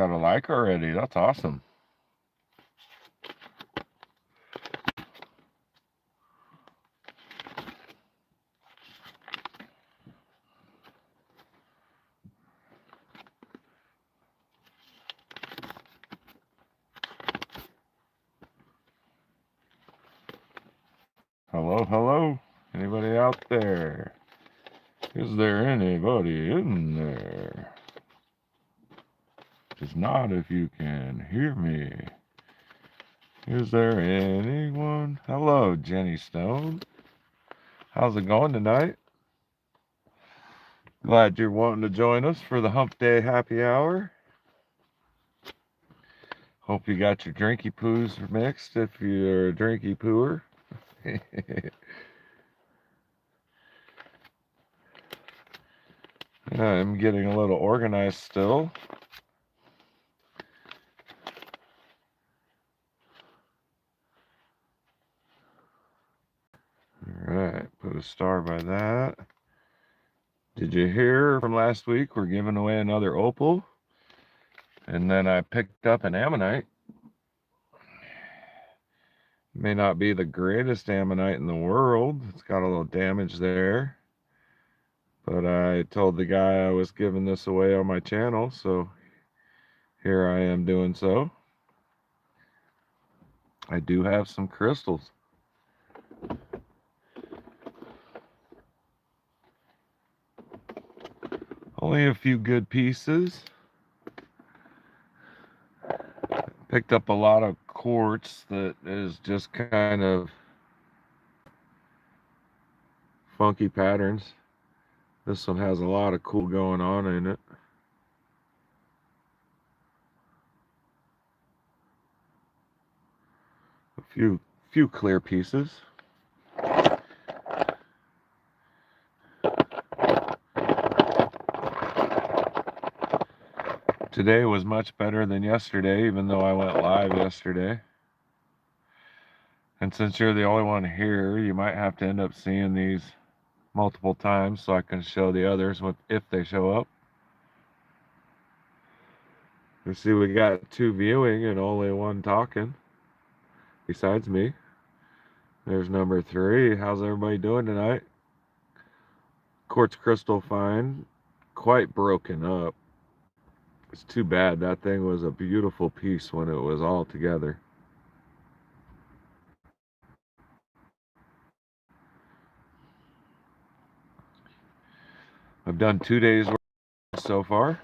got a like already. That's awesome. Hello, hello. Anybody out there? Is there anybody in there? Just nod if you can hear me. Is there anyone? Hello, Jenny Stone. How's it going tonight? Glad you're wanting to join us for the Humpday happy hour. Hope you got your drinky poos mixed if you're a drinky pooer. I'm getting a little organized still. Alright, put a star by that. Did you hear from last week we're giving away another opal? And then I picked up an ammonite. May not be the greatest ammonite in the world. It's got a little damage there. But I told the guy I was giving this away on my channel, so here I am doing so. I do have some crystals. Only a few good pieces. Picked up a lot of quartz that is just kind of funky patterns. This one has a lot of cool going on in it. A few clear pieces. Today was much better than yesterday, even though I went live yesterday. And since you're the only one here, you might have to end up seeing these multiple times so I can show the others if they show up. You see, we got 2 viewing and only 1 talking, besides me. There's number 3. How's everybody doing tonight? Quartz crystal find, quite broken up. It's too bad. That thing was a beautiful piece when it was all together. I've done 2 days worth so far.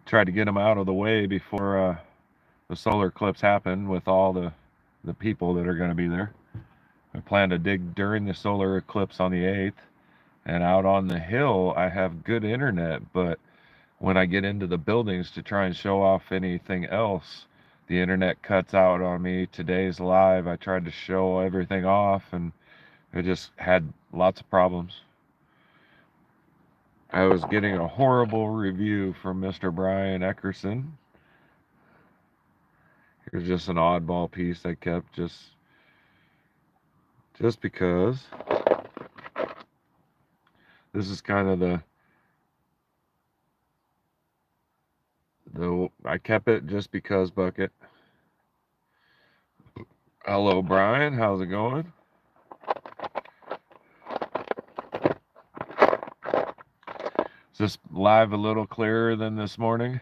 Tried to get them out of the way before the solar eclipse happened with all the people that are going to be there. I plan to dig during the solar eclipse on the 8th. And out on the hill, I have good internet, but when I get into the buildings to try and show off anything else, the internet cuts out on me. Today's live, I tried to show everything off, and it just had lots of problems. I was getting a horrible review from Mr. Brian Eckerson. Here's just an oddball piece I kept just because. This is kind of the I kept it just because bucket. Hello, Brian. How's it going? Is this live a little clearer than this morning?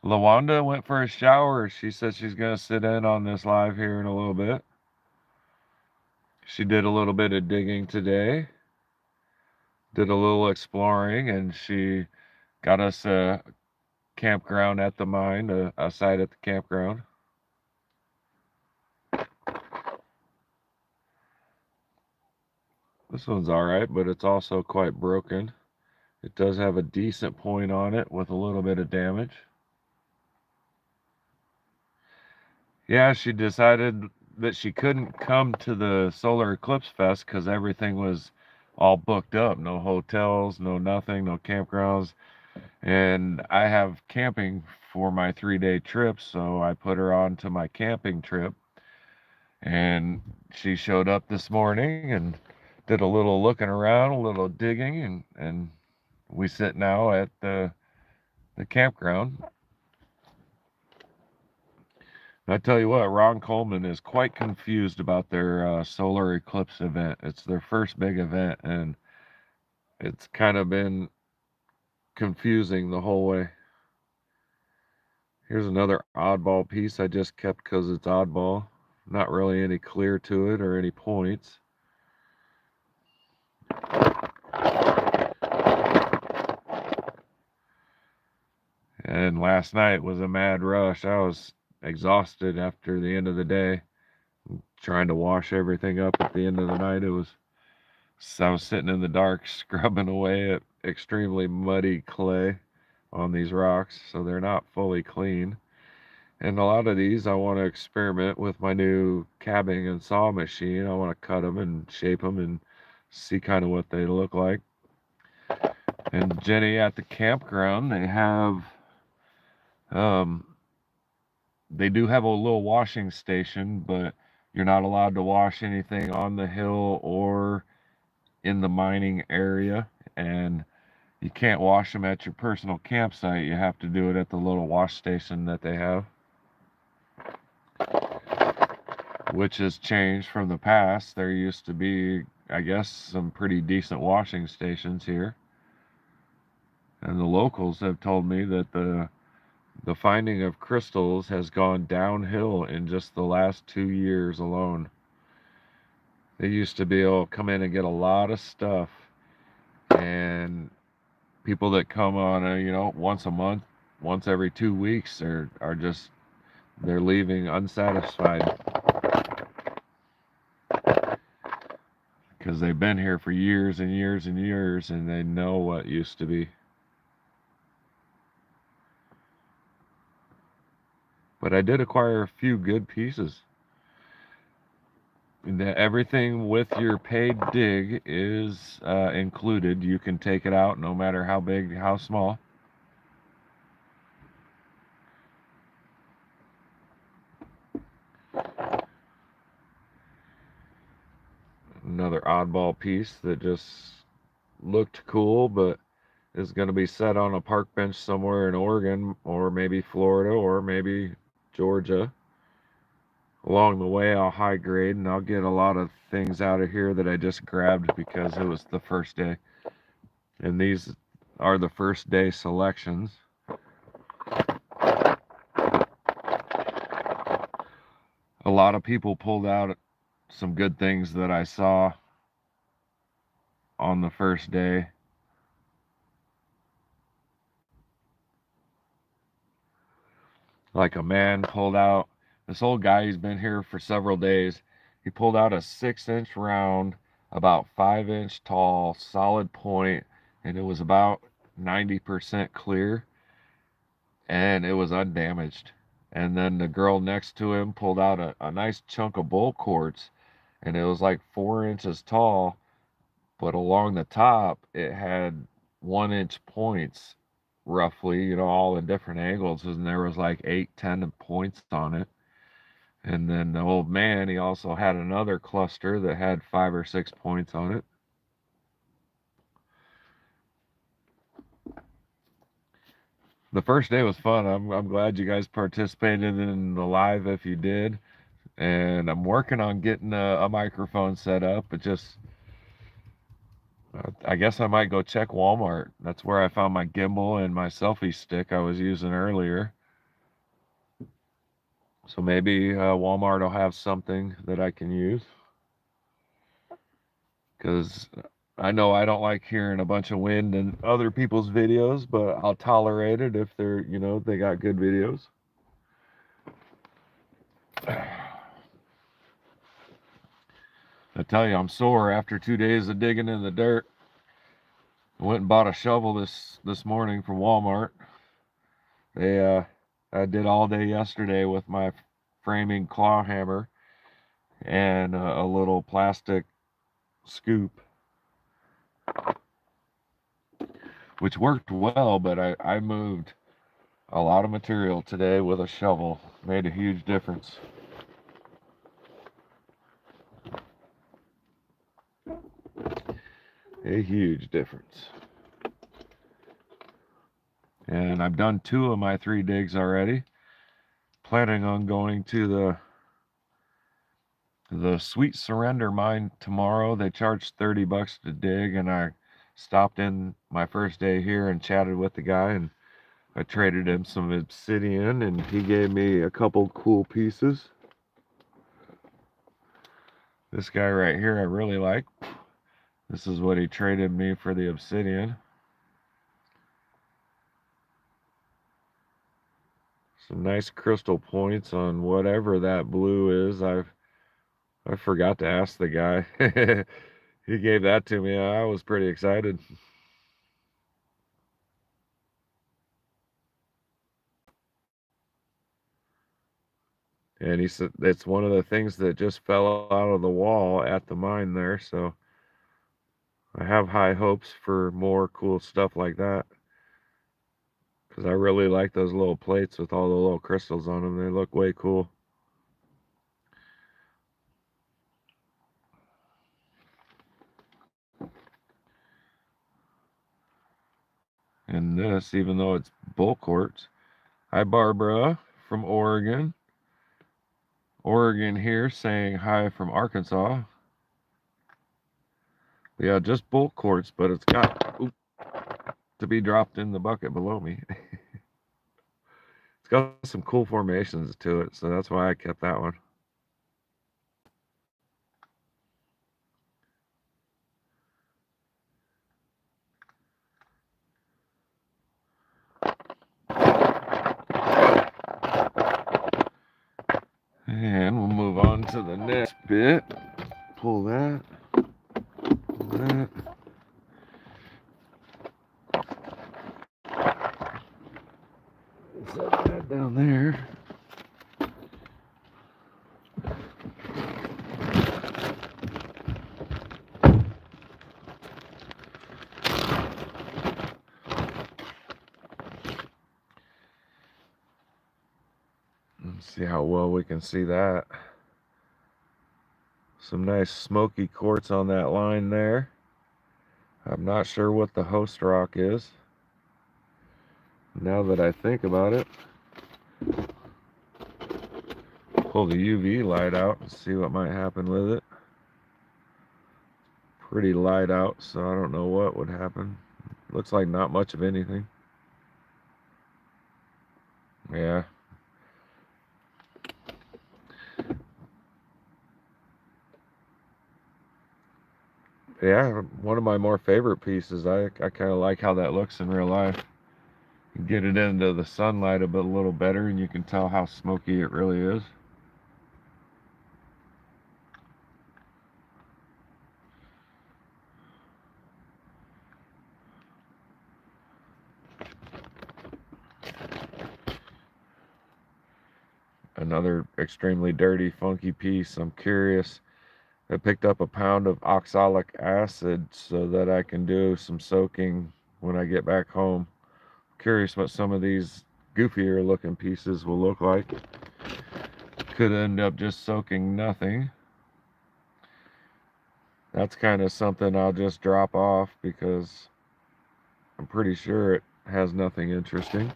LaWanda went for a shower. She said she's going to sit in on this live here in a little bit. She did a little bit of digging today. Did a little exploring, and she got us a campground at the mine, a site at the campground. This one's alright, but it's also quite broken. It does have a decent point on it with a little bit of damage. Yeah, she decided that she couldn't come to the Solar Eclipse Fest because everything was all booked up. No hotels, no nothing, no campgrounds. And I have camping for my 3-day trip, so I put her on to my camping trip. And she showed up this morning and did a little looking around, a little digging, and we sit now at the the campground. I tell you what, Ron Coleman is quite confused about their solar eclipse event. It's their first big event, and it's kind of been confusing the whole way. Here's another oddball piece I just kept because it's oddball. Not really any clear to it or any points. And last night was a mad rush. I was exhausted after the end of the day, trying to wash everything up at the end of the night. I was sitting in the dark, scrubbing away at extremely muddy clay on these rocks, so they're not fully clean. And a lot of these I want to experiment with my new cabbing and saw machine. I want to cut them and shape them and see kind of what they look like. And Jenny, at the campground, um, they do have a little washing station, but you're not allowed to wash anything on the hill or in the mining area. And you can't wash them at your personal campsite. You have to do it at the little wash station that they have, which has changed from the past. There used to be, I guess, some pretty decent washing stations here. And the locals have told me that the finding of crystals has gone downhill in just the last 2 years alone. They used to be able to come in and get a lot of stuff, and people that come on once a month, once every 2 weeks are just, they're leaving unsatisfied because they've been here for years and years and years, and they know what used to be. But I did acquire a few good pieces. Everything with your paid dig is included. You can take it out no matter how big, how small. Another oddball piece that just looked cool, but is going to be set on a park bench somewhere in Oregon, or maybe Florida, or maybe Georgia. Along the way, I'll high grade and I'll get a lot of things out of here that I just grabbed because it was the first day. And these are the first day selections. A lot of people pulled out some good things that I saw on the first day. Like a man pulled out, this old guy, he's been here for several days. He pulled out a 6-inch round, about 5-inch tall, solid point, and it was about 90% clear, and it was undamaged. And then the girl next to him pulled out a nice chunk of bull quartz, and it was like 4 inches tall, but along the top it had 1-inch points, roughly, all in different angles, and there was like 8-10 points on it. And then the old man, he also had another cluster that had 5 or 6 points on it. The first day was fun. I'm glad you guys participated in the live if you did. And I'm working on getting a microphone set up. But just, I guess I might go check Walmart. That's where I found my gimbal and my selfie stick I was using earlier. So maybe Walmart will have something that I can use. Because I know I don't like hearing a bunch of wind in other people's videos, but I'll tolerate it if they're, they got good videos. I tell you, I'm sore after 2 days of digging in the dirt. I went and bought a shovel this morning from Walmart. I did all day yesterday with my framing claw hammer and a little plastic scoop, which worked well, but I moved a lot of material today with a shovel. Made a huge difference. A huge difference. And I've done 2 of my 3 digs already. Planning on going to the Sweet Surrender mine tomorrow. They charge $30 to dig, and I stopped in my first day here and chatted with the guy, and I traded him some obsidian, and he gave me a couple cool pieces. This guy right here I really like. This is what he traded me for the obsidian. Some nice crystal points on whatever that blue is. I forgot to ask the guy. He gave that to me. I was pretty excited. And he said it's one of the things that just fell out of the wall at the mine there. So I have high hopes for more cool stuff like that. Because I really like those little plates with all the little crystals on them. They look way cool. And this, even though it's bull quartz. Hi, Barbara from Oregon. Oregon here saying hi from Arkansas. Yeah, just bull quartz, but it's got to be dropped in the bucket below me. It's got some cool formations to it, so that's why I kept that one. And we'll move on to the next bit. Pull that. Pull that. Set that down there. Let's see how well we can see that. Some nice smoky quartz on that line there. I'm not sure what the host rock is. Now that I think about it, pull the UV light out and see what might happen with it. Pretty light out, so I don't know what would happen. Looks like not much of anything. Yeah. Yeah, one of my more favorite pieces. I kind of like how that looks in real life. You get it into the sunlight a little better, and you can tell how smoky it really is. Another extremely dirty, funky piece. I'm curious. I picked up a pound of oxalic acid so that I can do some soaking when I get back home. Curious what some of these goofier looking pieces will look like. Could end up just soaking nothing. That's kind of something I'll just drop off because I'm pretty sure it has nothing interesting.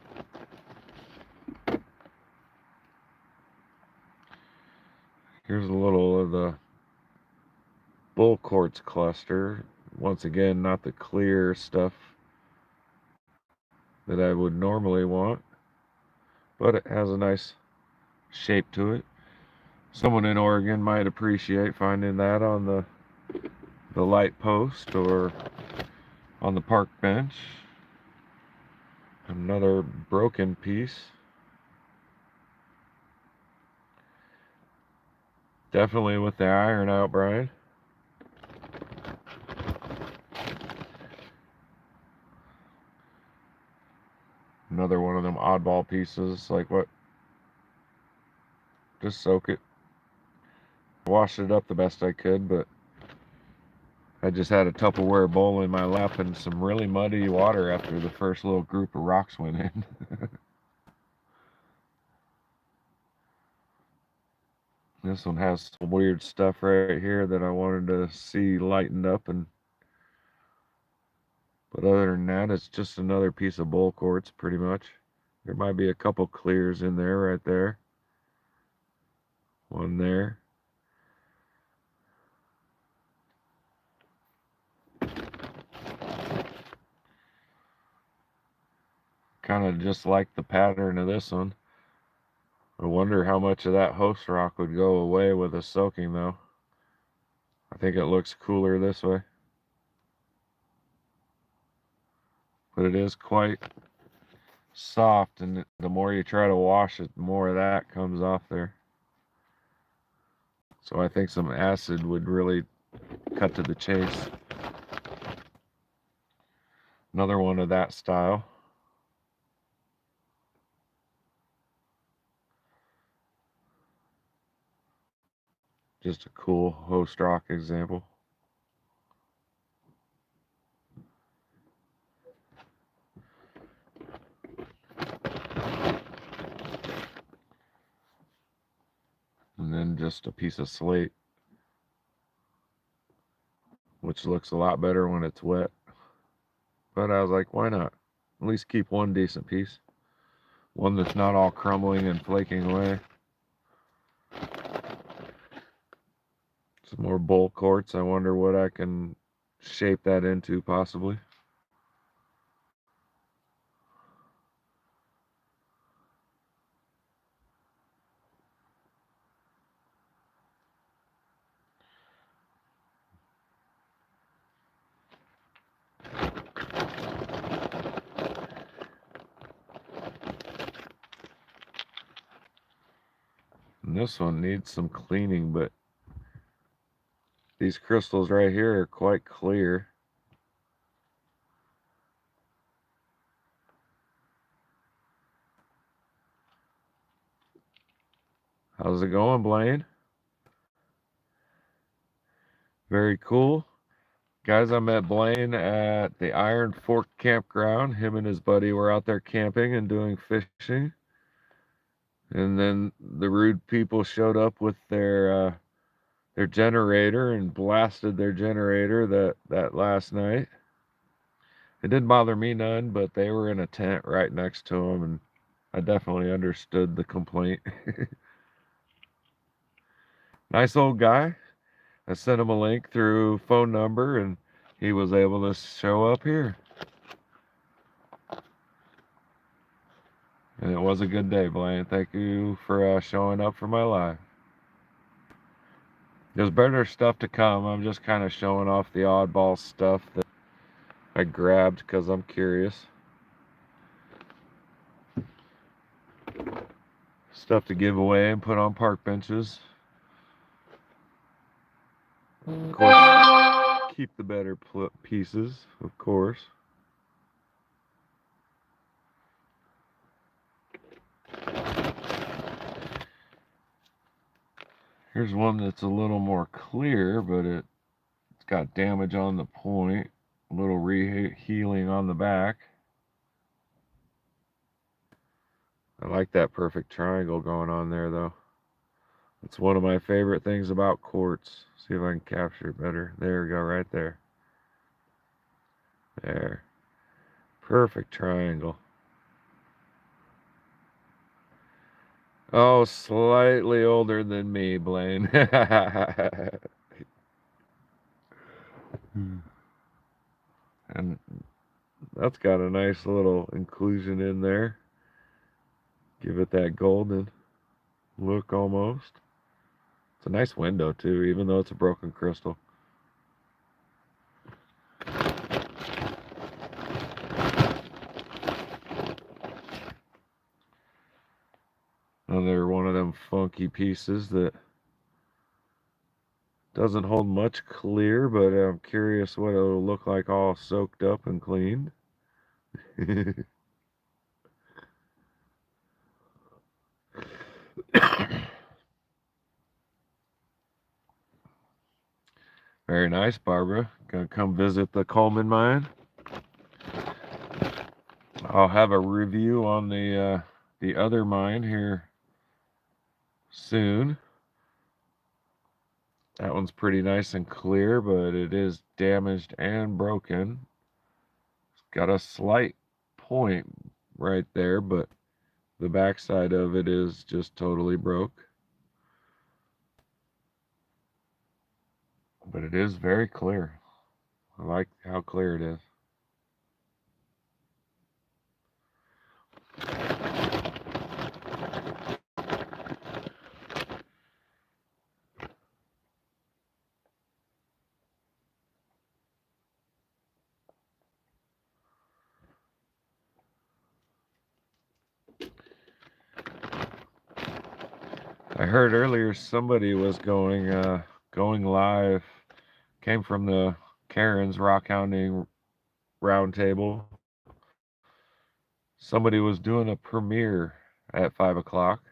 Here's a little of the bull quartz cluster. Once again, not the clear stuff that I would normally want, but it has a nice shape to it. Someone in Oregon might appreciate finding that on the light post or on the park bench. Another broken piece. Definitely with the iron out, Brian. Another one of them oddball pieces. Like what? Just soak it. Washed it up the best I could, but I just had a Tupperware bowl in my lap and some really muddy water after the first little group of rocks went in. This one has some weird stuff right here that I wanted to see lightened up, and But other than that, it's just another piece of bowl quartz, pretty much. There might be a couple clears in there, right there. One there. Kind of just like the pattern of this one. I wonder how much of that host rock would go away with a soaking, though. I think it looks cooler this way. But it is quite soft, and the more you try to wash it, the more of that comes off there. So I think some acid would really cut to the chase. Another one of that style. Just a cool host rock example. And then just a piece of slate, which looks a lot better when it's wet. But I was like, why not? At least keep one decent piece. One that's not all crumbling and flaking away. Some more bowl quartz. I wonder what I can shape that into, possibly. And this one needs some cleaning, but these crystals right here are quite clear. How's it going, Blaine? Very cool. Guys, I met Blaine at the Iron Fork campground. Him and his buddy were out there camping and doing fishing. And then the rude people showed up with their generator and blasted their generator that last night. It didn't bother me none, but they were in a tent right next to them, and I definitely understood the complaint. Nice old guy. I sent him a link through phone number, and he was able to show up here. And it was a good day, Blaine. Thank you for showing up for my live. There's better stuff to come. I'm just kind of showing off the oddball stuff that I grabbed because I'm curious. Stuff to give away and put on park benches. Of course, keep the better pieces, of course. Here's one that's a little more clear, but it's got damage on the point, a little re-healing on the back. I like that perfect triangle going on there, though. It's one of my favorite things about quartz. See if I can capture it better. There we go, right there. There. Perfect triangle. Oh, slightly older than me, Blaine. And that's got a nice little inclusion in there. Give it that golden look almost. It's a nice window too, even though it's a broken crystal. Another one of them funky pieces that doesn't hold much clear, but I'm curious what it'll look like all soaked up and cleaned. Very nice, Barbara. Gonna come visit the Coleman mine. I'll have a review on the other mine here soon. That one's pretty nice and clear, but it is damaged and broken. got a slight point right there, but the backside of it is just totally broke. But it is very clear. I like how clear it is. I heard earlier somebody was going live, came from the Karen's rock hounding roundtable. Somebody was doing a premiere at 5 o'clock.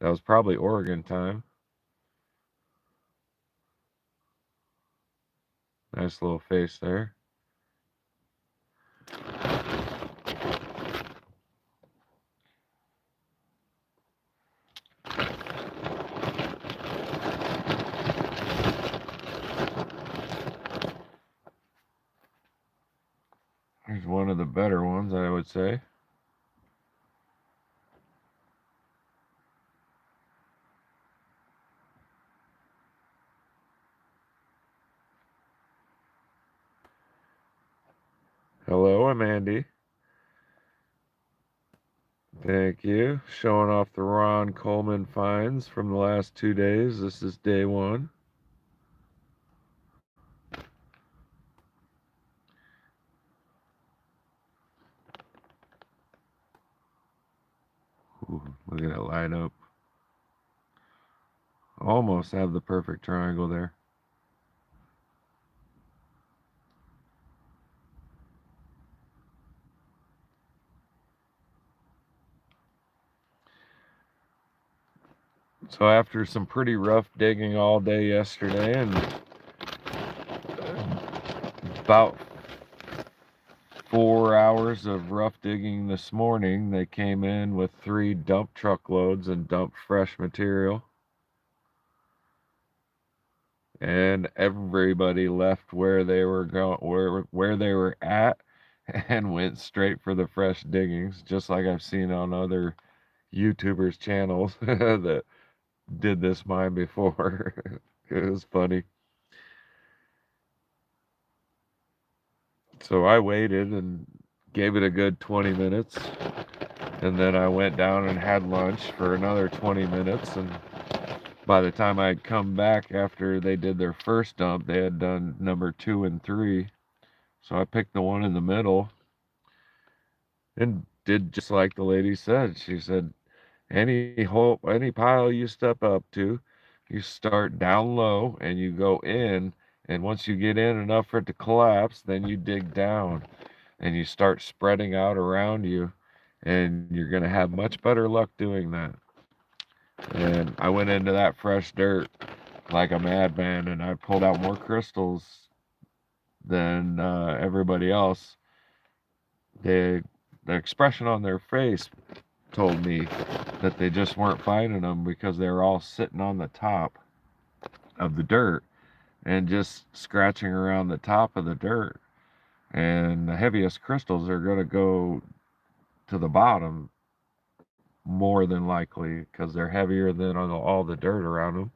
That was probably Oregon time. Nice little face there. Here's one of the better ones, I would say. Hello, I'm Andy. Thank you. Showing off the Ron Coleman finds from the last 2 days. This is day one. Ooh, look at that line up. Almost have the perfect triangle there. So after some pretty rough digging all day yesterday and about 4 hours of rough digging this morning, they came in with 3 dump truckloads and dumped fresh material. And everybody left where they were going, where they were at, and went straight for the fresh diggings, just like I've seen on other YouTubers' channels that did this mine before. It was funny. So I waited and gave it a good 20 minutes, and then I went down and had lunch for another 20 minutes, and by the time I'd come back after they did their first dump, they had done number 2 and 3. So I picked the one in the middle and did just like the lady said. She said, any hole, any pile you step up to, you start down low and you go in, and once you get in enough for it to collapse, then you dig down and you start spreading out around you, and you're going to have much better luck doing that. And I went into that fresh dirt like a madman, and I pulled out more crystals than everybody else. The expression on their face told me that they just weren't finding them because they were all sitting on the top of the dirt and just scratching around the top of the dirt. And the heaviest crystals are going to go to the bottom more than likely because they're heavier than all the dirt around them.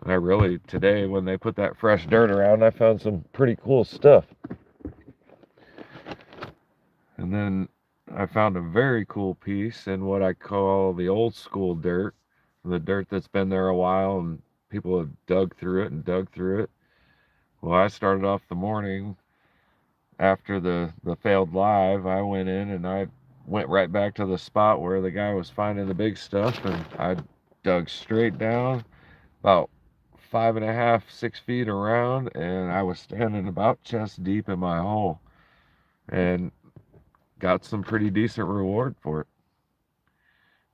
And I really, today, when they put that fresh dirt around, I found some pretty cool stuff. And then I found a very cool piece in what I call the old school dirt, the dirt that's been there a while and people have dug through it and dug through it. Well, I started off the morning after the failed live. I went in and I went right back to the spot where the guy was finding the big stuff, and I dug straight down about 5.5, 6 feet around, and I was standing about chest deep in my hole and got some pretty decent reward for it.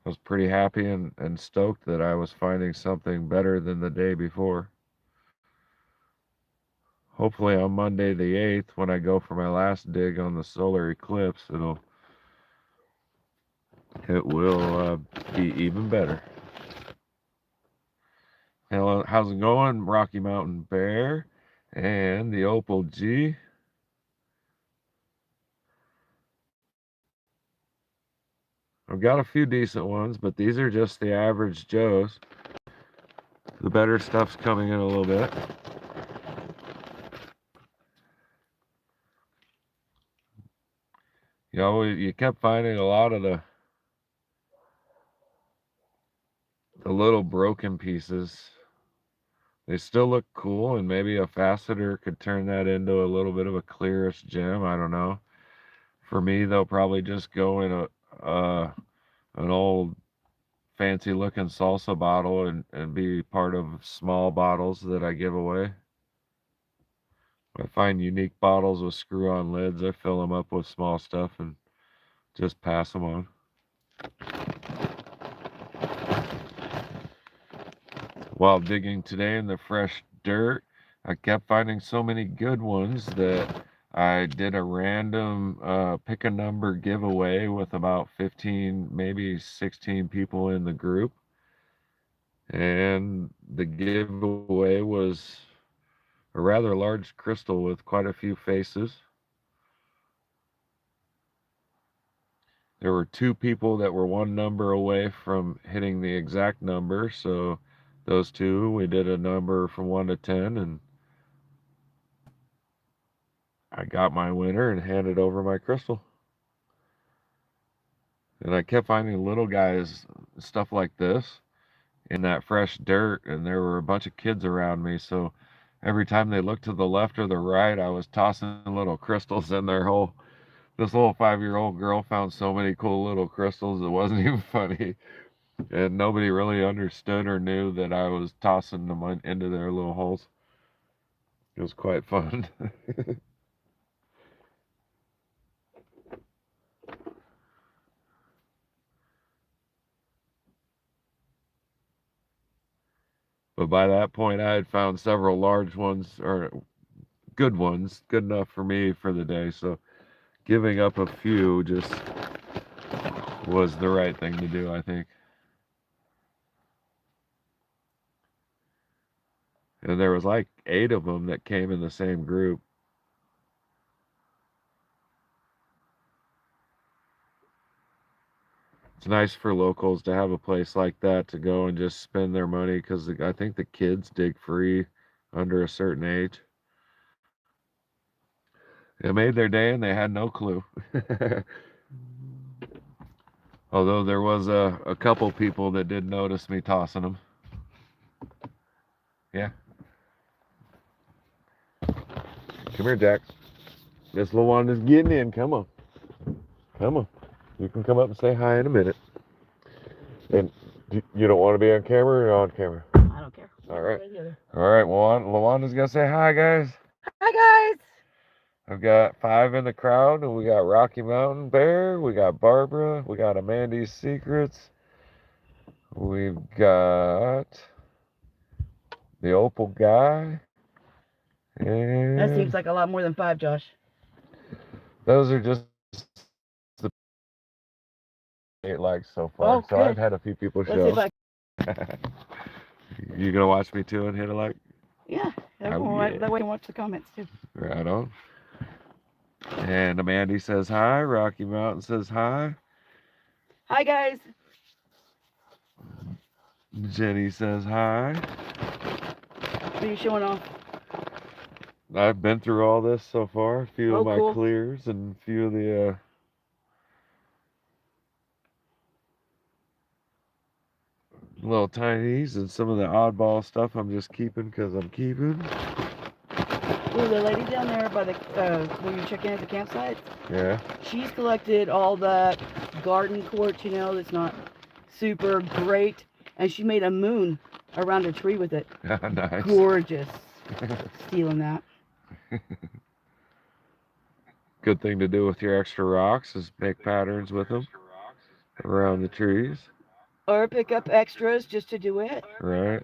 I was pretty happy and stoked that I was finding something better than the day before. Hopefully on Monday the 8th, when I go for my last dig on the solar eclipse, it will be even better. Hello, how's it going, Rocky Mountain Bear and the Opal G? I've got a few decent ones, but these are just the average Joes. The better stuff's coming in a little bit. You kept finding a lot of the little broken pieces. They still look cool, and maybe a faceter could turn that into a little bit of a clearish gem. I don't know. For me, they'll probably just go in an old fancy looking salsa bottle and be part of small bottles that I give away. I find unique bottles with screw on lids. I fill them up with small stuff and just pass them on. While digging today in the fresh dirt, I kept finding so many good ones that I did a random pick a number giveaway with about 15, maybe 16 people in the group. And the giveaway was a rather large crystal with quite a few faces. There were 2 people that were one number away from hitting the exact number, so those 2, we did a number from 1 to 10, and I got my winner and handed over my crystal. And I kept finding little guys, stuff like this, in that fresh dirt, and there were a bunch of kids around me, so every time they looked to the left or the right, I was tossing little crystals in their hole. This little 5-year-old girl found so many cool little crystals, it wasn't even funny. And nobody really understood or knew that I was tossing them into their little holes. It was quite fun. But by that point, I had found several large ones, or good ones, good enough for me for the day. So giving up a few just was the right thing to do, I think. And there was like 8 of them that came in the same group. It's nice for locals to have a place like that to go and just spend their money, because I think the kids dig free under a certain age. It made their day and they had no clue. Although there was a couple people that did notice me tossing them. Yeah. Come here, Jack. Miss LaWanda's getting in. Come on. Come on. You can come up and say hi in a minute. And you don't want to be on camera or on camera? I don't care. All right. All right. Well, LaWanda's going to say hi, guys. Hi, guys. I've got 5 in the crowd, and we got Rocky Mountain Bear, we got Barbara, we got Amandy's Secrets, we've got the Opal Guy, and That seems like a lot more than 5, Josh. those are just the 8 likes so far. Oh, so good. I've had a few people Let's see show. if I... You gonna watch me too and hit a like? Yeah, that way you can watch the comments too. Right on. And Amandy says hi. Rocky Mountain says hi. Hi, guys. Jenny says hi. What are you showing off? I've been through all this so far. A few of my cool. clears and a few of the little tinies and some of the oddball stuff I'm just keeping because I'm keeping. Ooh, the lady down there by the where you check in at the campsite. Yeah. She's collected all that garden quartz, that's not super great, and she made a moon around a tree with it. Nice. Gorgeous. Stealing that. Good thing to do with your extra rocks is make patterns with them around the trees. Or pick up extras just to do it. Right.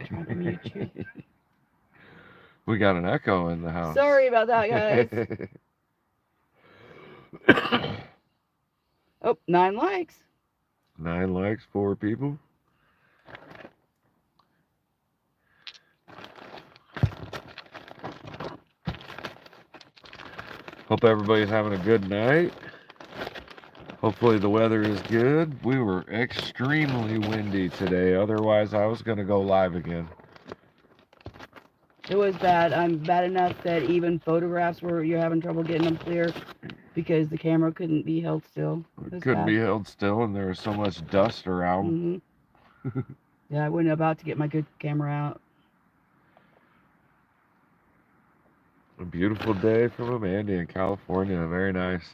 Trying to mute you. We got an echo in the house. Sorry about that, guys. Oh, 9 likes. 9 likes, 4 people. Hope everybody's having a good night. Hopefully the weather is good. We were extremely windy today. Otherwise, I was going to go live again. It was bad. I'm bad enough that even photographs you're having trouble getting them clear because the camera couldn't be held still. It couldn't be held still, and there was so much dust around. Yeah, I wasn't about to get my good camera out. A beautiful day from Amanda in California. Very nice.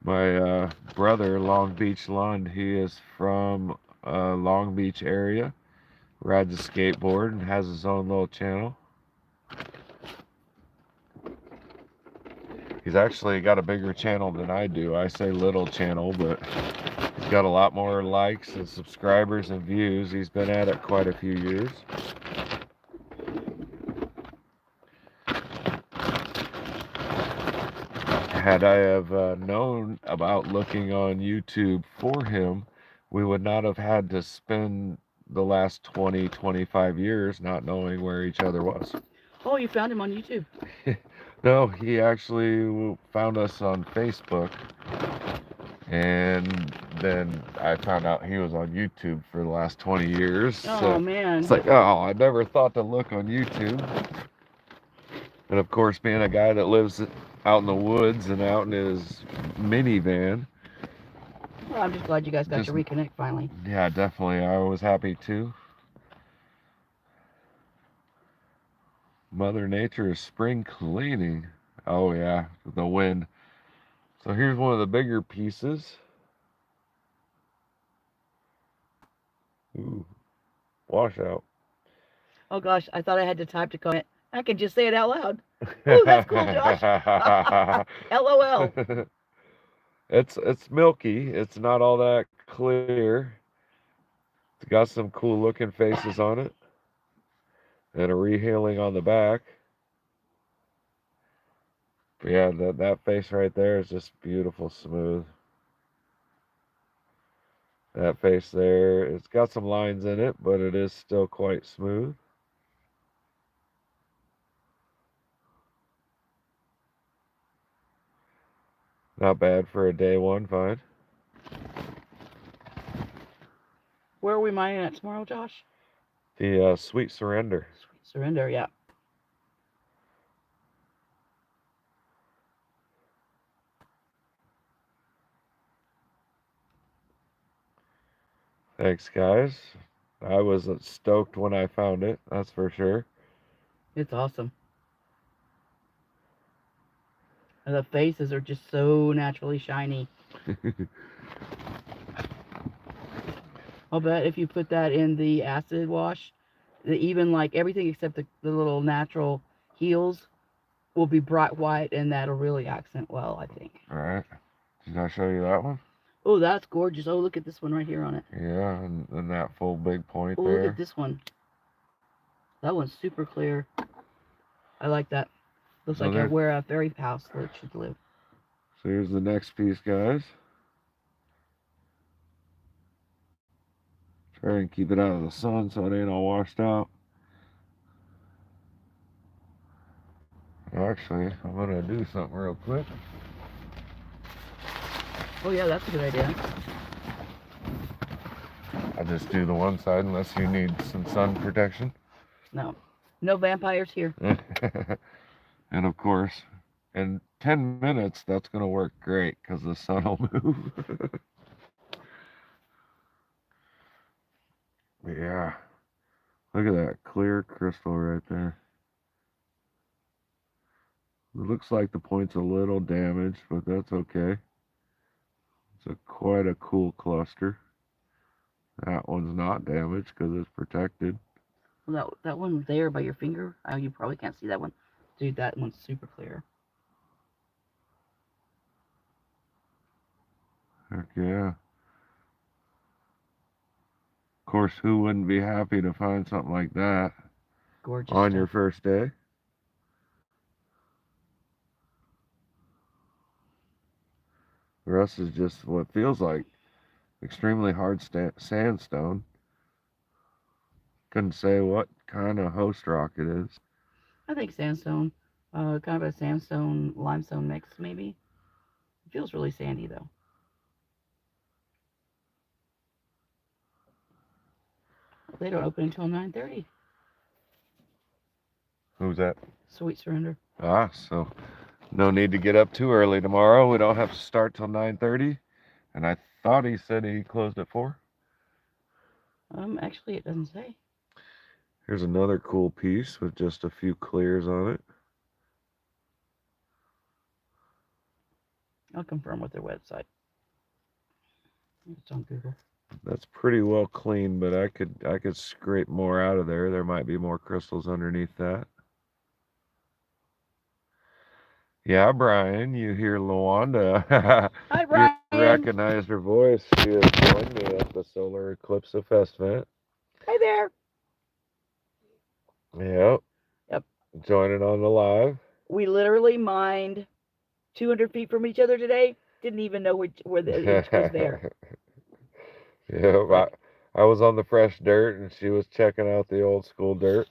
My brother, Long Beach Lund, he is from Long Beach area. Rides a skateboard and has his own little channel. He's actually got a bigger channel than I do. I say little channel, but he's got a lot more likes and subscribers and views. He's been at it quite a few years. Had I have known about looking on YouTube for him, we would not have had to spend the last 20, 25 years not knowing where each other was. Oh, you found him on YouTube? No, he actually found us on Facebook, and then I found out he was on YouTube for the last 20 years. Oh, so man. It's like, oh, I never thought to look on YouTube. And of course, being a guy that lives out in the woods and out in his minivan. Well, I'm just glad you guys got to reconnect finally. Yeah, definitely. I was happy too. Mother Nature is spring cleaning. Oh yeah, the wind. So here's one of the bigger pieces. Ooh, washout. Oh gosh, I thought I had to type to comment. I can just say it out loud. Ooh, that's cool, Josh. LOL. It's milky. It's not all that clear. It's got some cool looking faces on it. And a rehealing on the back. But yeah, that face right there is just beautiful smooth. That face there, it's got some lines in it, but it is still quite smooth. Not bad for a day one find. Where are we mining at tomorrow, Josh? The Sweet Surrender. Sweet Surrender, yeah. Thanks, guys. I was stoked when I found it, that's for sure. It's awesome. And the faces are just so naturally shiny. I'll bet if you put that in the acid wash, even like everything except the little natural heels will be bright white, and that'll really accent well, I think. All right. Did I show you that one? Oh, that's gorgeous. Oh, look at this one right here on it. Yeah, and that full big point there. there. Look at this one. That one's super clear. I like that. Looks like where a fairy house should live. So here's the next piece, guys. Try and keep it out of the sun so it ain't all washed out. Actually, I'm going to do something real quick. Oh yeah, that's a good idea. I'll just do the one side unless you need some sun protection. No. No vampires here. And of course, in 10 minutes, that's going to work great because the sun will move. Yeah. Look at that clear crystal right there. It looks like the point's a little damaged, but that's okay. It's quite a cool cluster. That one's not damaged because it's protected. Well, that one there by your finger, you probably can't see that one. Dude, that one's super clear. Heck yeah. Of course, who wouldn't be happy to find something like that Gorgeous on stuff. your first day? The rest is just what feels like extremely hard sandstone. Couldn't say what kind of host rock it is. I think sandstone. Kind of a sandstone limestone mix, maybe. It feels really sandy though. They don't open until 9:30. Who's that? Sweet Surrender. Ah, so no need to get up too early tomorrow. We don't have to start till 9:30. And I thought he said he closed at 4. Actually, it doesn't say. Here's another cool piece with just a few clears on it. I'll confirm with their website. It's on Google. That's pretty well clean, but I could scrape more out of there. There might be more crystals underneath that. Yeah, Brian, you hear Luanda. Hi, Brian. You recognized her voice. She has joined me at the Solar Eclipse Festival. Hi there. Yep. Yep. Joining on the live. We literally mined 200 feet from each other today. Didn't even know where the inch was there. Yep. Like, I was on the fresh dirt, and she was checking out the old school dirt.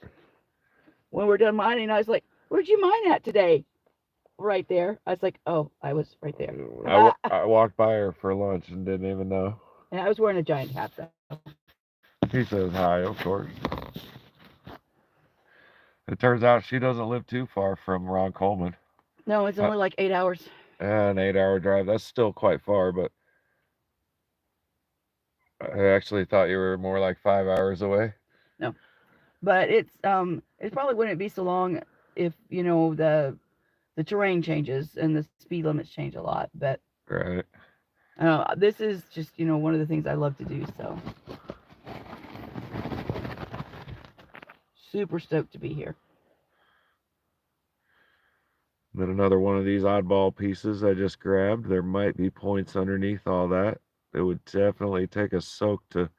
when we're done mining, I was like, "Where'd you mine at today?" Right there. I was like, "Oh, I was right there." I walked by her for lunch and didn't even know. And I was wearing a giant hat though. He says hi, of course. It turns out she doesn't live too far from Ron Coleman. No, it's only like 8 hours. An 8-hour drive. That's still quite far, but I actually thought you were more like 5 hours away. No, but it probably wouldn't be so long if the terrain changes and the speed limits change a lot. But Right. this is just one of the things I love to do. So super stoked to be here. Then another one of these oddball pieces I just grabbed. There might be points underneath all that. It would definitely take a soak to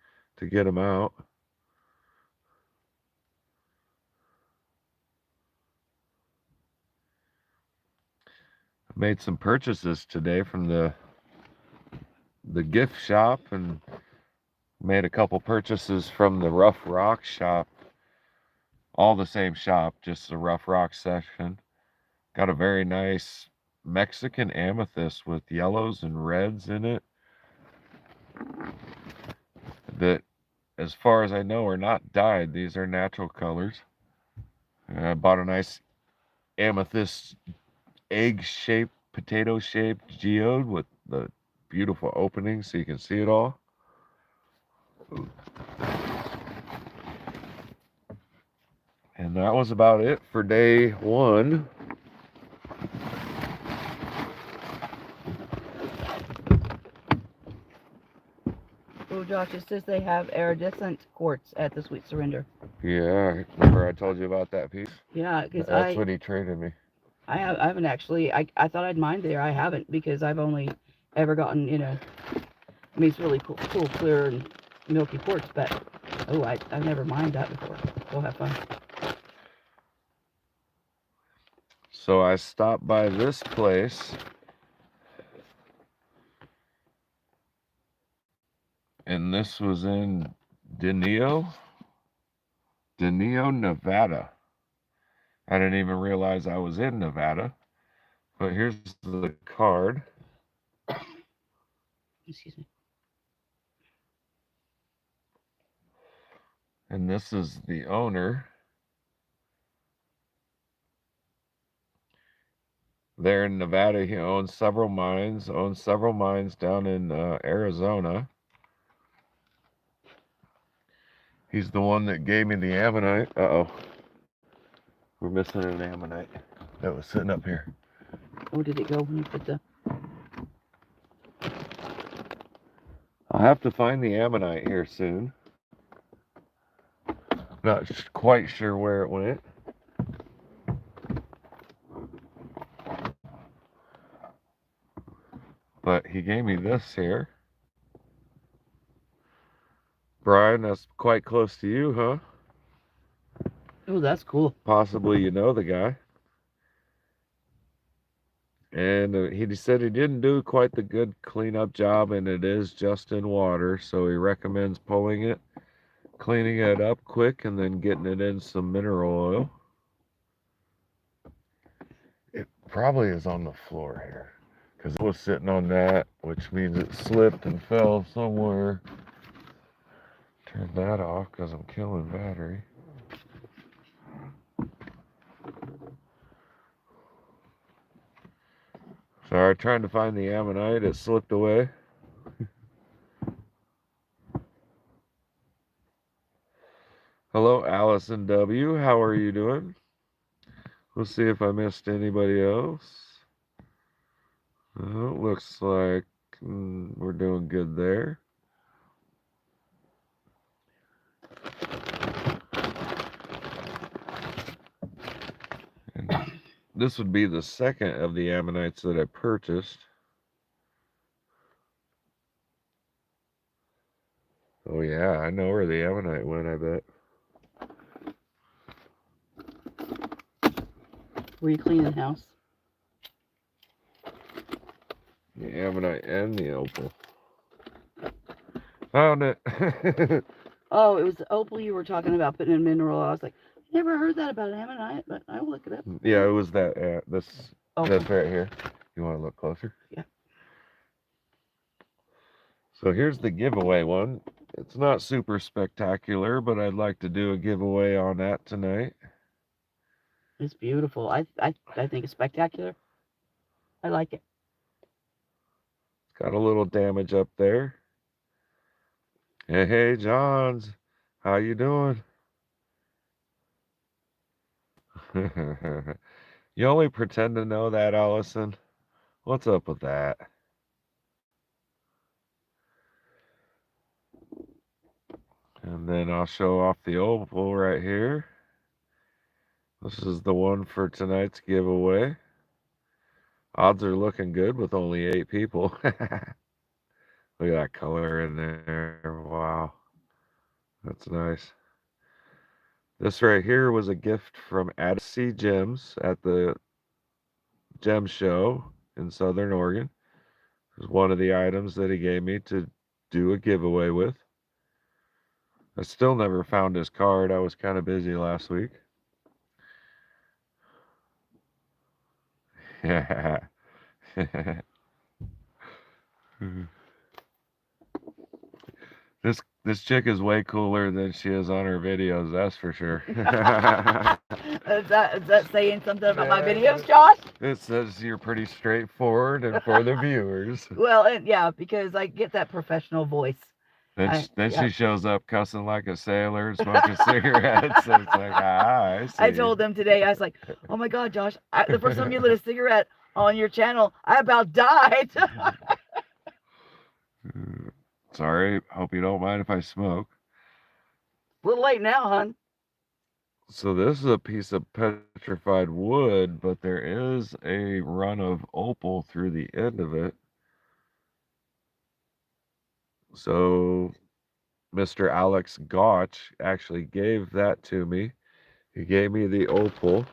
get them out. I made some purchases today from the gift shop and made a couple purchases from the Rough Rock shop. All the same shop, just the Rough Rock section. Got a very nice Mexican amethyst with yellows and reds in it that, as far as I know, are not dyed. These are natural colors. I bought a nice amethyst egg-shaped, potato-shaped geode with the beautiful opening so you can see it all. And that was about it for day 1. Oh, Josh, it says they have iridescent quartz at the Sweet Surrender. Yeah, remember I told you about that piece? Yeah, because that's what he traded me. I haven't actually. I thought I'd mined there. I haven't because I've only ever gotten I mean, it's really cool, clear and milky quartz, but I've never mined that before. Go have fun. So I stopped by this place, and this was in Denio, Nevada. I didn't even realize I was in Nevada, but here's the card. Excuse me. And this is the owner. There in Nevada, he owns several mines down in Arizona. He's the one that gave me the ammonite. Uh-oh. We're missing an ammonite that was sitting up here. Oh, did it go when you put the... I'll have to find the ammonite here soon. Not quite sure where it went. But he gave me this here. Brian, that's quite close to you, huh? Oh, that's cool. Possibly you know the guy. And he said he didn't do quite the good cleanup job, and it is just in water, so he recommends pulling it, cleaning it up quick, and then getting it in some mineral oil. It probably is on the floor here, because it was sitting on that, which means it slipped and fell somewhere. Turn that off because I'm killing battery. Sorry, trying to find the ammonite. It slipped away. Hello, Allison W. How are you doing? Let's see if I missed anybody else. Oh, looks like we're doing good there. And this would be the second of the ammonites that I purchased. Oh yeah, I know where the ammonite went, I bet. Were you cleaning the house? The ammonite and the opal. Found it. Oh, it was the opal you were talking about putting in mineral. I was like, never heard that about ammonite, but I will look it up. Yeah, it was that. This Okay. right here. You want to look closer? Yeah. So here's the giveaway one. It's not super spectacular, but I'd like to do a giveaway on that tonight. It's beautiful. I think it's spectacular. I like it. It's got a little damage up there. Hey, Johns, how you doing? You only pretend to know that, Allison. What's up with that? And then I'll show off the opal right here. This is the one for tonight's giveaway. Odds are looking good with only 8 people. Look at that color in there. Wow. That's nice. This right here was a gift from Adam C. Gems at the Gem Show in Southern Oregon. It was one of the items that he gave me to do a giveaway with. I still never found his card. I was kind of busy last week. Yeah. This chick is way cooler than she is on her videos, that's for sure. Is that saying something about my videos, Josh? It says you're pretty straightforward and for the viewers. Well, yeah, because I get that professional voice. Then Yeah. she shows up cussing like a sailor and smoking cigarettes. So it's like, I see. I told them today, I was like, oh my God, Josh, the first time you lit a cigarette on your channel, I about died. Sorry, hope you don't mind if I smoke. A little late now, hon. So this is a piece of petrified wood, but there is a run of opal through the end of it. So Mr. Alex Gotch actually gave that to me. He gave me the opal.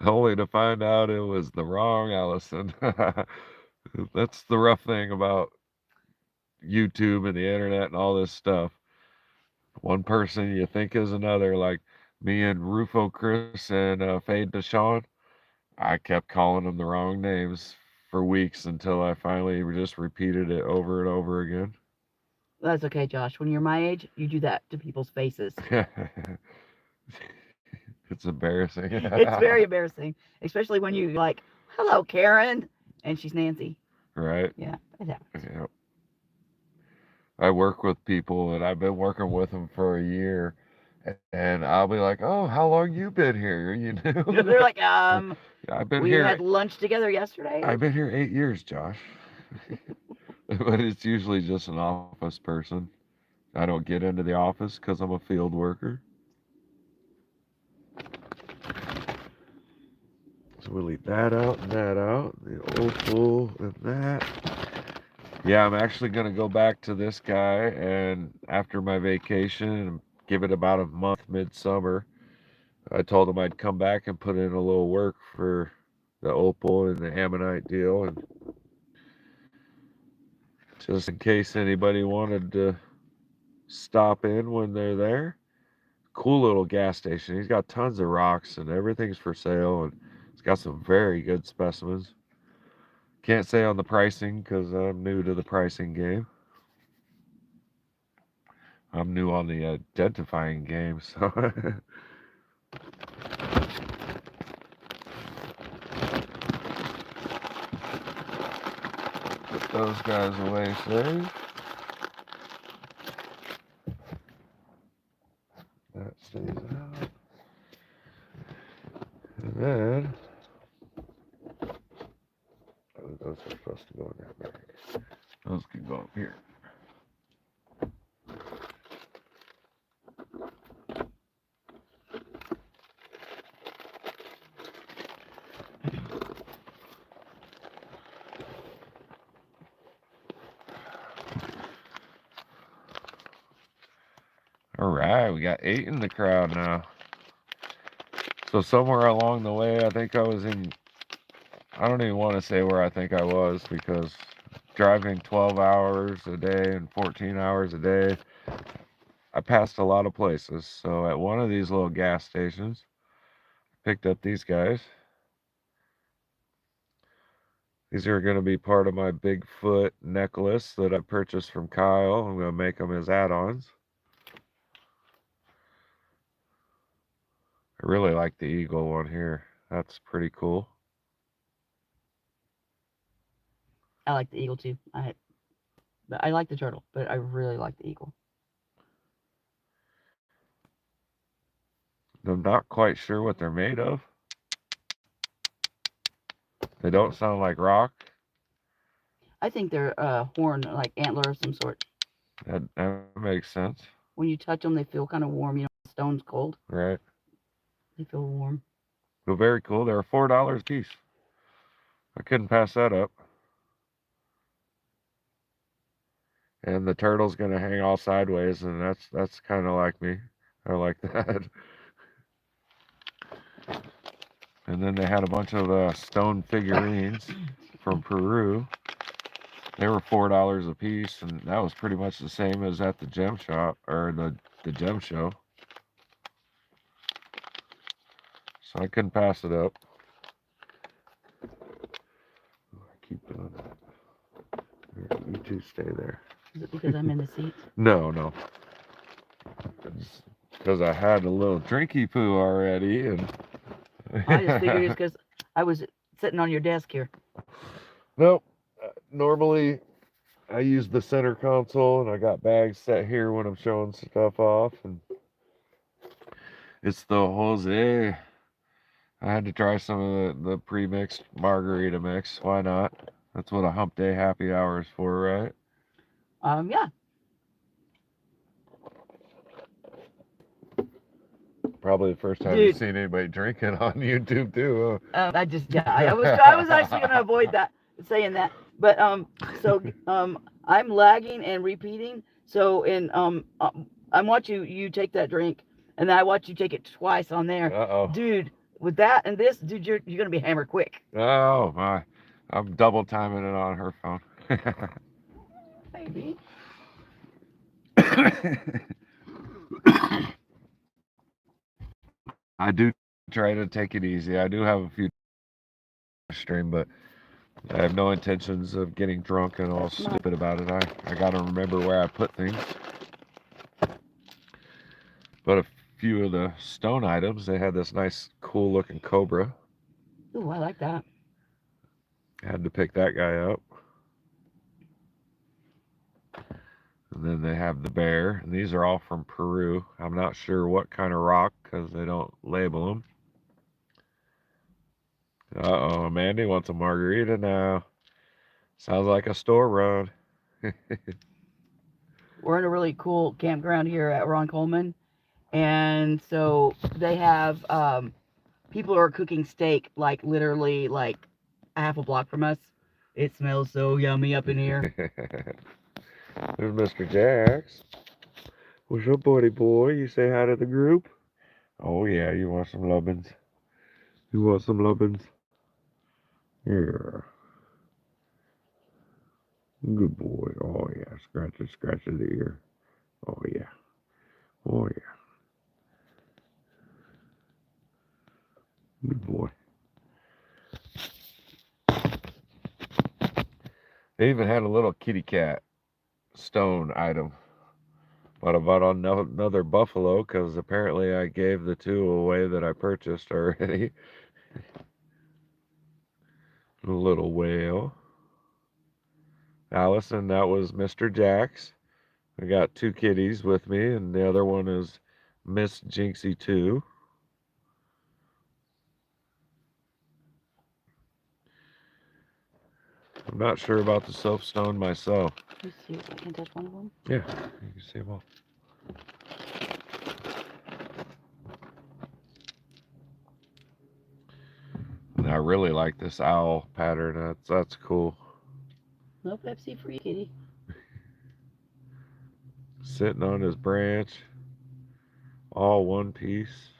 Only to find out it was the wrong Allison. That's the rough thing about YouTube and the internet and all this stuff. One person you think is another, like me and Rufo Chris and Fade Deshawn. I kept calling them the wrong names for weeks until I finally just repeated it over and over again. That's okay, Josh. When you're my age, you do that to people's faces. It's embarrassing. It's very embarrassing, especially when you like, hello, Karen, and she's Nancy. Right? Yeah, it happens. Yeah. I work with people, and I've been working with them for a year, and I'll be like, "Oh, how long you been here? You new?" They're like, I've been we here. had lunch together yesterday. I've been here 8 years, Josh. But it's usually just an office person. I don't get into the office because I'm a field worker. So we'll leave that out and that out. The opal and that. Yeah, I'm actually going to go back to this guy and after my vacation and give it about a month midsummer. I told him I'd come back and put in a little work for the opal and the ammonite deal, and just in case anybody wanted to stop in when they're there. Cool little gas station. He's got tons of rocks and everything's for sale, and It's got some very good specimens. Can't say on the pricing because I'm new to the pricing game. I'm new on the identifying game, so put those guys away safe. That stays out. And then those are supposed to go in that bag. Those can go up here. All right, we got 8 in the crowd now. So somewhere along the way, I think I was in, I don't even want to say where I think I was because driving 12 hours a day and 14 hours a day, I passed a lot of places. So at one of these little gas stations, picked up these guys. These are going to be part of my Bigfoot necklace that I purchased from Kyle. I'm going to make them as add-ons. I really like the eagle one here. That's pretty cool. I like the eagle too. I like the turtle, but I really like the eagle. I'm not quite sure what they're made of. They don't sound like rock. I think they're horn, like antler of some sort. That makes sense. When you touch them, they feel kind of warm. You know, the stone's cold. Right. They feel warm. But very cool. They're $4 a piece. I couldn't pass that up. And the turtle's going to hang all sideways, and that's kind of like me. I like that. And then they had a bunch of stone figurines from Peru. They were $4 a piece, and that was pretty much the same as at the gem shop, or the gem show. So I couldn't pass it up. I keep doing that. You two stay there. Is it because I'm in the seat? No. It's because I had a little drinky poo already, and I just figured it's because I was sitting on your desk here. Nope. Normally, I use the center console, and I got bags set here when I'm showing stuff off, and it's the Jose. I had to try some of the pre-mixed margarita mix. Why not? That's what a hump day happy hour is for, right? Yeah. Probably the first time Dude. you've seen anybody drinking on YouTube too. Huh? I was actually gonna avoid that, saying that, but I'm lagging and repeating. So I watch you take that drink, and then I watch you take it twice on there. Uh-oh. Dude, with that and this, dude, you're gonna be hammered quick. Oh my! I'm double timing it on her phone. Maybe. I do try to take it easy. I do have a few stream, but I have no intentions of getting drunk and all stupid about it. I got to remember where I put things. But a few of the stone items, they had this nice, cool looking cobra. Ooh, I like that. I had to pick that guy up. And then they have the bear. And these are all from Peru. I'm not sure what kind of rock because they don't label them. Uh-oh, Mandy wants a margarita now. Sounds like a store run. We're in a really cool campground here at Ron Coleman, and so they have people are cooking steak like literally like a half a block from us. It smells so yummy up in here. There's Mr. Jax. What's up, buddy boy? You say hi to the group? Oh yeah, you want some lobbins? You want some lobbins? Yeah. Good boy. Oh yeah, scratch the ear. Oh yeah. Oh yeah. Good boy. They even had a little kitty cat stone item. But I bought another buffalo because apparently I gave the two away that I purchased already. A little whale. Allison, that was Mr. Jax. I got two kitties with me, and the other one is Miss Jinxie 2. I'm not sure about the soapstone myself. Let me see if I can touch one of them. Yeah, you can see them all. And I really like this owl pattern. That's cool. No Pepsi for you, kitty. Sitting on his branch, all one piece.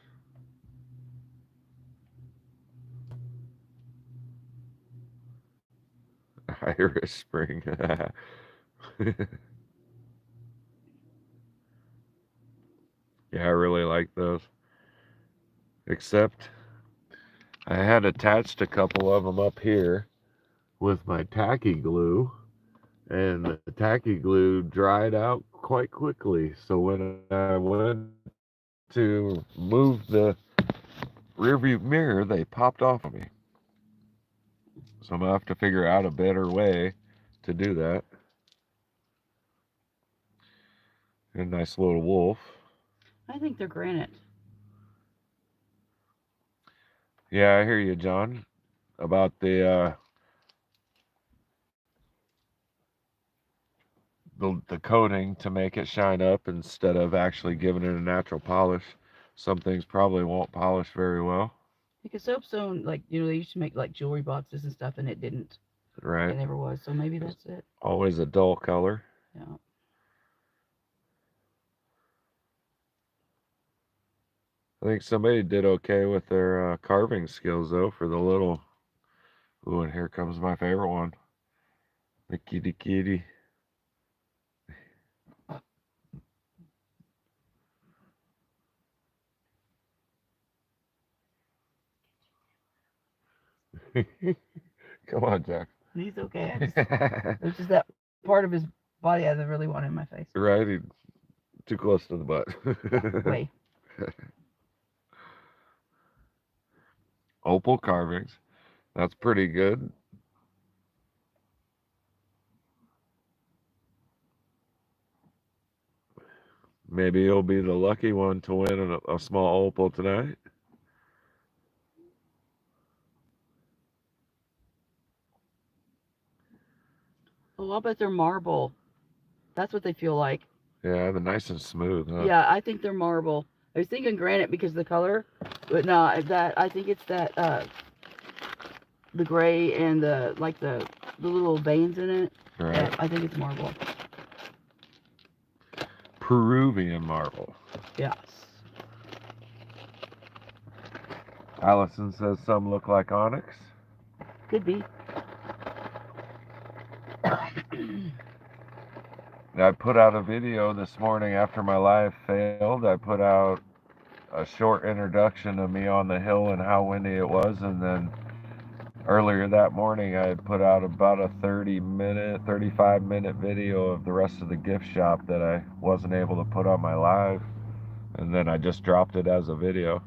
Irish Spring. Yeah, I really like those. Except I had attached a couple of them up here with my tacky glue, and the tacky glue dried out quite quickly. So when I went to move the rearview mirror, they popped off of me. So I'm gonna have to figure out a better way to do that. A nice little wolf. I think they're granite. Yeah, I hear you, John, about the coating to make it shine up instead of actually giving it a natural polish. Some things probably won't polish very well. Because soapstone, like, they used to make like jewelry boxes and stuff, and it didn't. Right. It never was. So maybe that's it. Always a dull color. Yeah. I think somebody did okay with their carving skills, though, for the little... Ooh, and here comes my favorite one. The kitty kitty. Come on, Jack. He's okay. It's just that part of his body I really want in my face. Right? He's too close to the butt. Yeah, way. Opal carvings. That's pretty good. Maybe you'll be the lucky one to win a small opal tonight. Oh, I'll bet they're marble. That's what they feel like. Yeah, they're nice and smooth, huh? Yeah, I think they're marble. I was thinking granite because of the color, but no, I think it's that the gray and the little veins in it. Right. Yeah, I think it's marble. Peruvian marble. Yes. Allison says some look like onyx. Could be. I put out a video this morning after my live failed. I put out a short introduction of me on the hill and how windy it was, and then earlier that morning I had put out about a 35-minute video of the rest of the gift shop that I wasn't able to put on my live, and then I just dropped it as a video.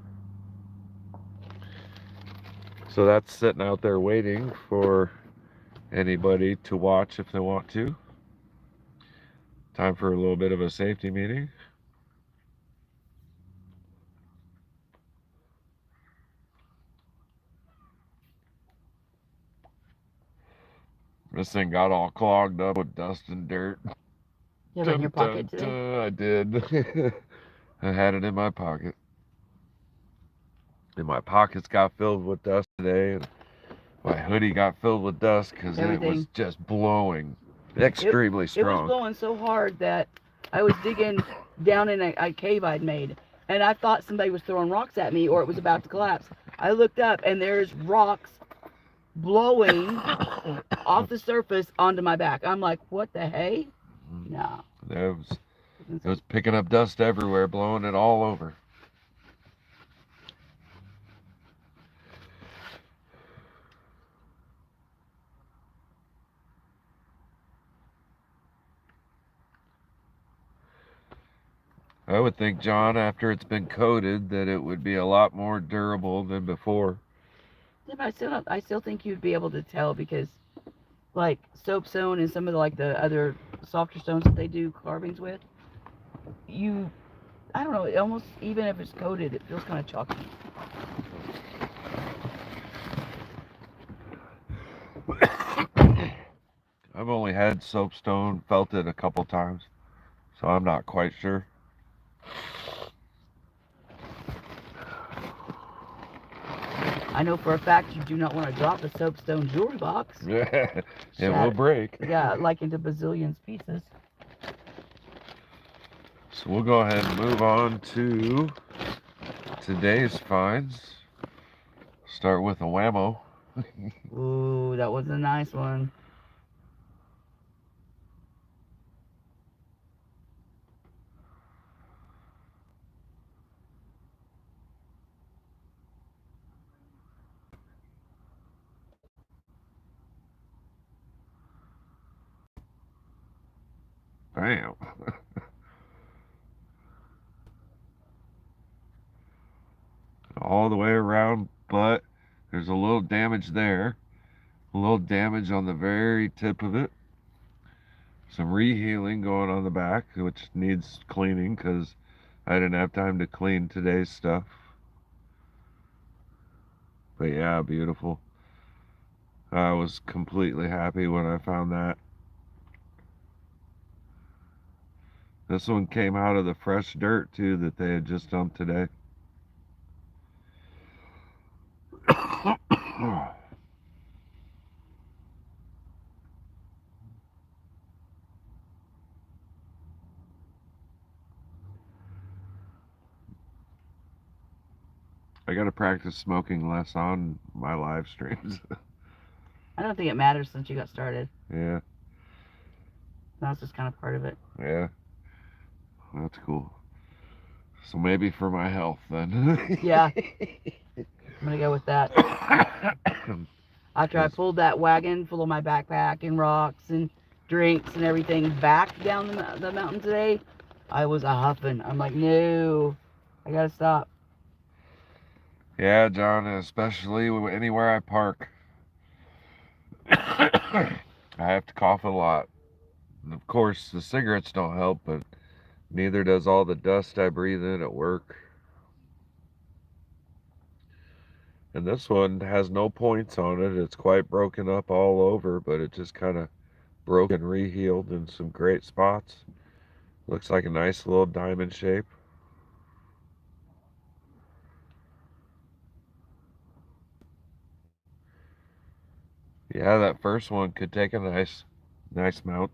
So that's sitting out there waiting for anybody to watch if they want to. Time for a little bit of a safety meeting. This thing got all clogged up with dust and dirt. You have it in your pocket today? I did. I had it in my pocket. And my pockets got filled with dust today. And my hoodie got filled with dust because it was just blowing extremely strong. It was blowing so hard that I was digging down in a cave I'd made. And I thought somebody was throwing rocks at me or it was about to collapse. I looked up and there's rocks blowing off the surface onto my back. I'm like, what the hey? No. It was picking up dust everywhere, blowing it all over. I would think, John, after it's been coated, that it would be a lot more durable than before. Yeah, but I still think you'd be able to tell because like soapstone and some of the other softer stones that they do carvings with, you I don't know, it almost even if it's coated, it feels kind of chalky. I've only had soapstone, felt it a couple times, so I'm not quite sure. I know for a fact you do not want to drop a soapstone jewelry box. It will Shatter, break. yeah, like into bazillions pieces. So we'll go ahead and move on to today's finds. Start with a whammo. Ooh, that was a nice one. Bam. All the way around, but there's a little damage there. A little damage on the very tip of it. Some rehealing going on the back, which needs cleaning because I didn't have time to clean today's stuff. But yeah, beautiful. I was completely happy when I found that. This one came out of the fresh dirt too that they had just dumped today. I gotta practice smoking less on my live streams. I don't think it matters since you got started. Yeah, That's just kind of part of it. yeah, that's cool. So maybe for my health then. Yeah, I'm gonna go with that. After I pulled that wagon full of my backpack and rocks and drinks and everything back down the mountain today, I was a huffing. I'm like, no, I gotta stop. Yeah, John, especially anywhere I park. I have to cough a lot. And of course, the cigarettes don't help, but neither does all the dust I breathe in at work. And this one has no points on it. It's quite broken up all over, but it just kind of broke and rehealed in some great spots. Looks like a nice little diamond shape. Yeah, that first one could take a nice mount.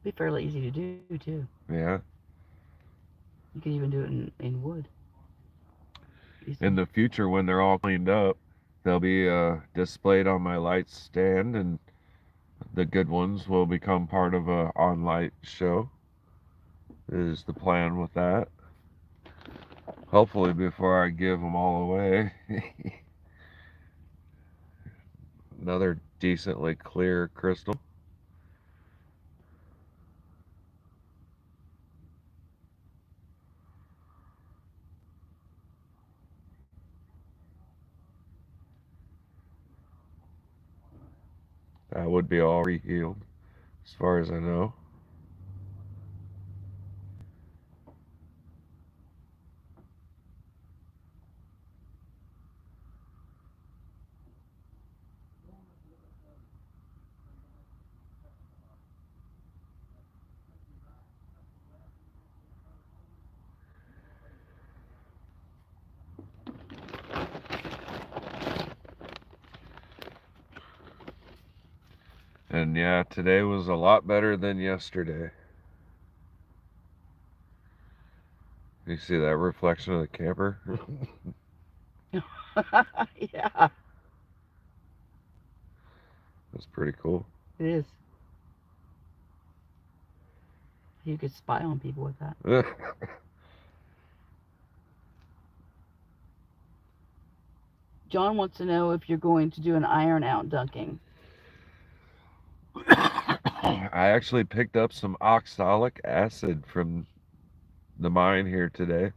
Be fairly easy to do too. Yeah. You can even do it in wood. In the future, when they're all cleaned up, they'll be displayed on my light stand, and the good ones will become part of a on light show. Is the plan with that? Hopefully, before I give them all away. Another decently clear crystal. That would be all rehealed, as far as I know. And yeah, today was a lot better than yesterday. You see that reflection of the camper? Yeah, That's pretty cool. it is. You could spy on people with that. John wants to know if you're going to do an iron out dunking. I actually picked up some oxalic acid from the mine here today.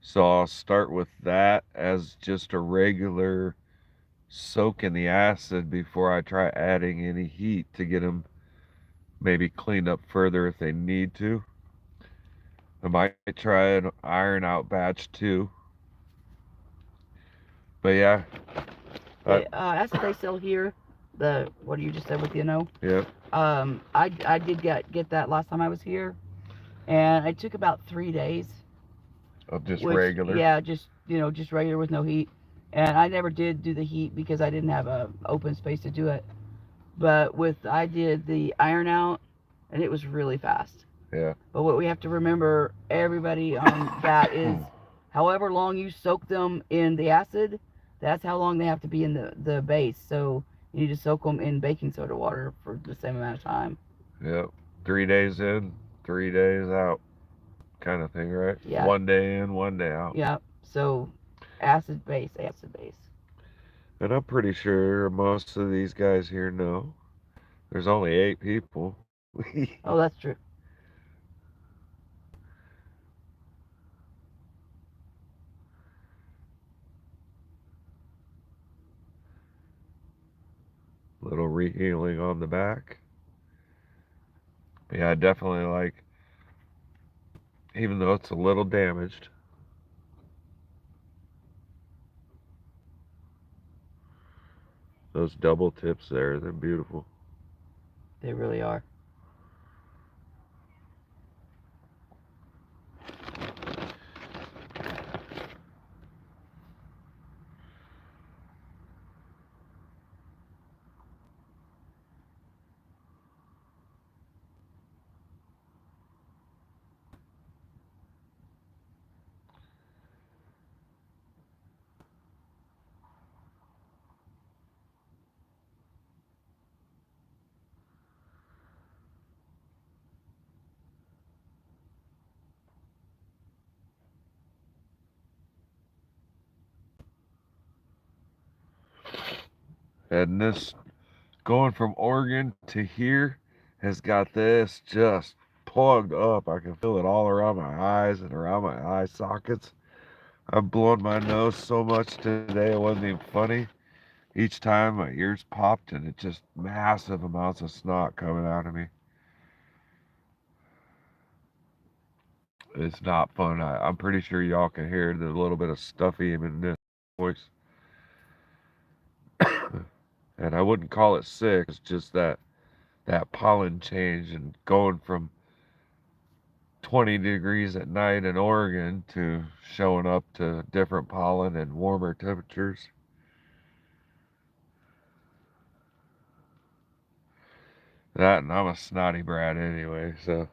So I'll start with that as just a regular soak in the acid before I try adding any heat to get them maybe cleaned up further if they need to. I might try an iron out batch too. But yeah, I, The acid they sell here, the what you just said with the yeah, I did get that last time I was here, and it took about 3 days. of just Which, regular. yeah, just just regular with no heat. And I never did do the heat because I didn't have a open space to do it. But I did the iron out, and it was really fast. Yeah. But what we have to remember, everybody on that is, however long you soak them in the acid, that's how long they have to be in the base. So you need to soak them in baking soda water for the same amount of time. Yep. 3 days in, 3 days out, kind of thing, right? Yeah, 1 day in, 1 day out. yeah. So acid base, acid base. And I'm pretty sure most of these guys here know there's only 8 people. Oh, that's true. Little rehealing on the back. Yeah, I definitely like, even though it's a little damaged, those double tips there, they're beautiful. They really are. And this, going from Oregon to here, has got this just plugged up. I can feel it all around my eyes and around my eye sockets. I've blown my nose so much today, it wasn't even funny. Each time my ears popped and it just massive amounts of snot coming out of me. It's not fun. I'm pretty sure y'all can hear the little bit of stuffy in this voice. And I wouldn't call it sick. It's just that pollen change and going from 20 degrees at night in Oregon to showing up to different pollen and warmer temperatures. That, and I'm a snotty brat anyway, so.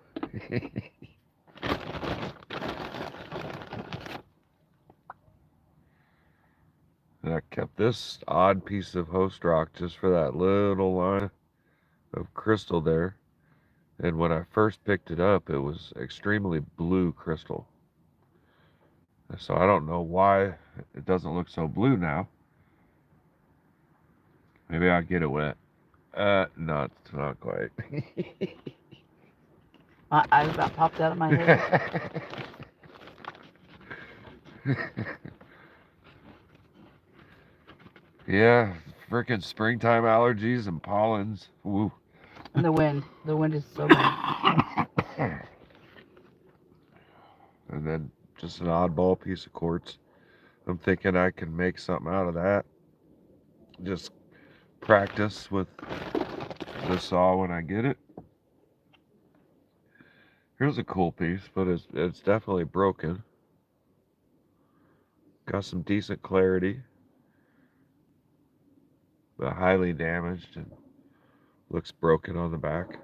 And I kept this odd piece of host rock just for that little line of crystal there. And when I first picked it up, it was extremely blue crystal. So I don't know why it doesn't look so blue now. Maybe I'll get it wet. No, it's not quite. My eyes about popped out of my head. Yeah, freaking springtime allergies and pollens. Woo. And the wind. The wind is so bad. And then just an oddball piece of quartz. I'm thinking I can make something out of that. Just practice with the saw when I get it. Here's a cool piece, but it's definitely broken. Got some decent clarity, but highly damaged and looks broken on the back.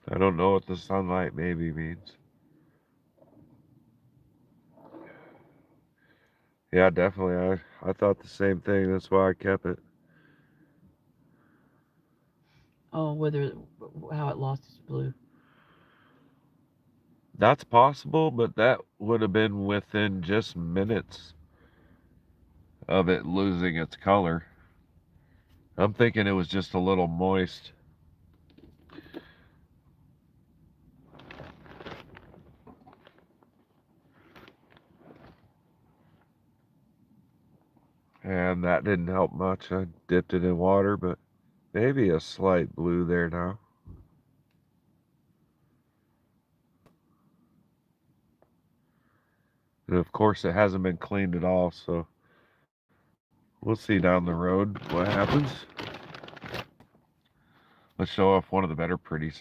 I don't know what the sunlight maybe means. Yeah, definitely. I thought the same thing. That's why I kept it. Oh, how it lost its blue. That's possible, but that would have been within just minutes of it losing its color. I'm thinking it was just a little moist. And that didn't help much. I dipped it in water, but maybe a slight blue there now. And of course, it hasn't been cleaned at all, so we'll see down the road what happens. Let's show off one of the better pretties.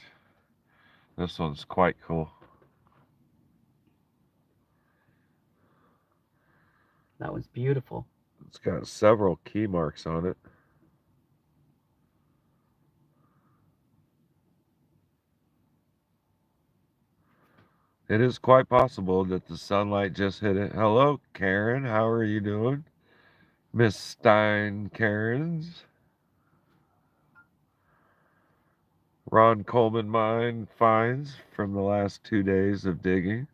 This one's quite cool. That was beautiful. It's got several key marks on it. It is quite possible that the sunlight just hit it. Hello, Karen. How are you doing? Miss Stein Karens. Ron Coleman mine finds from the last 2 days of digging.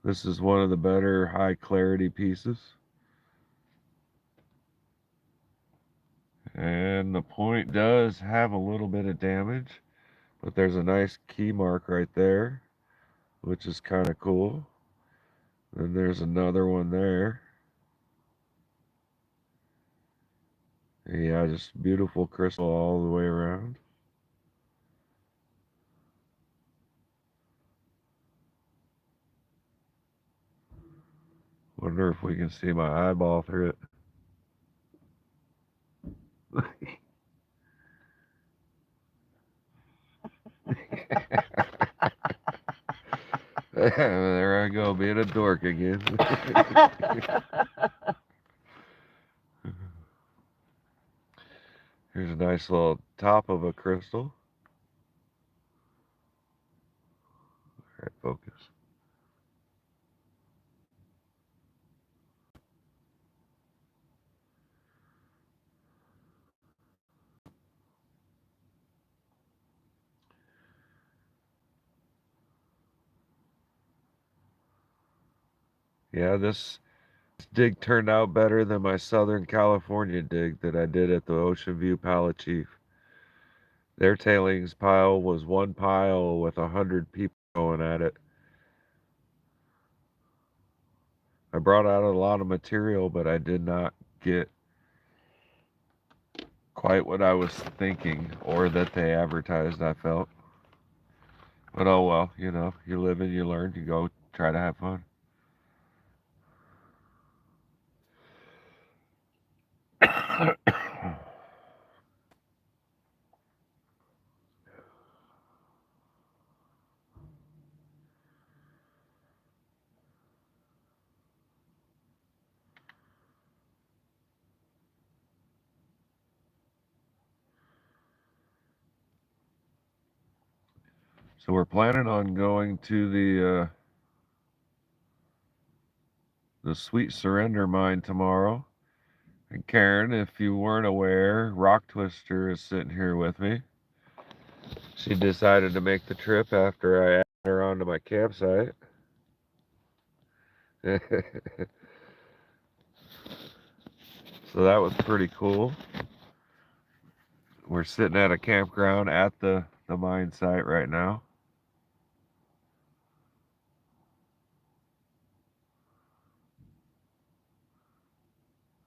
This is one of the better high clarity pieces. And the point does have a little bit of damage, but there's a nice key mark right there, which is kind of cool. Then there's another one there. Yeah, just beautiful crystal all the way around. Wonder if we can see my eyeball through it. There I go, being a dork again. Here's a nice little top of a crystal. All right, focus. Yeah, this dig turned out better than my Southern California dig that I did at the Ocean View Pala Chief. Their tailings pile was one pile with 100 people going at it. I brought out a lot of material, but I did not get quite what I was thinking or that they advertised, I felt. But oh well, you live and you learn, you go try to have fun. So we're planning on going to the Sweet Surrender mine tomorrow. And Karen, if you weren't aware, Rock Twister is sitting here with me. She decided to make the trip after I added her onto my campsite. So that was pretty cool. We're sitting at a campground at the mine site right now.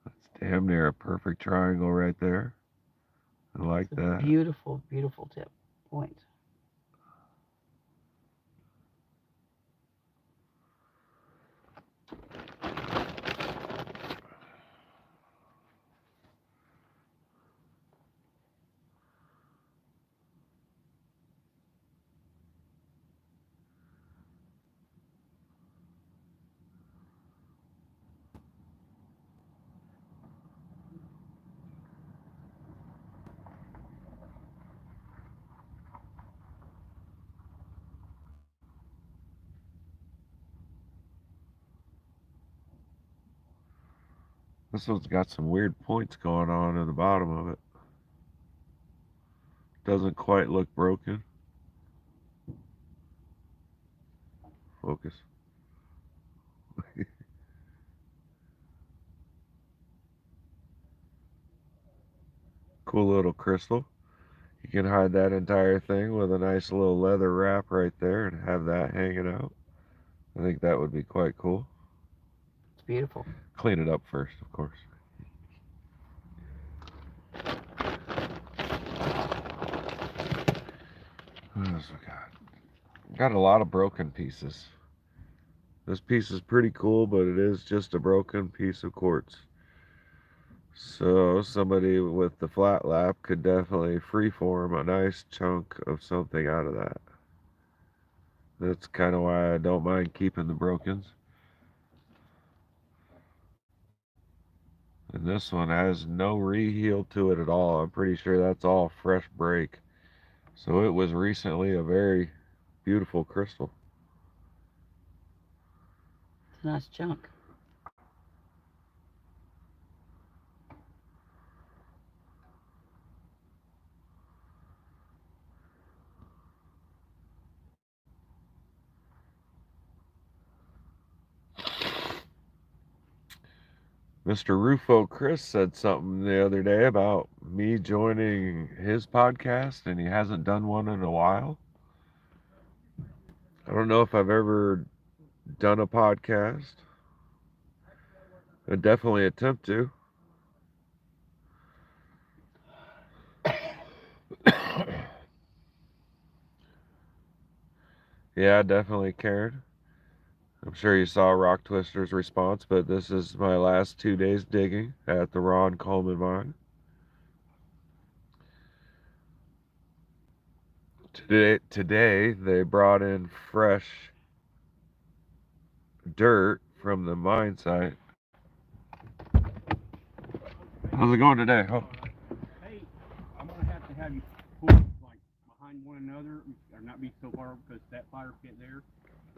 That's damn near a perfect triangle right there. I like that. Beautiful, beautiful tip point. This one's got some weird points going on at the bottom of it. Doesn't quite look broken. Focus. Cool little crystal. You can hide that entire thing with a nice little leather wrap right there and have that hanging out. I think that would be quite cool. It's beautiful. Clean it up first, of course. What else we got? Got a lot of broken pieces. This piece is pretty cool, but it is just a broken piece of quartz. So somebody with the flat lap could definitely freeform a nice chunk of something out of that. That's kind of why I don't mind keeping the brokens. And this one has no reheal to it at all. I'm pretty sure that's all fresh break. So it was recently a very beautiful crystal. It's a nice chunk. Mr. Rufo Chris said something the other day about me joining his podcast, and he hasn't done one in a while. I don't know if I've ever done a podcast. I'd definitely attempt to. Yeah, definitely, Karen. I'm sure you saw Rock Twister's response, but this is my last 2 days digging at the Ron Coleman mine. Today they brought in fresh dirt from the mine site. How's it going today? Oh. Hey, I'm gonna have you pull like behind one another, or not be so far because that fire pit there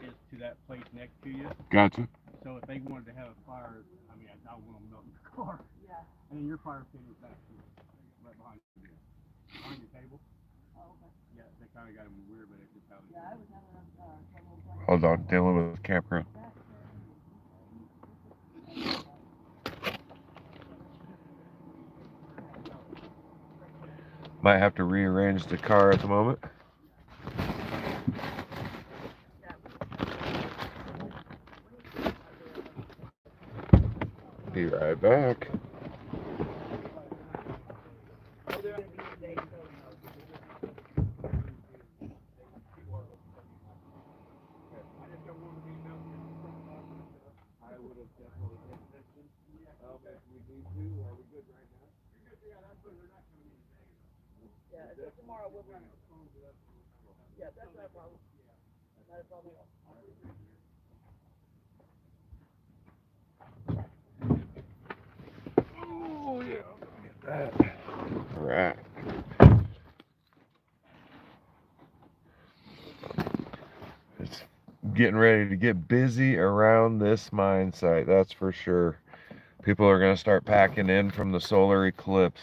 is to that place next to you. Gotcha. So if they wanted to have a fire, I mean, I don't want them melting the car. Yeah. And then your fire pit is back here, right behind you, behind your table. Oh, okay. Yeah, they kind of got them weird, but it's just how. Yeah, I was having Hold on, dealing with camera. Might have to rearrange the car at the moment. Be right back. Tomorrow we'll run it. Yeah, that's not a problem. Not a problem at all. Oh yeah, get that. All right. It's getting ready to get busy around this mine site, that's for sure. People are going to start packing in from the solar eclipse.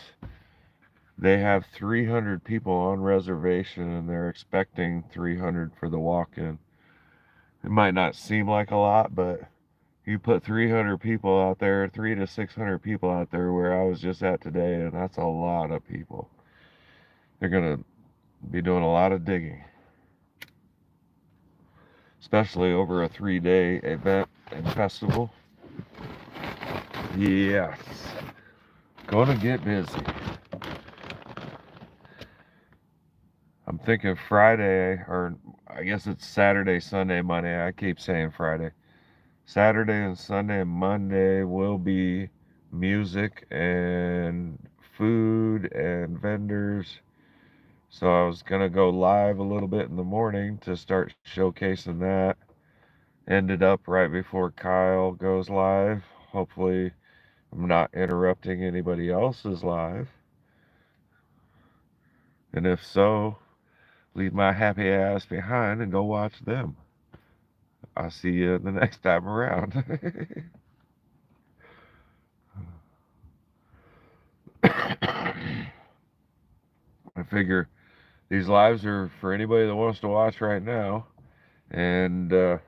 They have 300 people on reservation, and they're expecting 300 for the walk-in. It might not seem like a lot, but you put 300 people out there, 300 to 600 people out there where I was just at today, and that's a lot of people. They're going to be doing a lot of digging, especially over a 3-day event and festival. Yes, gonna get busy. I'm thinking Friday, or I guess it's Saturday, Sunday, Monday. I keep saying Friday. Saturday and Sunday and Monday will be music and food and vendors. So I was gonna go live a little bit in the morning to start showcasing that. Ended up right before Kyle goes live. Hopefully I'm not interrupting anybody else's live. And if so, leave my happy ass behind and go watch them. I'll see you the next time around. I figure these lives are for anybody that wants to watch right now. And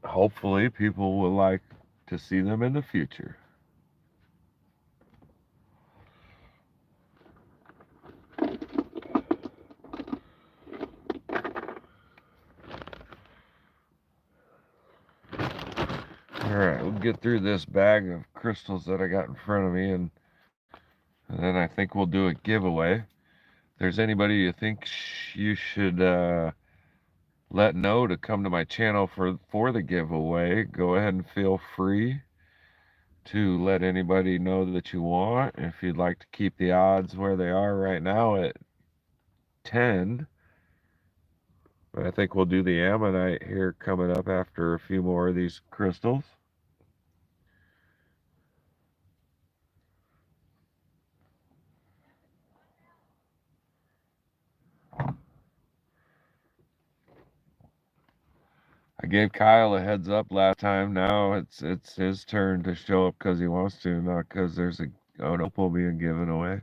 hopefully people will like to see them in the future. Alright, we'll get through this bag of crystals that I got in front of me, and then I think we'll do a giveaway. there's anybody you think you should let know to come to my channel for the giveaway, go ahead and feel free to let anybody know that you want. If you'd like to keep the odds where they are right now at 10, I think we'll do the ammonite here coming up after a few more of these crystals. I gave Kyle a heads up last time. Now it's his turn to show up because he wants to, not because there's an opal being given away.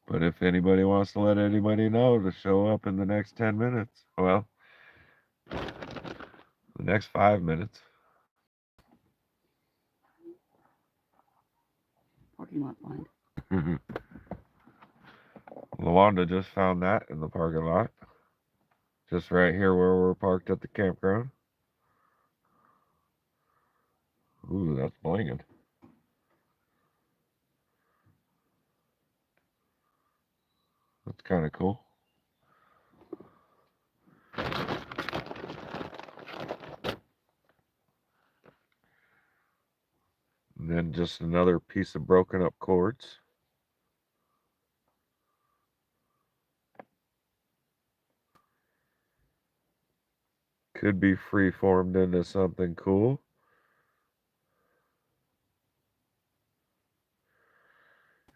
But if anybody wants to let anybody know to show up in the next 10 minutes, well, the next 5 minutes. Parking lot find. Lawanda just found that in the parking lot. Just right here where we're parked at the campground. Ooh, that's blinging. That's kind of cool. And then just another piece of broken up quartz. Could be free formed into something cool.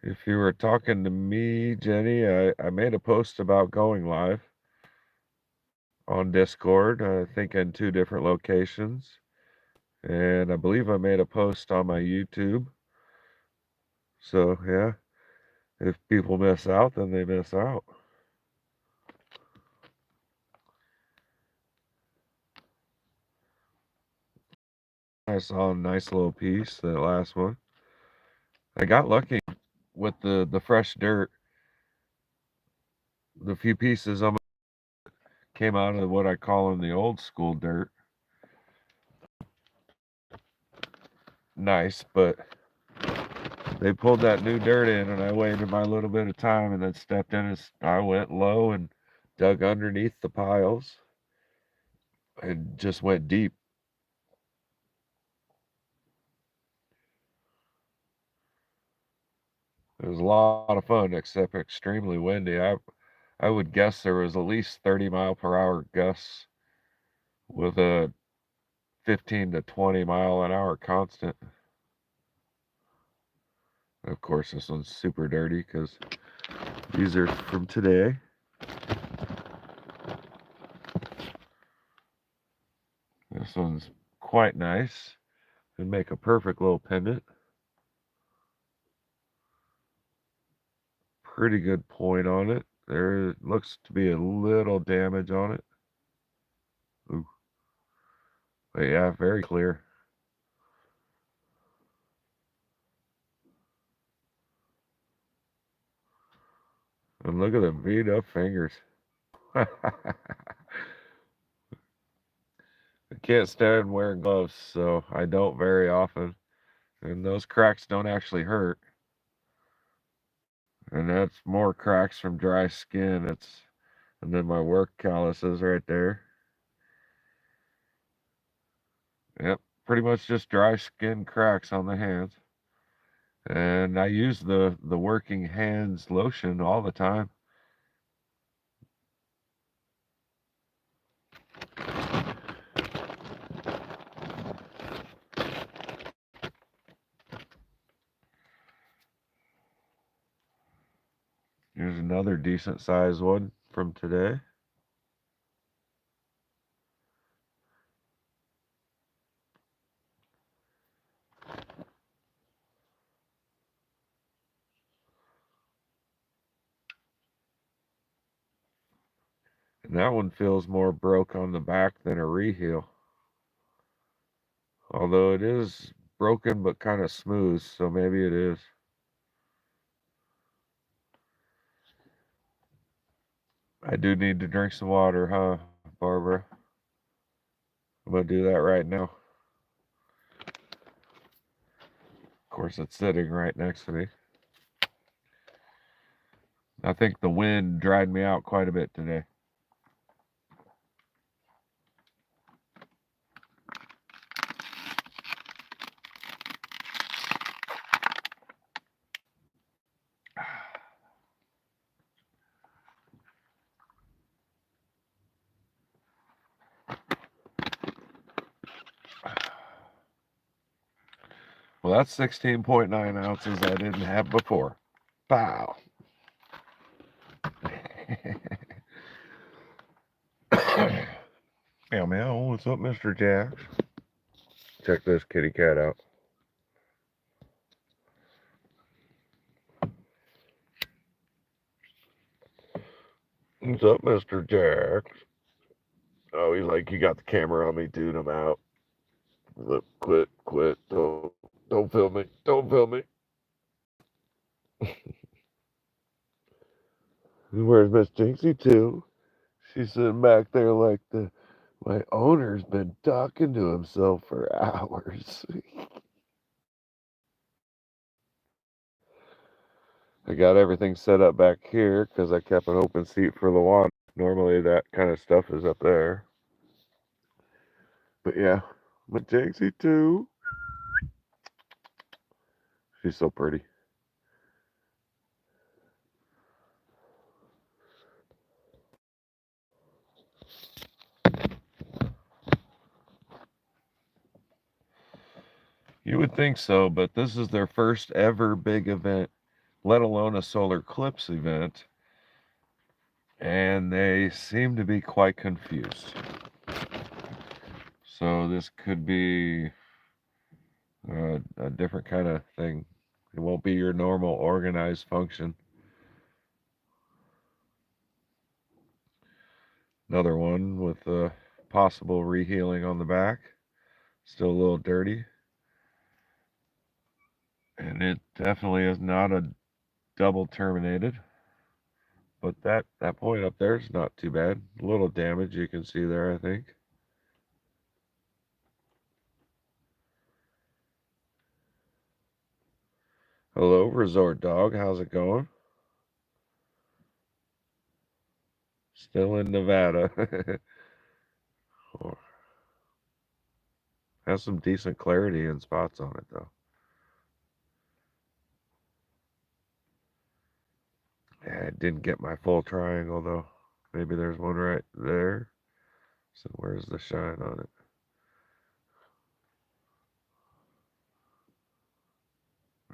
If you were talking to me, Jenny, I made a post about going live on Discord, I think in 2 different locations. And I believe I made a post on my YouTube. So, yeah, if people miss out, then they miss out. I saw a nice little piece, that last one. I got lucky with the fresh dirt. The few pieces of it came out of what I call them the old school dirt. Nice, but they pulled that new dirt in, and I waited my little bit of time and then stepped in and I went low and dug underneath the piles and just went deep. It was a lot of fun, except extremely windy. I would guess there was at least 30-mile-per-hour gusts with a 15 to 20-mile-an-hour constant. Of course, this one's super dirty because these are from today. This one's quite nice. It'd make a perfect little pendant. Pretty good point on it. There looks to be a little damage on it. Ooh. But yeah, very clear. And look at the beat up fingers. I can't stand wearing gloves, so I don't very often. And those cracks don't actually hurt. And that's more cracks from dry skin. And then my work calluses right there. Yep, pretty much just dry skin cracks on the hands. And I use the working hands lotion all the time. Here's another decent sized one from today. And that one feels more broke on the back than a reheal. Although it is broken but kind of smooth, so maybe it is. I do need to drink some water, huh, Barbara? I'm gonna do that right now. course, it's sitting right next to me. I think the wind dried me out quite a bit today. Well, that's 16.9 ounces I didn't have before. Pow. Meow meow, what's up, Mr. Jax? Check this kitty cat out. What's up, Mr. Jax? Oh, he's like, you got the camera on me, dude. I'm out. Look, quit. Don't film me. Don't film me. Where's Miss Jinxie too? She's sitting back there like my owner's been talking to himself for hours. I got everything set up back here because I kept an open seat for Luana. Normally that kind of stuff is up there. But yeah, my Jinxie too. She's so pretty. You would think so, but this is their first ever big event, let alone a solar eclipse event, and they seem to be quite confused. So this could be a different kind of thing. It won't be your normal organized function. Another one with possible rehealing on the back. Still a little dirty. And it definitely is not a double terminated. But that point up there is not too bad. A little damage you can see there, I think. Hello, Resort Dog. How's it going? Still in Nevada. Has some decent clarity and spots on it, though. Yeah, I didn't get my full triangle, though. Maybe there's one right there. So where's the shine on it?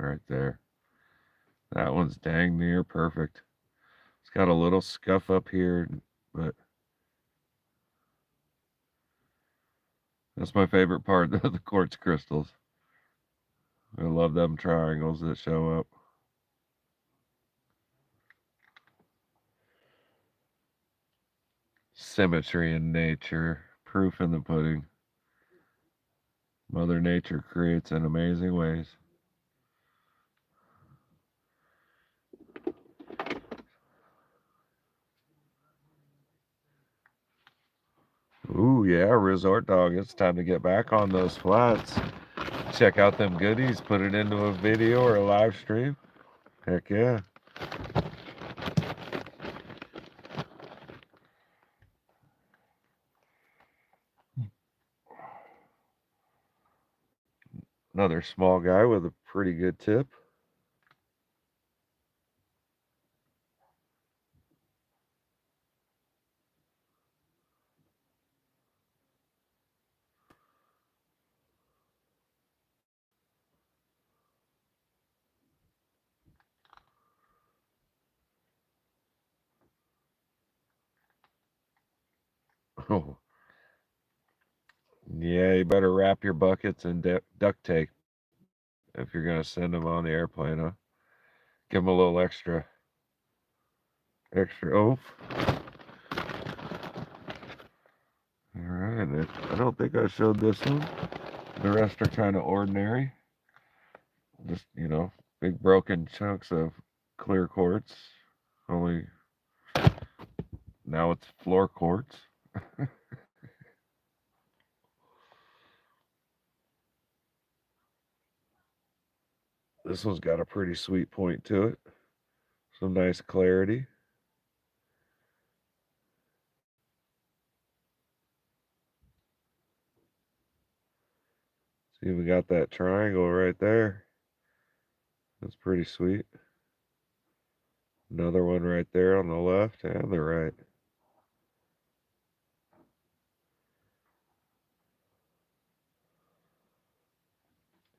Right there. That one's dang near perfect. It's got a little scuff up here, but that's my favorite part of the quartz crystals. I love them triangles that show up. Symmetry in nature, proof in the pudding. Mother Nature creates in amazing ways. Ooh, yeah, Resort Dog. It's time to get back on those flats. Check out them goodies. Put it into a video or a live stream. Heck yeah. Another small guy with a pretty good tip. Oh, yeah, you better wrap your buckets in duct tape if you're going to send them on the airplane, huh? Give them a little extra oomph. All right, I don't think I showed this one. The rest are kind of ordinary. Just, big broken chunks of clear quartz. Only now it's floor quartz. This one's got a pretty sweet point to it. Some nice clarity. See, we got that triangle right there. That's pretty sweet. Another one right there on the left and the right.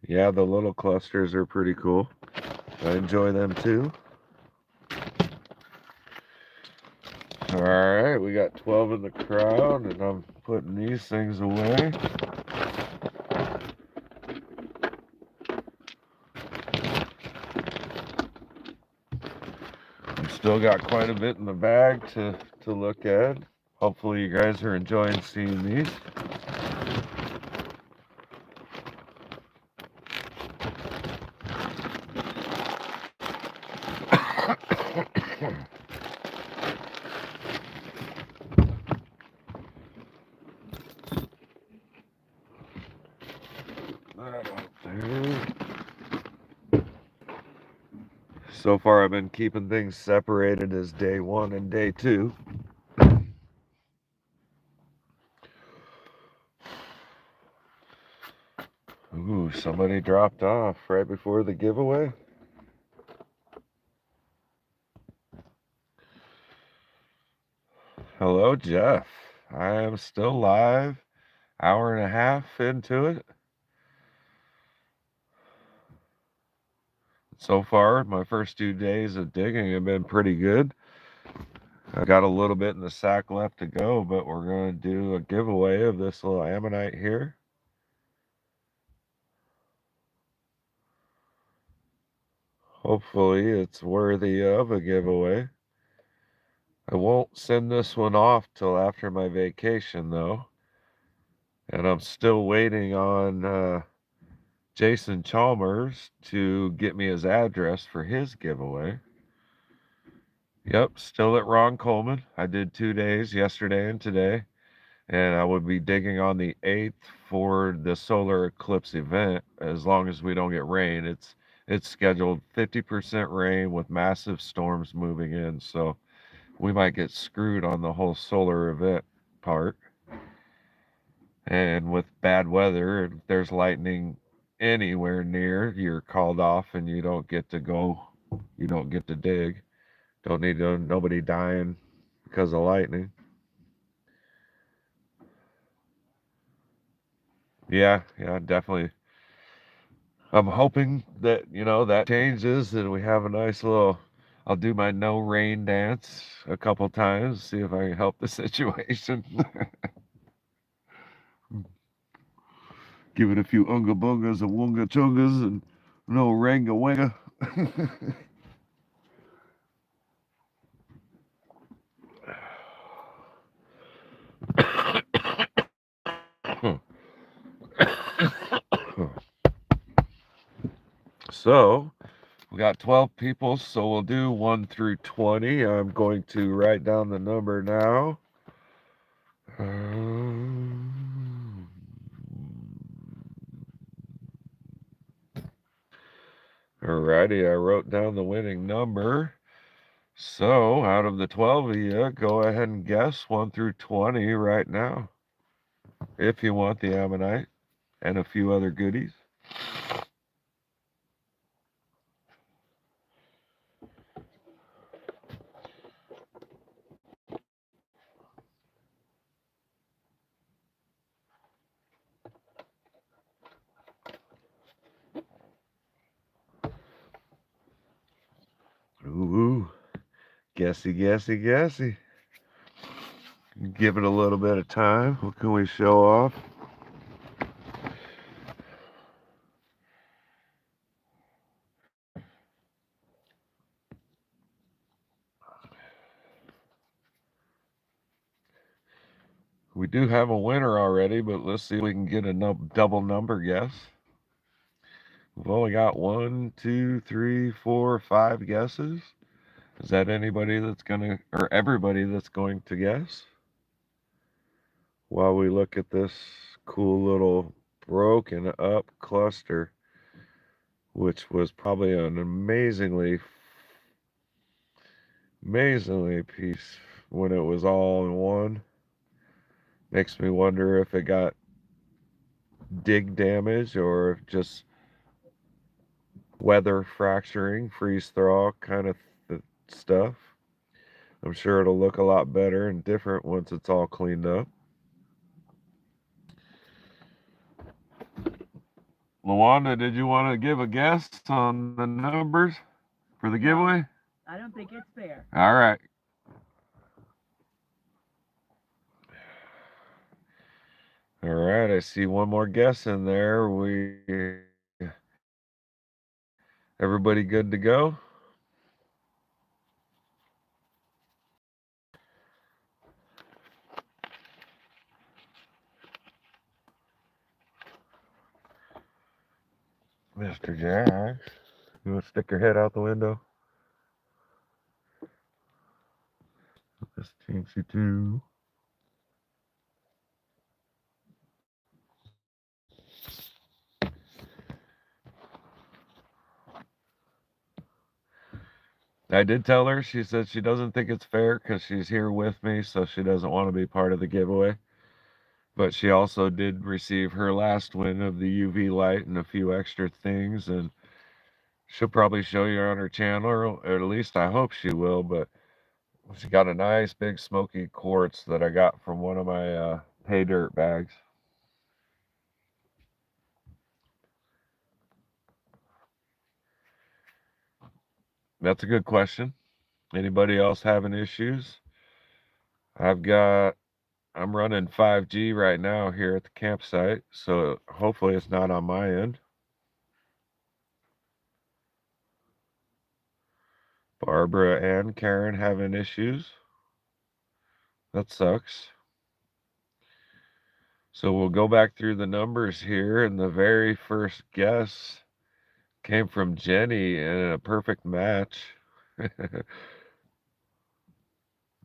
Yeah, the little clusters are pretty cool. I enjoy them too. Alright, we got 12 in the crowd, and I'm putting these things away. We've still got quite a bit in the bag to look at. Hopefully you guys are enjoying seeing these. So far I've been keeping things separated as day 1 and day 2. Ooh, somebody dropped off right before the giveaway. Hello, Jeff. I am still live. Hour and a half into it. So far, my first 2 days of digging have been pretty good. I got a little bit in the sack left to go, but we're going to do a giveaway of this little ammonite here. Hopefully it's worthy of a giveaway. I won't send this one off till after my vacation though. And I'm still waiting on Jason Chalmers to get me his address for his giveaway. Yep, still at Ron Coleman. I did 2 days, yesterday and today. And I would be digging on the 8th for the solar eclipse event as long as we don't get rain. It's scheduled 50% rain with massive storms moving in, so we might get screwed on the whole solar event part. And with bad weather, if there's lightning anywhere near, you're called off and you don't get to go, you don't get to dig. Don't need nobody dying because of lightning. Yeah, definitely. I'm hoping that, that changes and we have a nice little, I'll do my no rain dance a couple times, see if I can help the situation. Give it a few unga bungas and wunga chungas and no ranga wanga. So, we got 12 people, so we'll do 1 through 20. I'm going to write down the number now. Alrighty, I wrote down the winning number. So, out of the 12 of you, go ahead and guess 1 through 20 right now. If you want the ammonite and a few other goodies. Ooh, guessy. Give it a little bit of time. What can we show off? We do have a winner already, but let's see if we can get a double number guess. We've only got 1, 2, 3, 4, 5 guesses. Is that anybody that's gonna, or everybody that's going to guess? While we look at this cool little broken up cluster. which was probably an amazingly piece when it was all in one. Makes me wonder if it got dig damage or just weather fracturing, freeze thaw kind of stuff. I'm sure it'll look a lot better and different once it's all cleaned up. Lawanda, did you want to give a guess on the numbers for the giveaway? I don't think it's fair. All right. All right, I see one more guess in there. Everybody good to go? Mr. Jax, you want to stick your head out the window? Miss Teensy too. I did tell her, she said she doesn't think it's fair because she's here with me, so she doesn't want to be part of the giveaway. But she also did receive her last win of the UV light and a few extra things, and she'll probably show you on her channel, or at least I hope she will. But she got a nice big smoky quartz that I got from one of my pay dirt bags. That's a good question. Anybody else having issues? I'm running 5G right now here at the campsite, so hopefully it's not on my end. Barbara and Karen having issues. That sucks. So we'll go back through the numbers here, and the very first guess came from Jenny in a perfect match.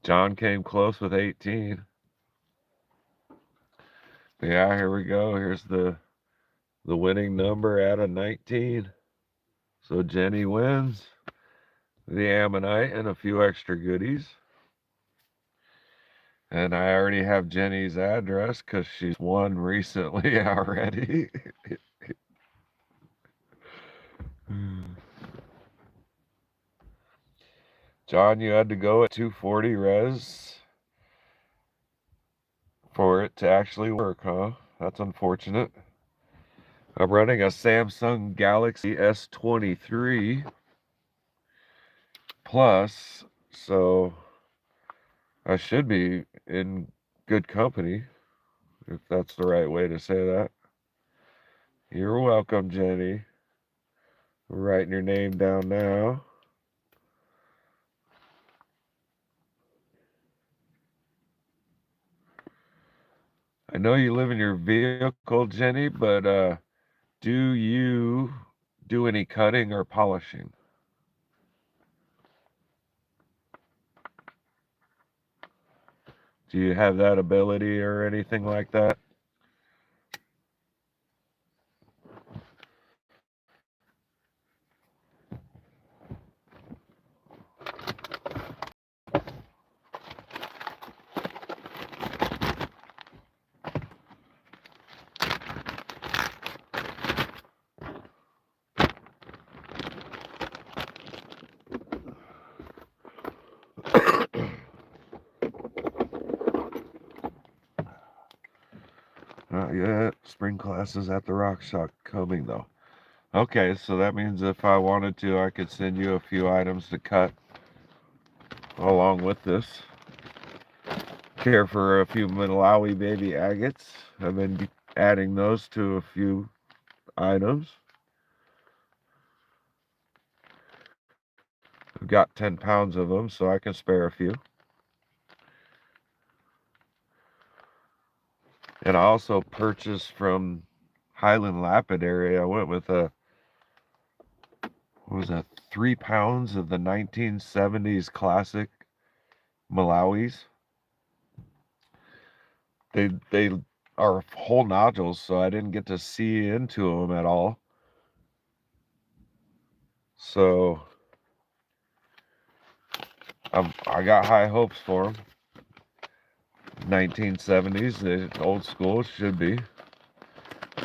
John came close with 18. Yeah, here we go. Here's the winning number at a 19. So Jenny wins the ammonite and a few extra goodies. And I already have Jenny's address because she's won recently already. John, you had to go at 240 res for it to actually work, huh? That's unfortunate. I'm running a Samsung Galaxy S23 Plus, so I should be in good company, if that's the right way to say that. You're welcome, Jenny. I'm writing your name down now. I know you live in your vehicle, Jenny, but do you do any cutting or polishing? Do you have that ability or anything like that? Not yet. Spring classes at the Rock Shop coming though. Okay, so that means if I wanted to, I could send you a few items to cut along with this. Care for a few Malawi baby agates. I've been adding those to a few items. I've got 10 pounds of them, so I can spare a few. And I also purchased from Highland Lapidary. I went with what was that, 3 pounds of the 1970s classic Malawis. They are whole nodules, so I didn't get to see into them at all. So I got high hopes for them. 1970s, the old school should be.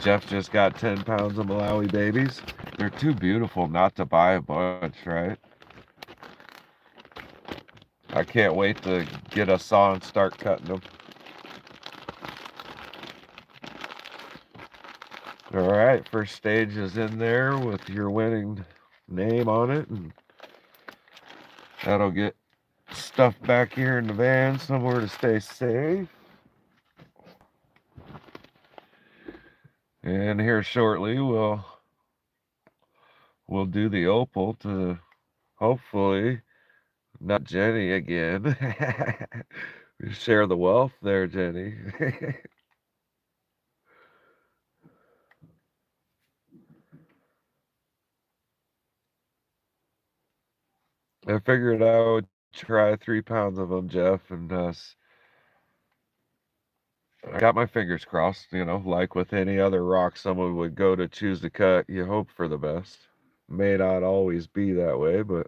Jeff just got 10 pounds of Malawi babies. They're too beautiful not to buy a bunch, right? I can't wait to get a saw and start cutting them. All right, first stage is in there with your winning name on it, and that'll get stuffed back here in the van somewhere to stay safe. And here shortly we'll do the opal to hopefully not Jenny again. Share the wealth there, Jenny. I figured I would try 3 pounds of them, Jeff, and I got my fingers crossed, you know, like with any other rock someone would go to choose to cut, you hope for the best. May not always be that way, but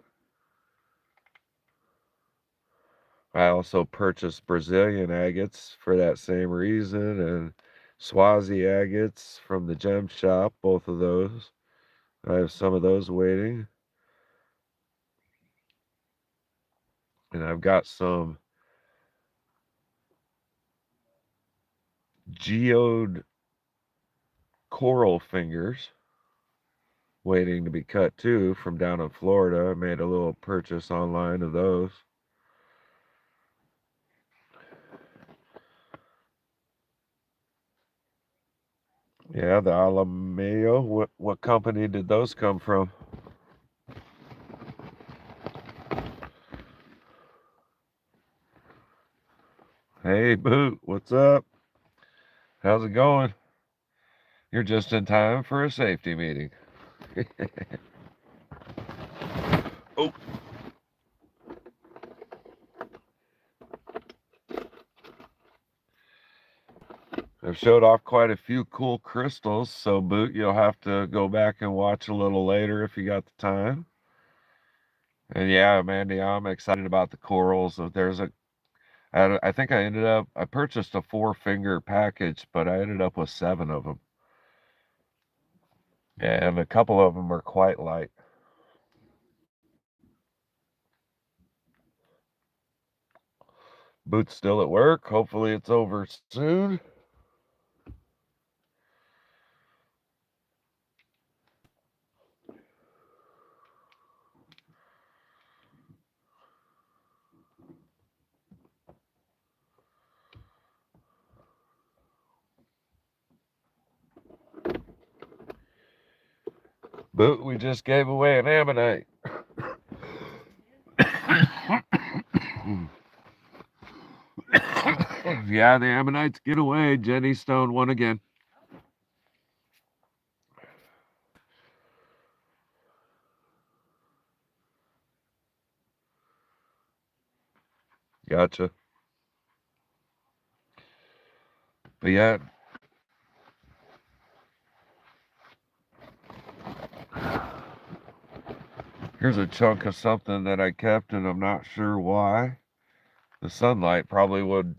I also purchased Brazilian agates for that same reason, and Swazi agates from the gem shop, both of those. I have some of those waiting. And I've got some geode coral fingers waiting to be cut too from down in Florida. I made a little purchase online of those. Yeah, the Alameo. What company did those come from? Hey, Boot, what's up? How's it going? You're just in time for a safety meeting. Oh. I've showed off quite a few cool crystals, so Boot, you'll have to go back and watch a little later if you got the time. And yeah, Mandy, I'm excited about the corals. I think I purchased a 4-finger package, but I ended up with 7 of them. And a couple of them are quite light. Boot's still at work. Hopefully it's over soon. Boot, we just gave away an ammonite. Yeah, the ammonites get away. Jenny Stone won again. Gotcha. But yeah, here's a chunk of something that I kept, and I'm not sure why. The sunlight probably would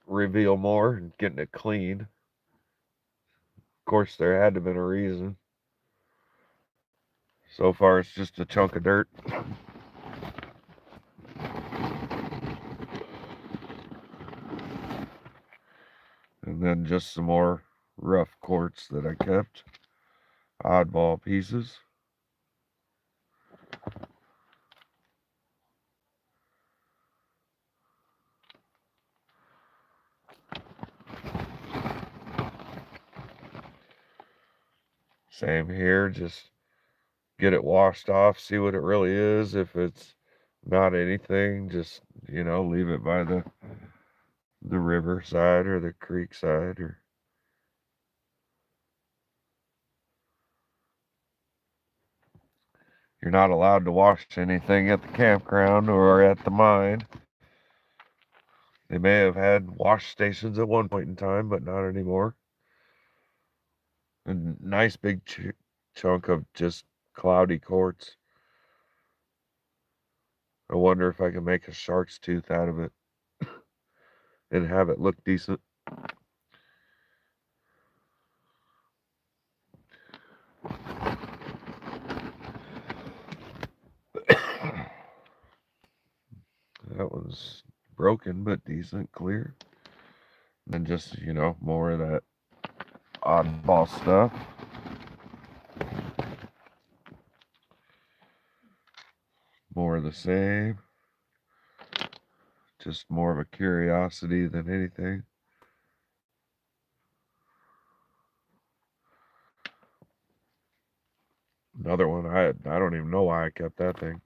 reveal more and getting it clean. Of course, there had to have been a reason. So far, it's just a chunk of dirt. And then just some more rough quartz that I kept. Oddball pieces. Same here, just get it washed off, see what it really is. If it's not anything, just, you know, leave it by the river side or the creek side. Or you're not allowed to wash anything at the campground or at the mine. They may have had wash stations at one point in time, but not anymore. A nice big chunk of just cloudy quartz. I wonder if I can make a shark's tooth out of it and have it look decent. That one's broken but decent, clear. And just, more of that oddball stuff. More of the same. Just more of a curiosity than anything. Another one, I don't even know why I kept that thing.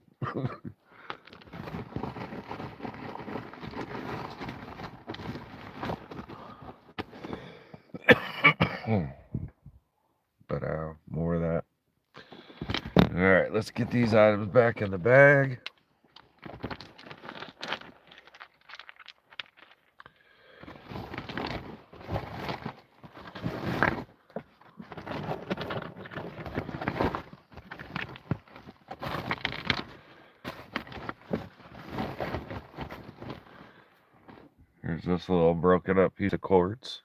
But more of that. All right, let's get these items back in the bag. Here's this little broken up piece of quartz.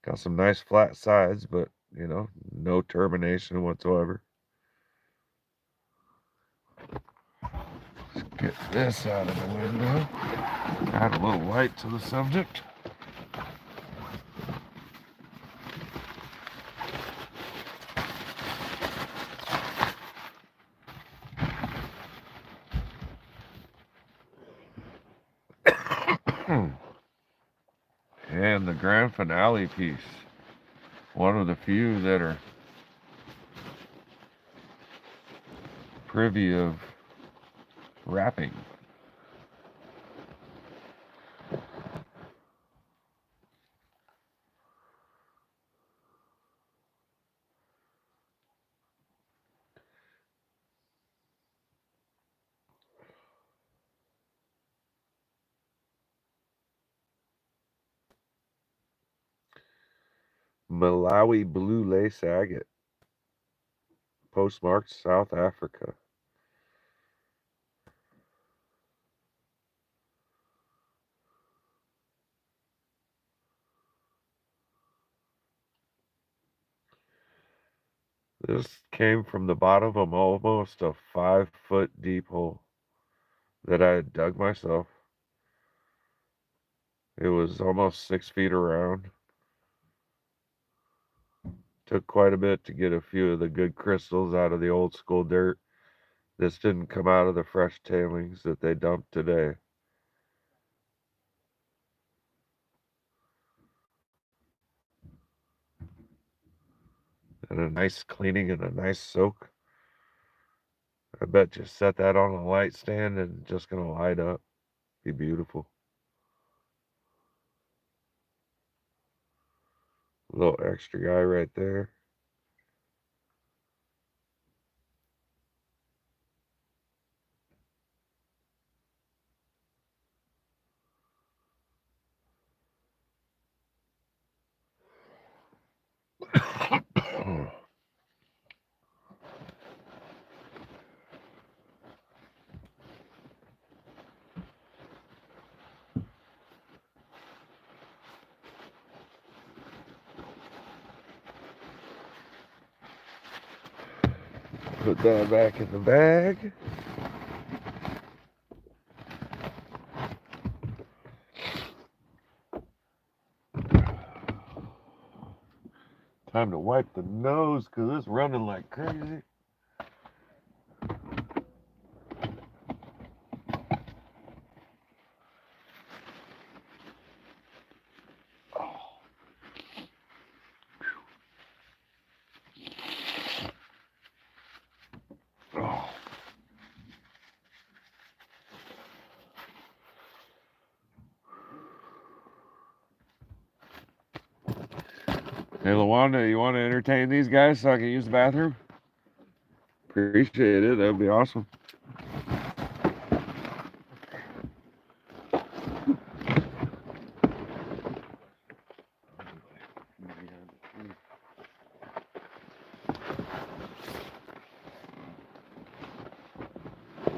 Got some nice flat sides, but, no termination whatsoever. Let's get this out of the window. Add a little light to the subject. And the grand finale piece. One of the few that are privy of wrapping. Malawi blue lace agate. Postmarked South Africa. This came from the bottom of almost a 5-foot deep hole that I had dug myself. It was almost 6 feet around. Took quite a bit to get a few of the good crystals out of the old school dirt. This didn't come out of the fresh tailings that they dumped today. And a nice cleaning and a nice soak. I bet you set that on a light stand and it's just going to light up. Be beautiful. A little extra guy right there. Put that back in the bag. Time to wipe the nose because it's running like crazy. Hey, LaWanda, you want to entertain these guys so I can use the bathroom? Appreciate it. That would be awesome.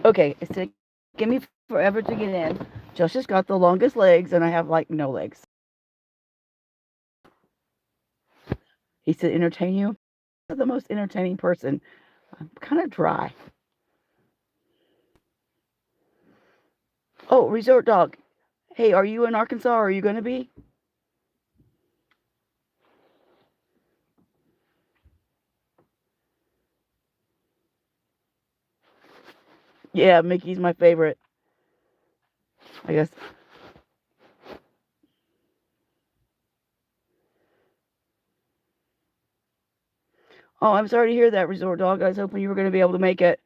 Okay, it's taking me forever to get in. Josh has got the longest legs, and I have like no legs. He said, entertain you? I'm not the most entertaining person. I'm kind of dry. Oh, Resort Dog. Hey, are you in Arkansas? Or are you going to be? Yeah, Mickey's my favorite. I guess. Oh, I'm sorry to hear that, Resort Dog. I was hoping you were going to be able to make it.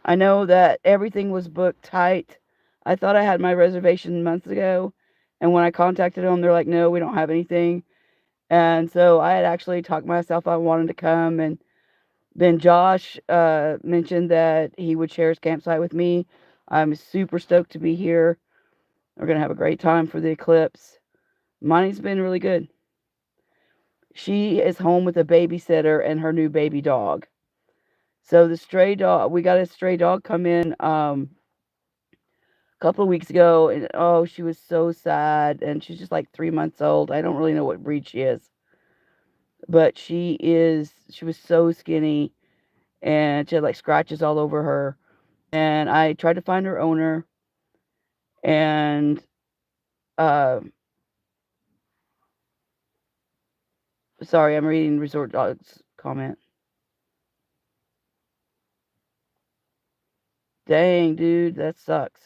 I know that everything was booked tight. I thought I had my reservation months ago, and when I contacted them, they're like, "No, we don't have anything." And so I had actually talked myself out wanting to come, and then Josh mentioned that he would share his campsite with me. I'm super stoked to be here. We're gonna have a great time for the eclipse. Monty's been really good. She is home with a babysitter and her new baby dog. So the stray dog, we got a stray dog come in a couple of weeks ago, and oh, she was so sad, and she's just like 3 months old. I don't really know what breed she is, but she was so skinny, and she had like scratches all over her. And I tried to find her owner, and uh, sorry, I'm reading Resort Dog's comment. Dang, dude, that sucks.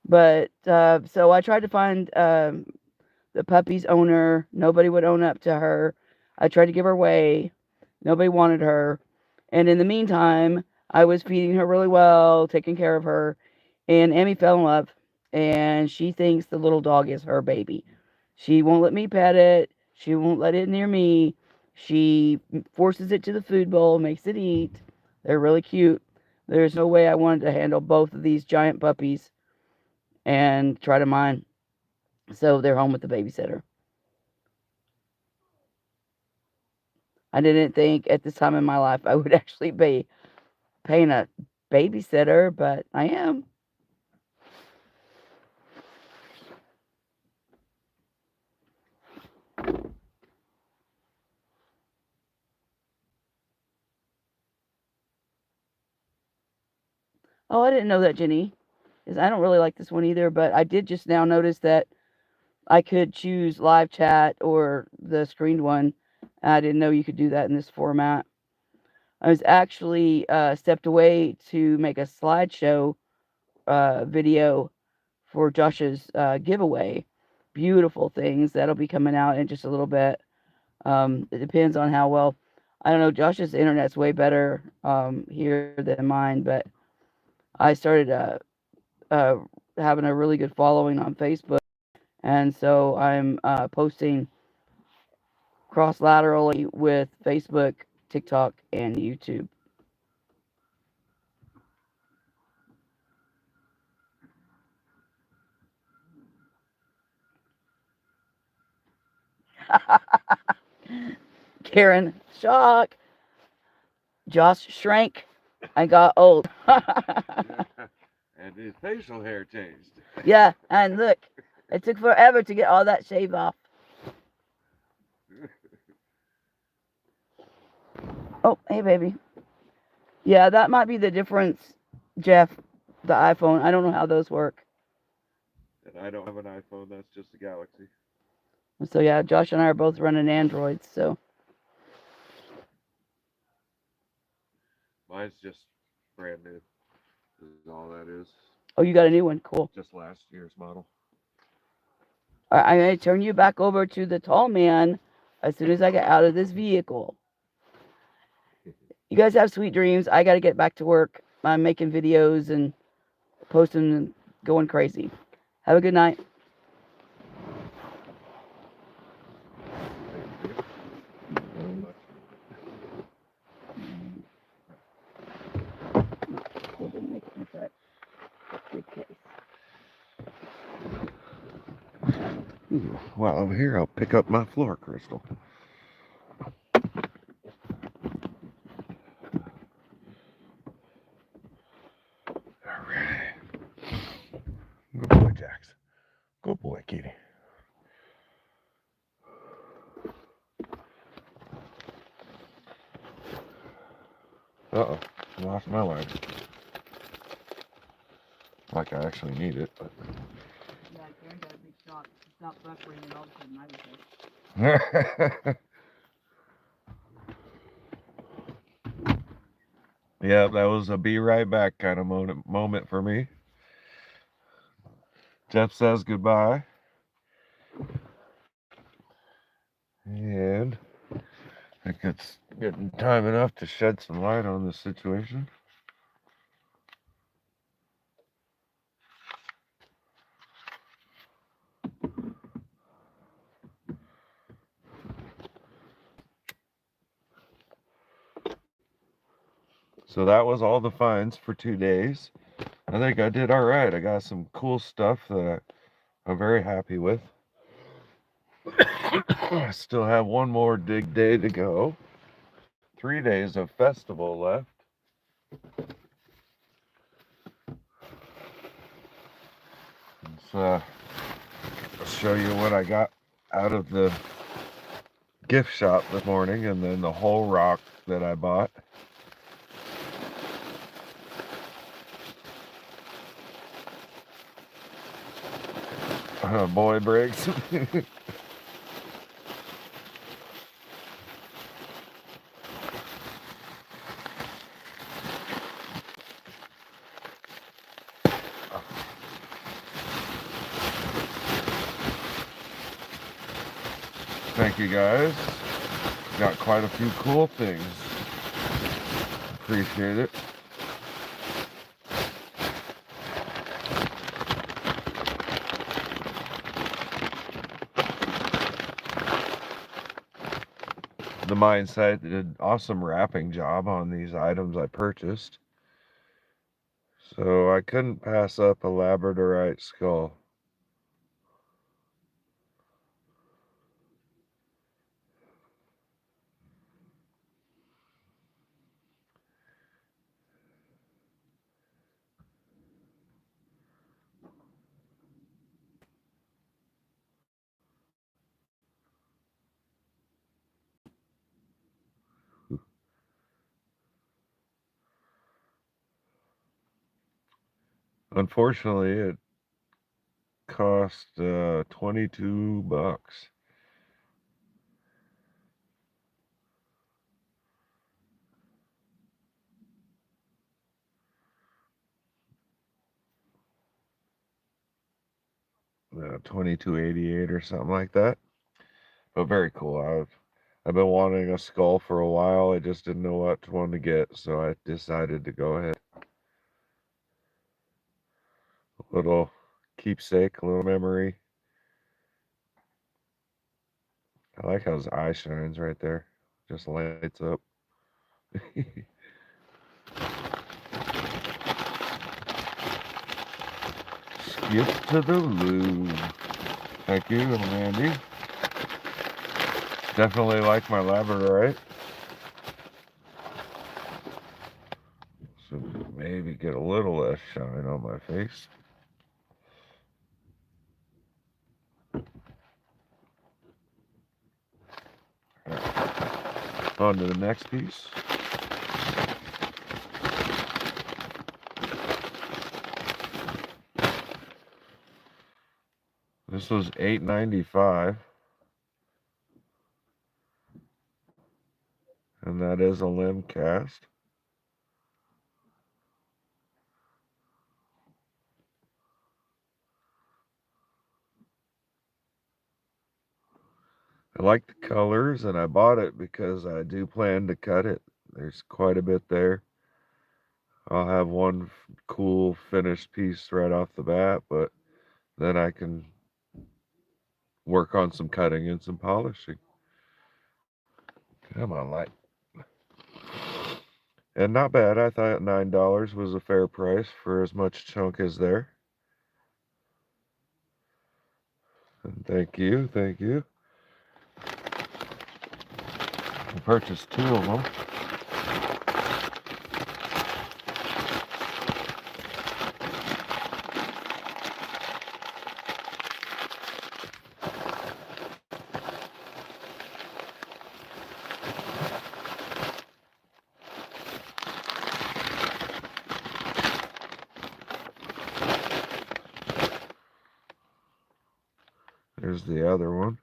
But so I tried to find the puppy's owner. Nobody would own up to her. I tried to give her away. Nobody wanted her. And in the meantime, I was feeding her really well, taking care of her. And Emmy fell in love. And she thinks the little dog is her baby. She won't let me pet it. She won't let it near me. She forces it to the food bowl, makes it eat. They're really cute. There's no way I wanted to handle both of these giant puppies and try to mind. So they're home with the babysitter. I didn't think at this time in my life I would actually be paying a babysitter, but I am. Oh, I didn't know that, Jenny. Because I don't really like this one either, but I did just now notice that I could choose live chat or the screened one. I didn't know you could do that in this format. I was actually stepped away to make a slideshow video for Josh's giveaway. Beautiful things that'll be coming out in just a little bit. It depends on how well. I don't know. Josh's internet's way better here than mine, but I started uh, having a really good following on Facebook, and so I'm posting cross laterally with Facebook, TikTok, and YouTube. Karen, shock. Josh shrank. I got old. And his facial hair changed. Yeah, and look, it took forever to get all that shave off. Oh, hey, baby. Yeah, that might be the difference, Jeff. The iPhone. I don't know how those work. And I don't have an iPhone, that's just a Galaxy. So yeah, Josh and I are both running Androids. So Mine's just brand new. Is all that is. oh, you got a new one. Cool. Just last year's model. All right, I'm gonna turn you back over to the tall man as soon as I get out of this vehicle. You guys have sweet dreams. I got to get back to work. I'm making videos and posting and going crazy. Have a good night. While I'm here, I'll pick up my floor crystal. Jax. Good boy, kitty. Uh-oh, lost my lighter. Like I actually need it, but... Yeah, Karen got a big shock. She stopped buffering and all of a sudden I was like... Yeah, that was a be right back kind of moment for me. Jeff says goodbye. And I think it's getting time enough to shed some light on this situation. So that was all the finds for 2 days. I think I did all right. I got some cool stuff that I'm very happy with. I still have one more dig day to go. 3 days of festival left. I'll show you what I got out of the gift shop this morning, and then the whole rock that I bought. Boy Briggs. Thank you guys. Got quite a few cool things. Appreciate it. The mine site did an awesome wrapping job on these items I purchased. So I couldn't pass up a labradorite skull. Unfortunately, it cost $22. $22.88 or something like that. But very cool. I've been wanting a skull for a while. I just didn't know what one to get, so I decided to go ahead. A little keepsake, a little memory. I like how his eye shines right there. Just lights up. Skip to the loo. Thank you, little Mandy. Definitely like my labradorite. So maybe get a little less shine on my face. Right. On to the next piece. This was $8.95, and that is a limb cast. I like the colors, and I bought it because I do plan to cut it. There's quite a bit there. I'll have one cool finished piece right off the bat, but then I can work on some cutting and some polishing. Come on, light. And not bad. I thought $9 was a fair price for as much chunk as there. And thank you, thank you. I purchased 2 of them. There's the other one.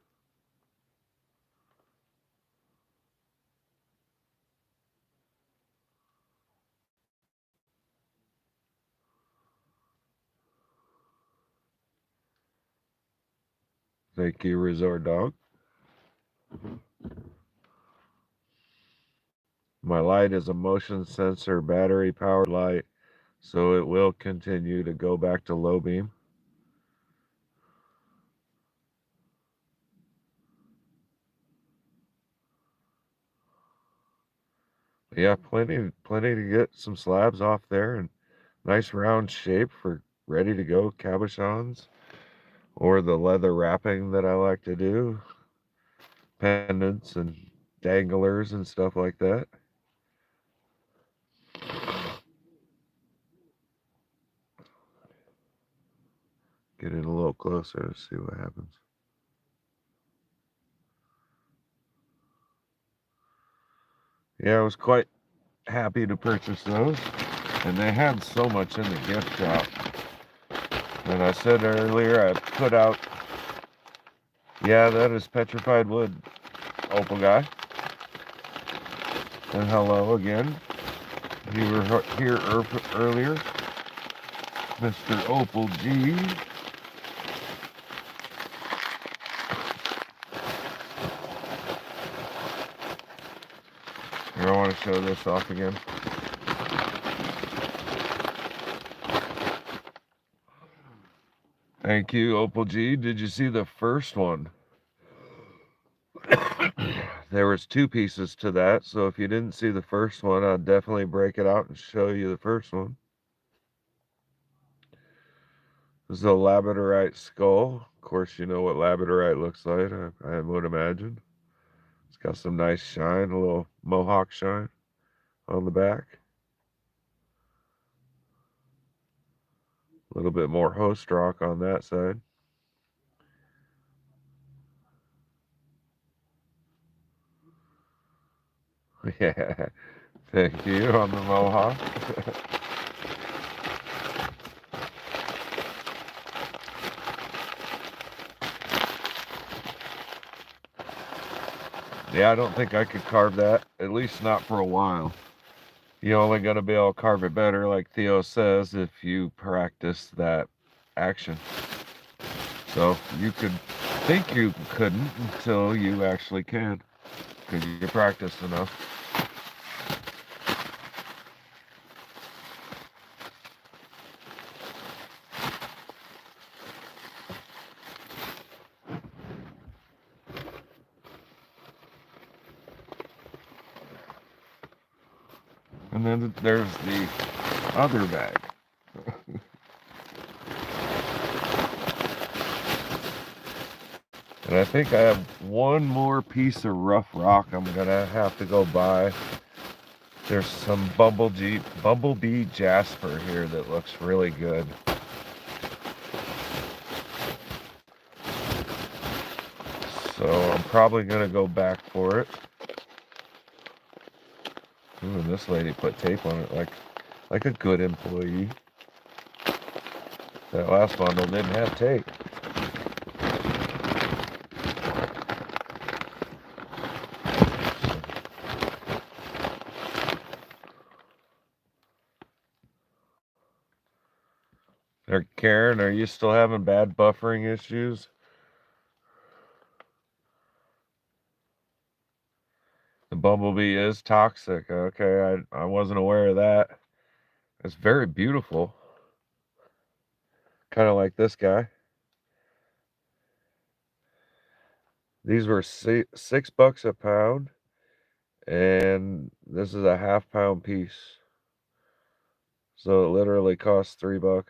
Thank you, Resort Dog. My light is a motion sensor battery powered light, so it will continue to go back to low beam. Yeah, plenty to get some slabs off there, and nice round shape for ready to go cabochons, or the leather wrapping that I like to do, pendants and danglers and stuff like that. Get in a little closer to see what happens. Yeah, I was quite happy to purchase those, and they had so much in the gift shop. And I said earlier, I put out, yeah, that is petrified wood, Opal guy. And hello again. You were here earlier, Mr. Opal G. Here, I want to show this off again. Thank you, Opal G. Did you see the first one? There was 2 pieces to that, so if you didn't see the first one, I'd definitely break it out and show you the first one. This is a labradorite skull. Of course, you know what labradorite looks like, I would imagine. It's got some nice shine, a little mohawk shine on the back. A little bit more host rock on that side. Yeah, thank you on the mohawk. Yeah, I don't think I could carve that, at least not for a while. You're only going to be able to carve it better, like Theo says, if you practice that action. So you could think you couldn't until you actually can, because you practiced enough. And then there's the other bag. And I think I have one more piece of rough rock I'm gonna have to go buy. There's some bumblebee jasper here that looks really good. So I'm probably gonna go back for it. Ooh, and this lady put tape on it like a good employee. That last bundle didn't have tape. Karen, are you still having bad buffering issues? The bumblebee is toxic. Okay, I wasn't aware of that. It's very beautiful. Kind of like this guy. These were $6 a pound, and this is a half-pound piece. So it literally cost $3.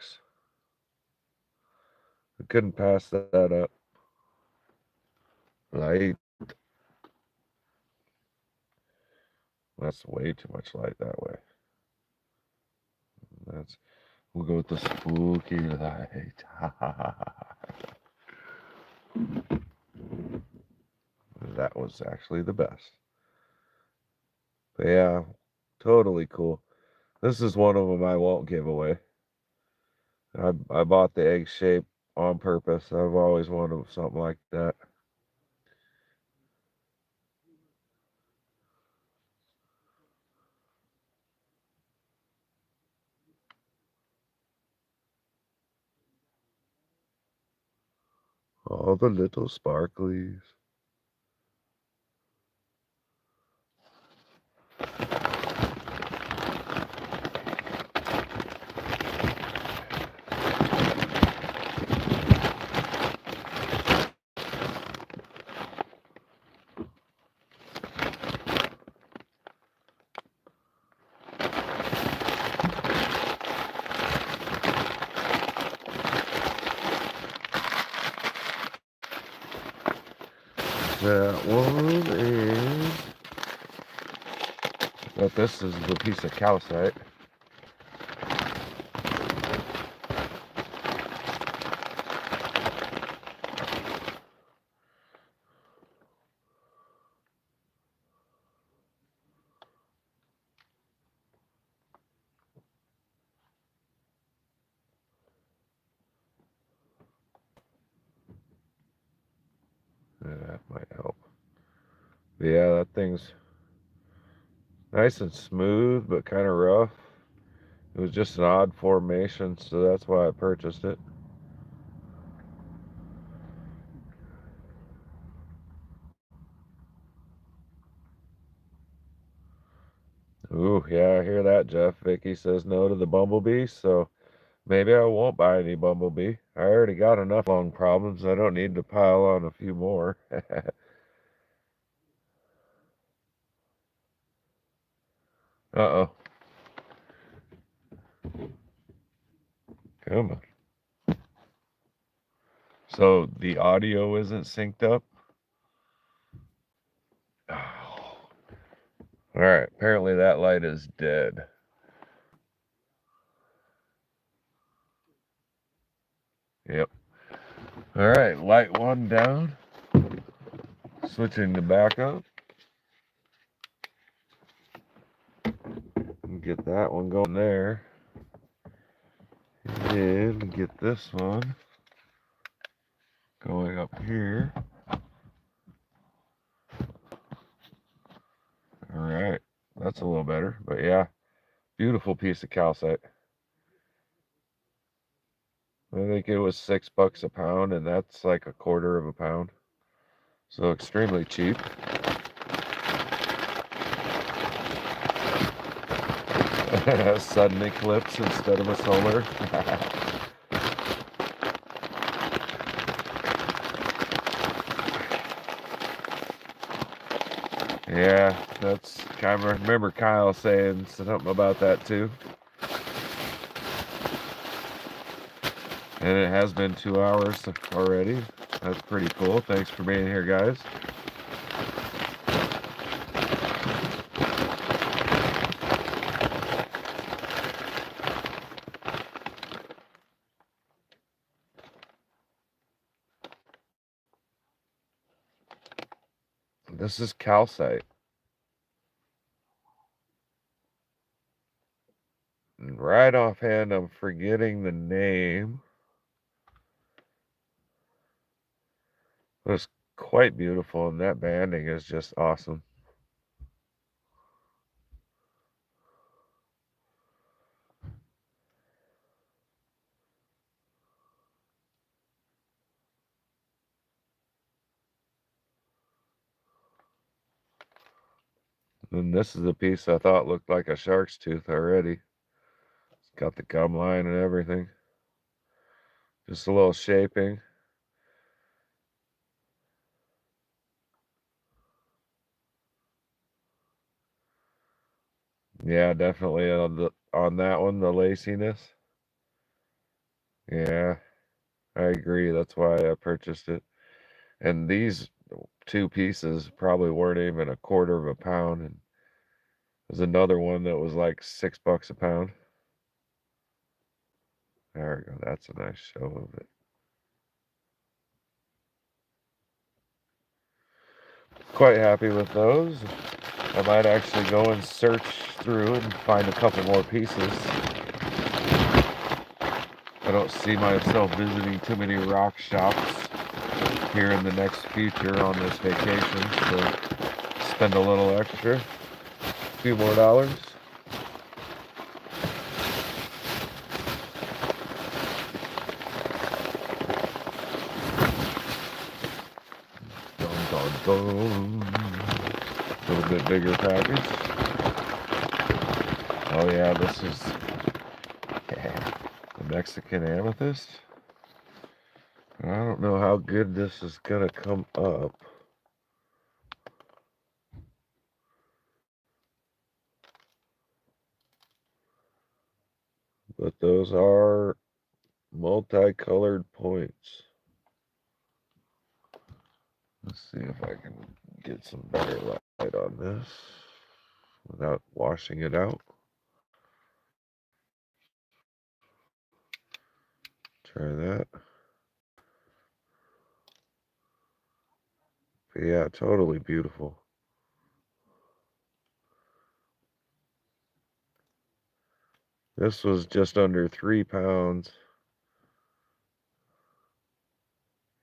I couldn't pass that up. Light. That's way too much light that way. We'll go with the spooky light. That was actually the best. But yeah, totally cool. This is one of them I won't give away. I bought the egg shape on purpose. I've always wanted something like that. All the little sparklies. That one is... But this is the piece of calcite. Yeah, that might help. But yeah, that thing's nice and smooth, but kind of rough. It was just an odd formation, so that's why I purchased it. Ooh, yeah, I hear that, Jeff. Vicky says no to the bumblebee, so maybe I won't buy any bumblebee. I already got enough lung problems. I don't need to pile on a few more. Uh-oh. Come on. So the audio isn't synced up? Oh. All right, apparently that light is dead. Yep. All right, light one down. Switching to backup. Get that one going there. And get this one going up here. All right, that's a little better, but yeah, beautiful piece of calcite. I think it was $6 a pound, and that's like a quarter of a pound, so extremely cheap. Sudden eclipse instead of a solar. Yeah, that's kind of, remember Kyle saying something about that too. And it has been 2 hours already. That's pretty cool. Thanks for being here, guys. This is calcite. And right offhand, I'm forgetting the name. But it's quite beautiful, and that banding is just awesome. And this is a piece I thought looked like a shark's tooth already. It's got the gum line and everything. Just a little shaping. Yeah, definitely on that one, the laciness. Yeah, I agree. That's why I purchased it. And these two pieces probably weren't even a quarter of a pound. And there's another one that was like $6 a pound. There we go. That's a nice show of it. Quite happy with those. I might actually go and search through and find a couple more pieces. I don't see myself visiting too many rock shops here in the next future on this vacation, so spend a little extra, a few more dollars. Dun, dun, dun. A little bit bigger package. Oh yeah, this is the Mexican amethyst. I don't know how good this is gonna come up. But those are multicolored points. Let's see if I can get some better light on this without washing it out. Try that. But yeah, totally beautiful. This was just under 3 pounds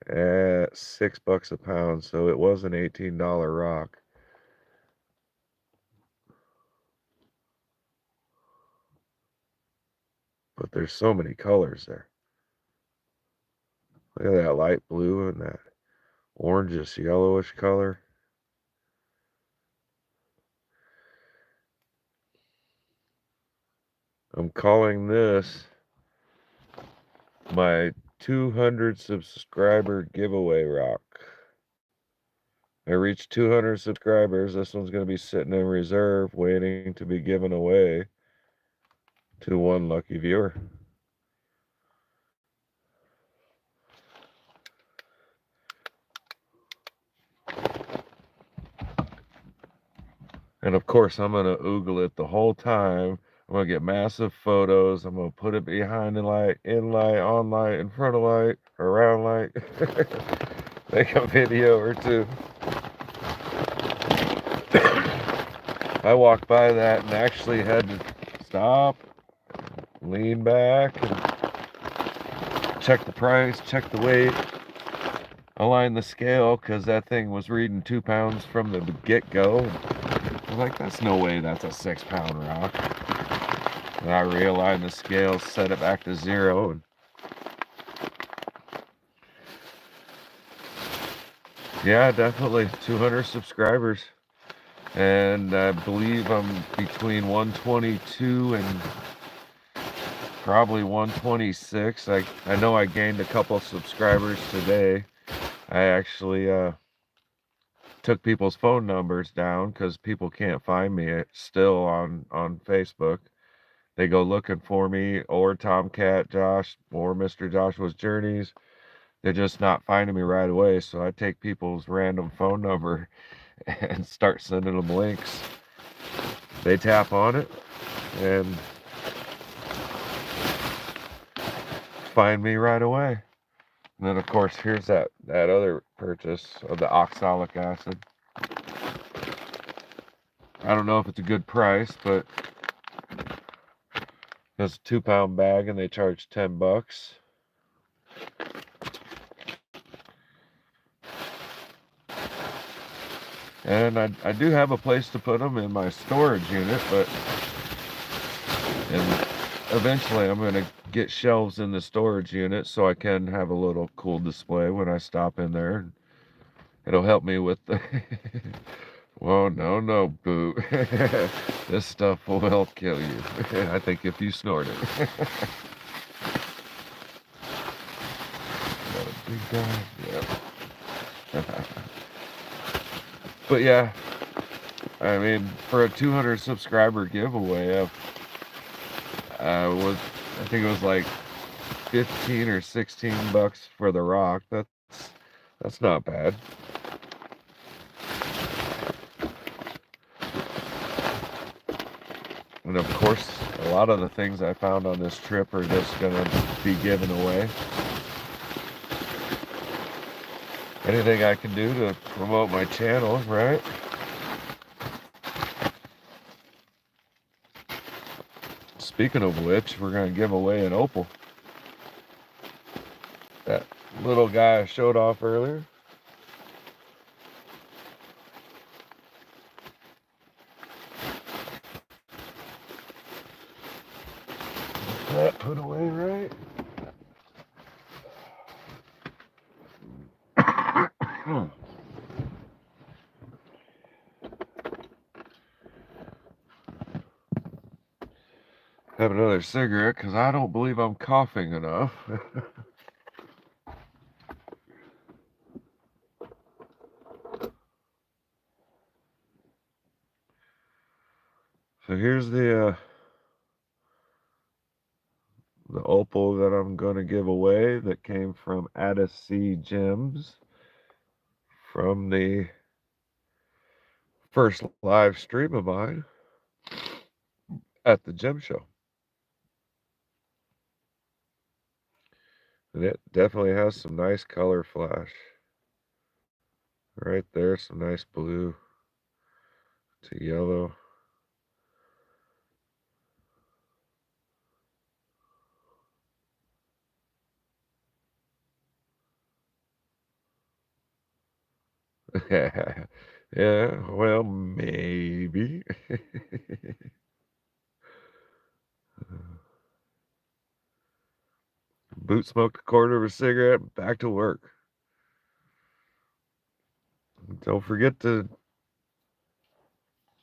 at $6 a pound, so it was an $18 rock. But there's so many colors there. Look at that light blue and that orangish yellowish color. I'm calling this my 200 subscriber giveaway rock. I reached 200 subscribers. This one's going to be sitting in reserve waiting to be given away to one lucky viewer. And of course, I'm going to oogle it the whole time. I'm going to get massive photos. I'm going to put it behind the light, in light, on light, in front of light, around light. Make a video or two. I walked by that and actually had to stop, lean back, and check the price, check the weight, align the scale, because that thing was reading 2 pounds from the get-go. I was like, that's no way that's a 6-pound rock. And I realigned the scale, set it back to 0, and yeah, definitely 200 subscribers. And I believe I'm between 122 and probably 126. I know I gained a couple subscribers today. I actually took people's phone numbers down because people can't find me still on Facebook. They go looking for me or Tomcat Josh or Mr. Joshua's Journeys. They're just not finding me right away. So I take people's random phone number and start sending them links. They tap on it and find me right away. And then of course here's that other purchase of the oxalic acid. I don't know if it's a good price, but it's a 2-pound bag and they charge $10. And I do have a place to put them in my storage unit, and eventually I'm going to get shelves in the storage unit so I can have a little cool display when I stop in there. It'll help me with the well, no, boo. This stuff will kill you. I think if you snort it. Got a big guy. Yeah. But yeah, I mean, for a 200 subscriber giveaway, I think it was like 15 or 16 bucks for the rock. That's not bad. And of course, a lot of the things I found on this trip are just gonna be given away. Anything I can do to promote my channel, right? Speaking of which, we're gonna give away an opal. little guy I showed off earlier. That put away right. Have another cigarette because I don't believe I'm coughing enough. So here's the opal that I'm going to give away that came from Odyssey Gems from the first live stream of mine at the gem show. And it definitely has some nice color flash. Right there, some nice blue to yellow. Yeah, well, maybe. Boot smoked a quarter of a cigarette, back to work. Don't forget to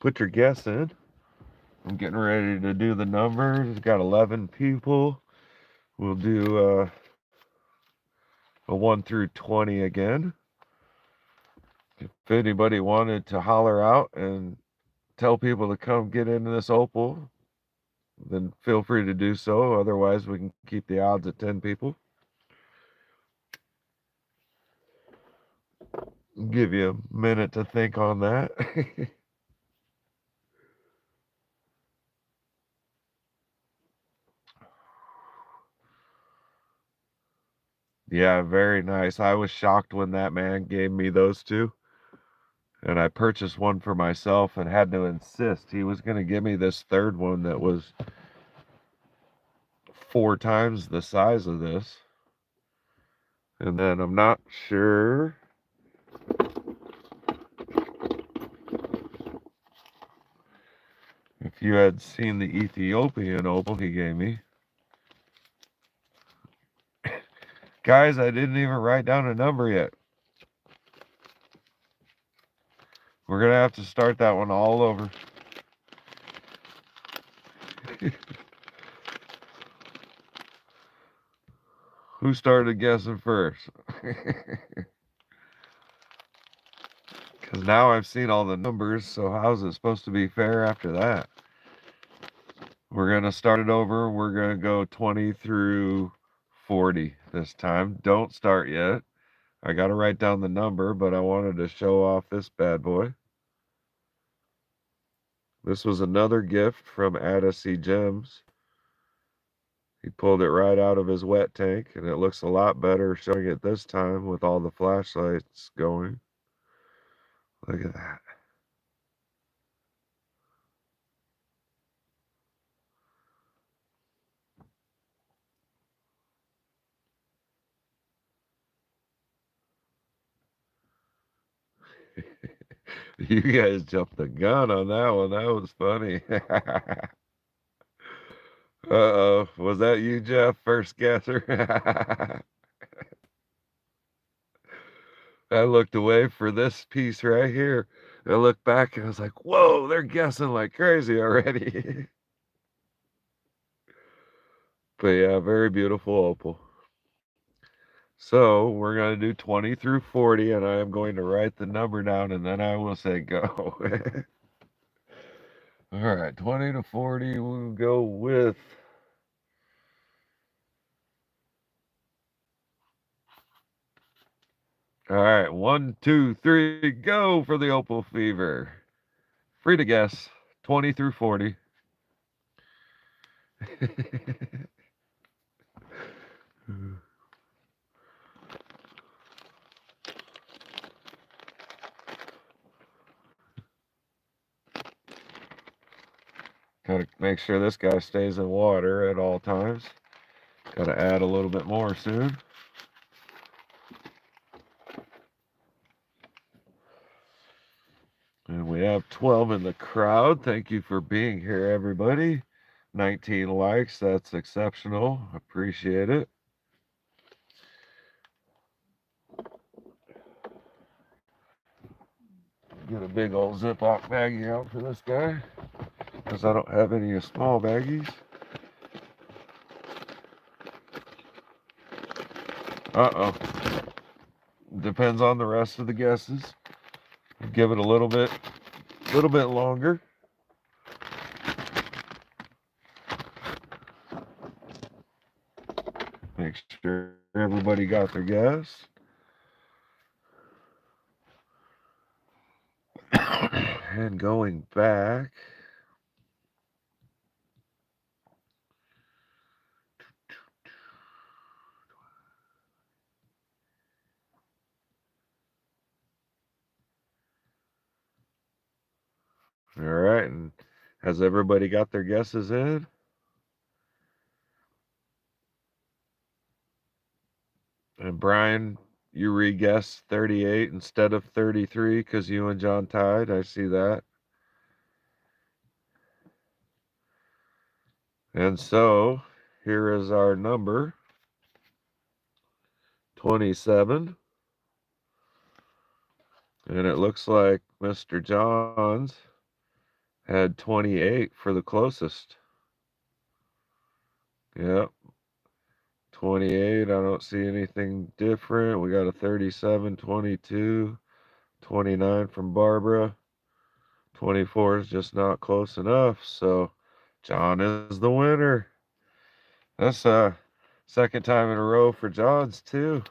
put your guess in. I'm getting ready to do the numbers. We've got 11 people. We'll do a 1 through 20 again. If anybody wanted to holler out and tell people to come get into this opal, then feel free to do so. Otherwise, we can keep the odds at 10 people. Give you a minute to think on that. Yeah, very nice. I was shocked when that man gave me those two. And I purchased one for myself and had to insist. He was going to give me this third one that was 4 times the size of this. And then I'm not sure if you had seen the Ethiopian opal he gave me. Guys, I didn't even write down a number yet. We're going to have to start that one all over. Who started guessing first? Because now I've seen all the numbers, so how's it supposed to be fair after that? We're going to start it over. We're going to go 20 through 40 this time. Don't start yet. I got to write down the number, but I wanted to show off this bad boy. This was another gift from Odyssey Gems. He pulled it right out of his wet tank, and it looks a lot better showing it this time with all the flashlights going. Look at that. You guys jumped the gun on that one. That was funny. Uh-oh. Was that you, Jeff? First guesser? I looked away for this piece right here. I looked back and I was like, whoa, they're guessing like crazy already. But yeah, very beautiful opal. So we're going to do 20 through 40, and I am going to write the number down, and then I will say go. All right, 20 to 40, we'll go with... All right, 1, 2, 3, go for the opal fever. Free to guess, 20 through 40. Gotta make sure this guy stays in water at all times. Gotta add a little bit more soon. have 12 in the crowd. Thank you for being here, everybody. 19 likes. That's exceptional. Appreciate it. Get a big old Ziploc baggie out for this guy, because I don't have any small baggies. Uh-oh. Depends on the rest of the guesses. Give it a little bit longer. Make sure everybody got their guess. And going back, all right, and has everybody got their guesses in? And Brian, you re-guessed 38 instead of 33 because you and John tied. I see that. And so here is our number, 27. And it looks like Mr. Johns had 28 for the closest. Yep. 28. I don't see anything different. We got a 37, 22, 29 from Barbara. 24 is just not close enough. So John is the winner. That's second time in a row for Johns too.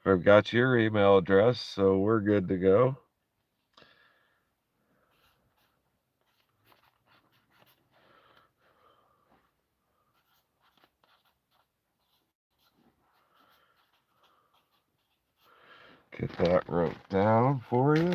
I've got your email address, so we're good to go. Get that wrote down for you.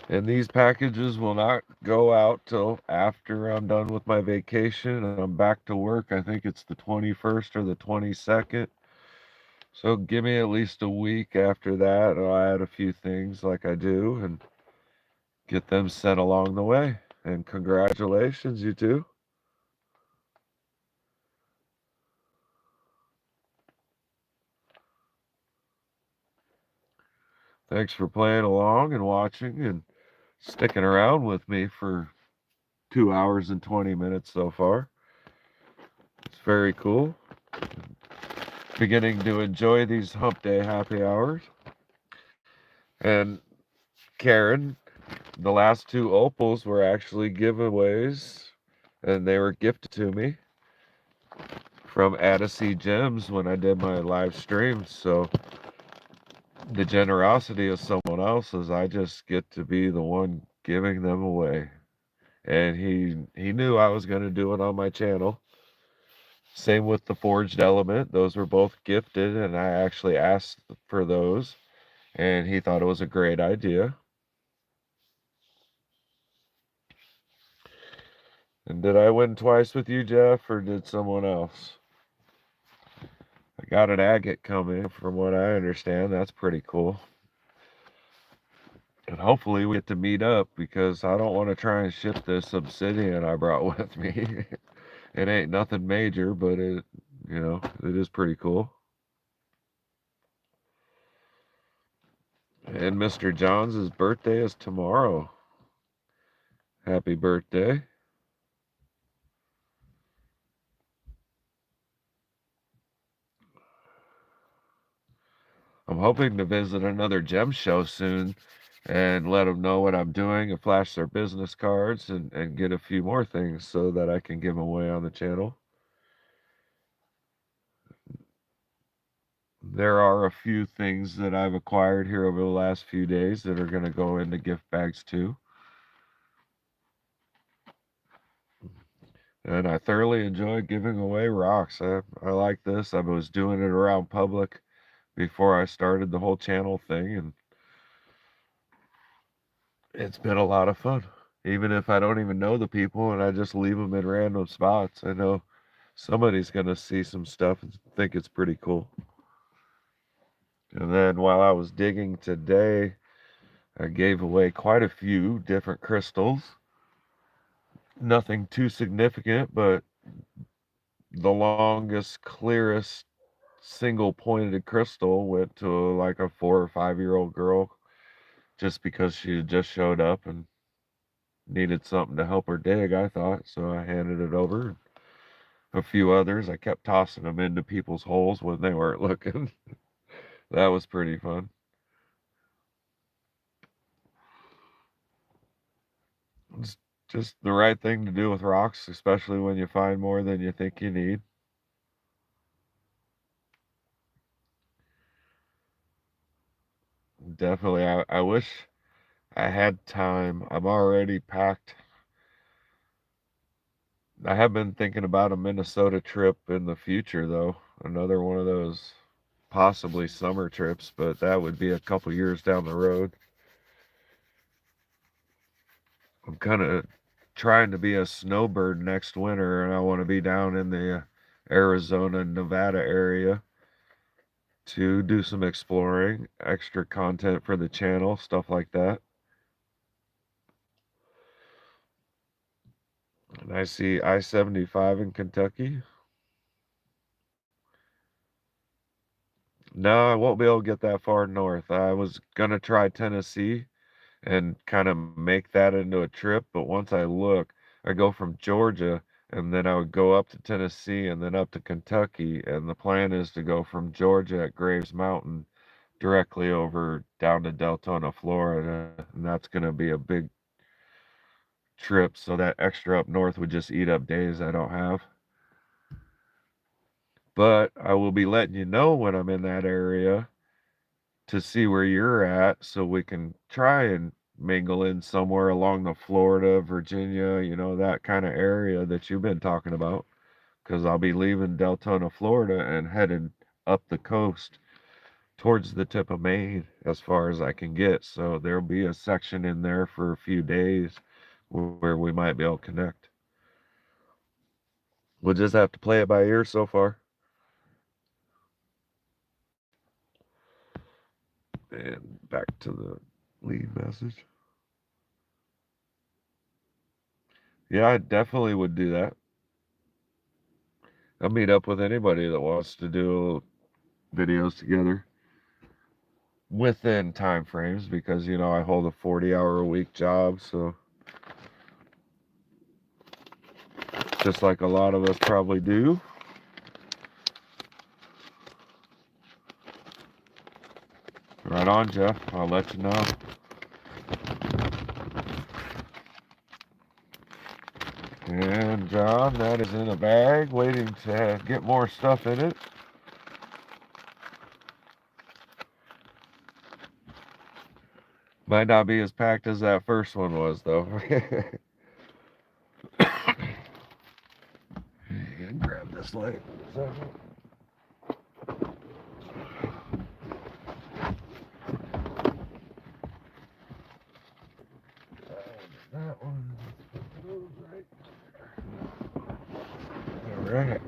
And these packages will not go out till after I'm done with my vacation and I'm back to work. I think it's the 21st or the 22nd. So give me at least a week after that, and I'll add a few things like I do and get them sent along the way. And congratulations, you two. Thanks for playing along and watching and sticking around with me for 2 hours and 20 minutes so far. It's very cool. Beginning to enjoy these hump day happy hours. And Karen, the last two opals were actually giveaways, and they were gifted to me from Odyssey Gems when I did my live stream. So the generosity of someone else's, I just get to be the one giving them away. And he knew I was going to do it on my channel. Same with the forged element. Those were both gifted, and I actually asked for those, and he thought it was a great idea. And did I win twice with you, Jeff, or did someone else? I got an agate coming, from what I understand. That's pretty cool. And hopefully we get to meet up, because I don't want to try and ship this obsidian I brought with me. It ain't nothing major, but it is pretty cool. And Mr. Johns' birthday is tomorrow. Happy birthday. I'm hoping to visit another gem show soon and let them know what I'm doing and flash their business cards and get a few more things so that I can give them away on the channel. There are a few things that I've acquired here over the last few days that are going to go into gift bags too. And I thoroughly enjoy giving away rocks. I like this. I was doing it around public before I started the whole channel thing, and it's been a lot of fun. Even if I don't even know the people and I just leave them in random spots, I know somebody's going to see some stuff and think it's pretty cool. And then while I was digging today, I gave away quite a few different crystals. Nothing too significant, but the longest, clearest single pointed crystal went to like a 4 or 5 year old girl just because she had just showed up and needed something to help her dig, I thought. So I handed it over. A few others, I kept tossing them into people's holes when they weren't looking. That was pretty fun. It's just the right thing to do with rocks, especially when you find more than you think you need. Definitely, I wish I had time. I'm already packed. I have been thinking about a Minnesota trip in the future, though. Another one of those possibly summer trips, but that would be a couple years down the road. I'm kind of trying to be a snowbird next winter, and I want to be down in the Arizona, Nevada area to do some exploring, extra content for the channel, stuff like that. And I see I-75 in Kentucky. No, I won't be able to get that far north. I was gonna try Tennessee and kind of make that into a trip, but once I look, I go from Georgia and then I would go up to Tennessee and then up to Kentucky, and the plan is to go from Georgia at Graves Mountain directly over down to Deltona, Florida, and that's gonna be a big trip, so that extra up north would just eat up days I don't have. But I will be letting you know when I'm in that area to see where you're at so we can try and mingle in somewhere along the Florida, Virginia, that kind of area that you've been talking about. Because I'll be leaving Deltona, Florida and heading up the coast towards the tip of Maine as far as I can get. So there'll be a section in there for a few days where we might be able to connect. We'll just have to play it by ear so far. And back to the lead message. Yeah, I definitely would do that. I'll meet up with anybody that wants to do videos together within time frames because, I hold a 40-hour-a-week job. So just like a lot of us probably do. Right on, Jeff. I'll let you know. And John, that is in a bag waiting to get more stuff in it. Might not be as packed as that first one was, though. Grab this light. That one goes right there. All right.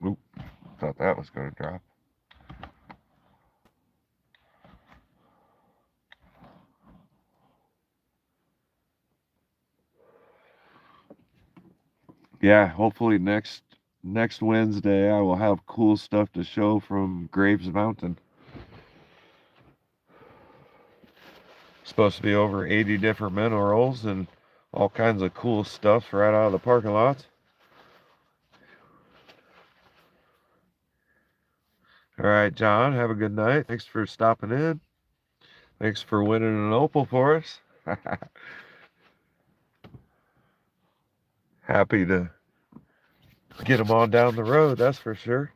Oop, thought that was going to drop. Yeah, hopefully next Wednesday I will have cool stuff to show from Graves Mountain. Supposed to be over 80 different minerals and all kinds of cool stuff right out of the parking lots. All right, John, have a good night. Thanks for stopping in. Thanks for winning an opal for us. Happy to get them on down the road, that's for sure.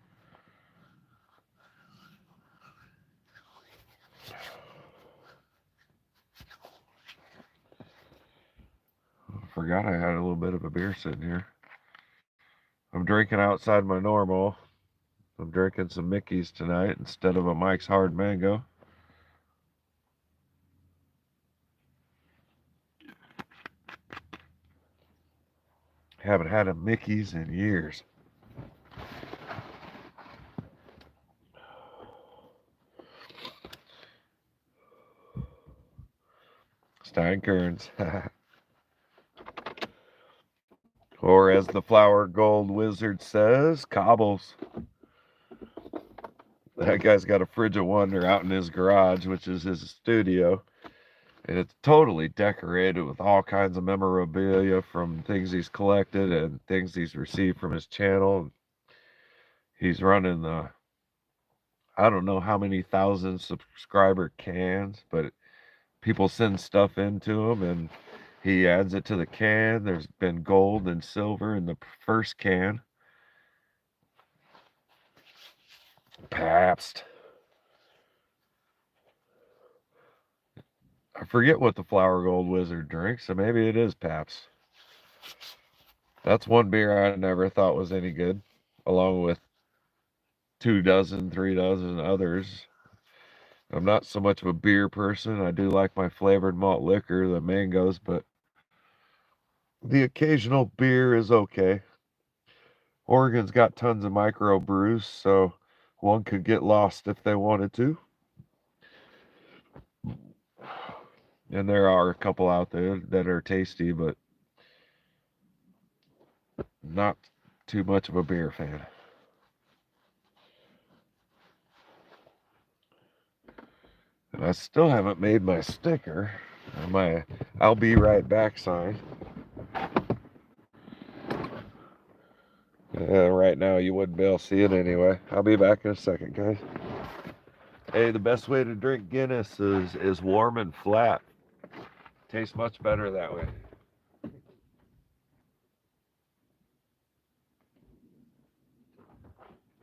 I forgot I had a little bit of a beer sitting here. I'm drinking outside my normal. I'm drinking some Mickey's tonight instead of a Mike's Hard Mango. Haven't had a Mickey's in years. Steinkerns. Or as the Flower Gold Wizard says, cobbles. That guy's got a Fridge of Wonder out in his garage, which is his studio. And it's totally decorated with all kinds of memorabilia from things he's collected and things he's received from his channel. He's running I don't know how many thousand subscriber cans, but people send stuff into him and he adds it to the can. There's been gold and silver in the first can. Pabst. I forget what the Flower Gold Wizard drinks, so maybe it is Pabst. That's one beer I never thought was any good, along with 2 dozen, 3 dozen others. I'm not so much of a beer person. I do like my flavored malt liquor, the mangoes, but the occasional beer is okay. Oregon's got tons of microbrews, so one could get lost if they wanted to. And there are a couple out there that are tasty, but not too much of a beer fan. And I still haven't made my sticker, my I'll be right back sign. Right now you wouldn't be able to see it anyway. I'll be back in a second, guys. Hey, the best way to drink Guinness is warm and flat. Tastes much better that way.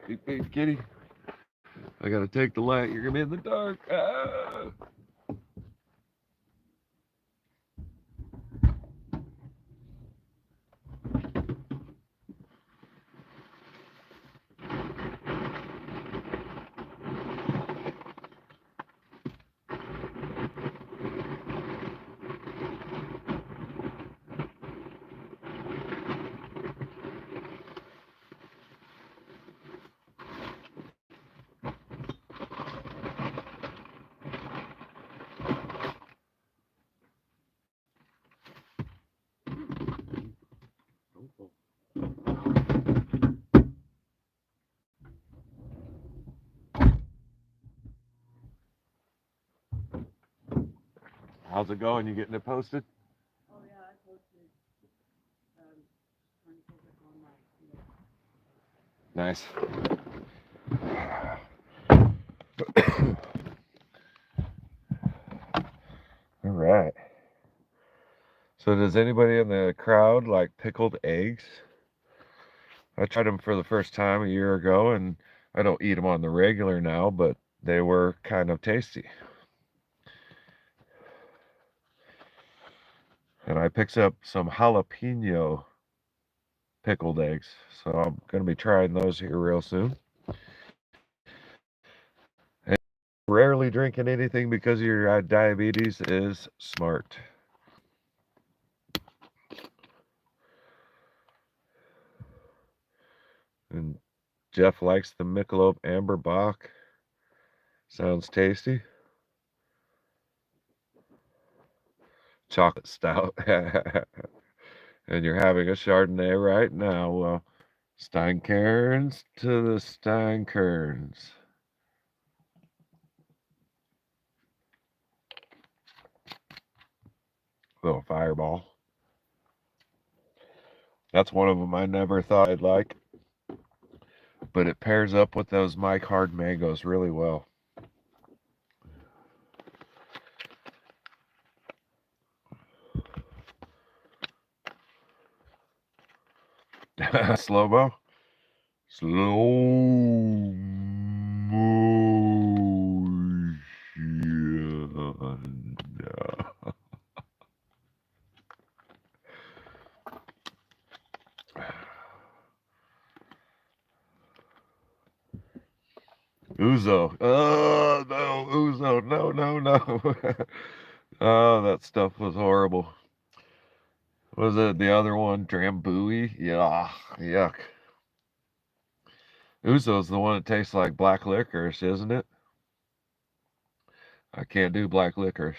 Beep, beep, kitty. I gotta take the light. You're gonna be in the dark. Ah! How's it going? You getting it posted? Oh yeah, I posted. Trying to focus on Nice. All right. So does anybody in the crowd like pickled eggs? I tried them for the first time a year ago, and I don't eat them on the regular now, but they were kind of tasty. And I picked up some jalapeno pickled eggs, so I'm going to be trying those here real soon. And rarely drinking anything because of your diabetes is smart. And Jeff likes the Michelob Amber Bock. Sounds tasty. Chocolate stout. And you're having a Chardonnay right now. Well, Steinkerns to the Steinkerns. Little fireball. That's one of them I never thought I'd like. But it pairs up with those Mike Hard mangoes really well. Slow-mo? Slow motion. Ouzo. Oh, no, Ouzo. No, no, no. Oh, that stuff was horrible. Was it the other one? Drambuie? Yeah, yuck. Ouzo's the one that tastes like black licorice, isn't it? I can't do black licorice.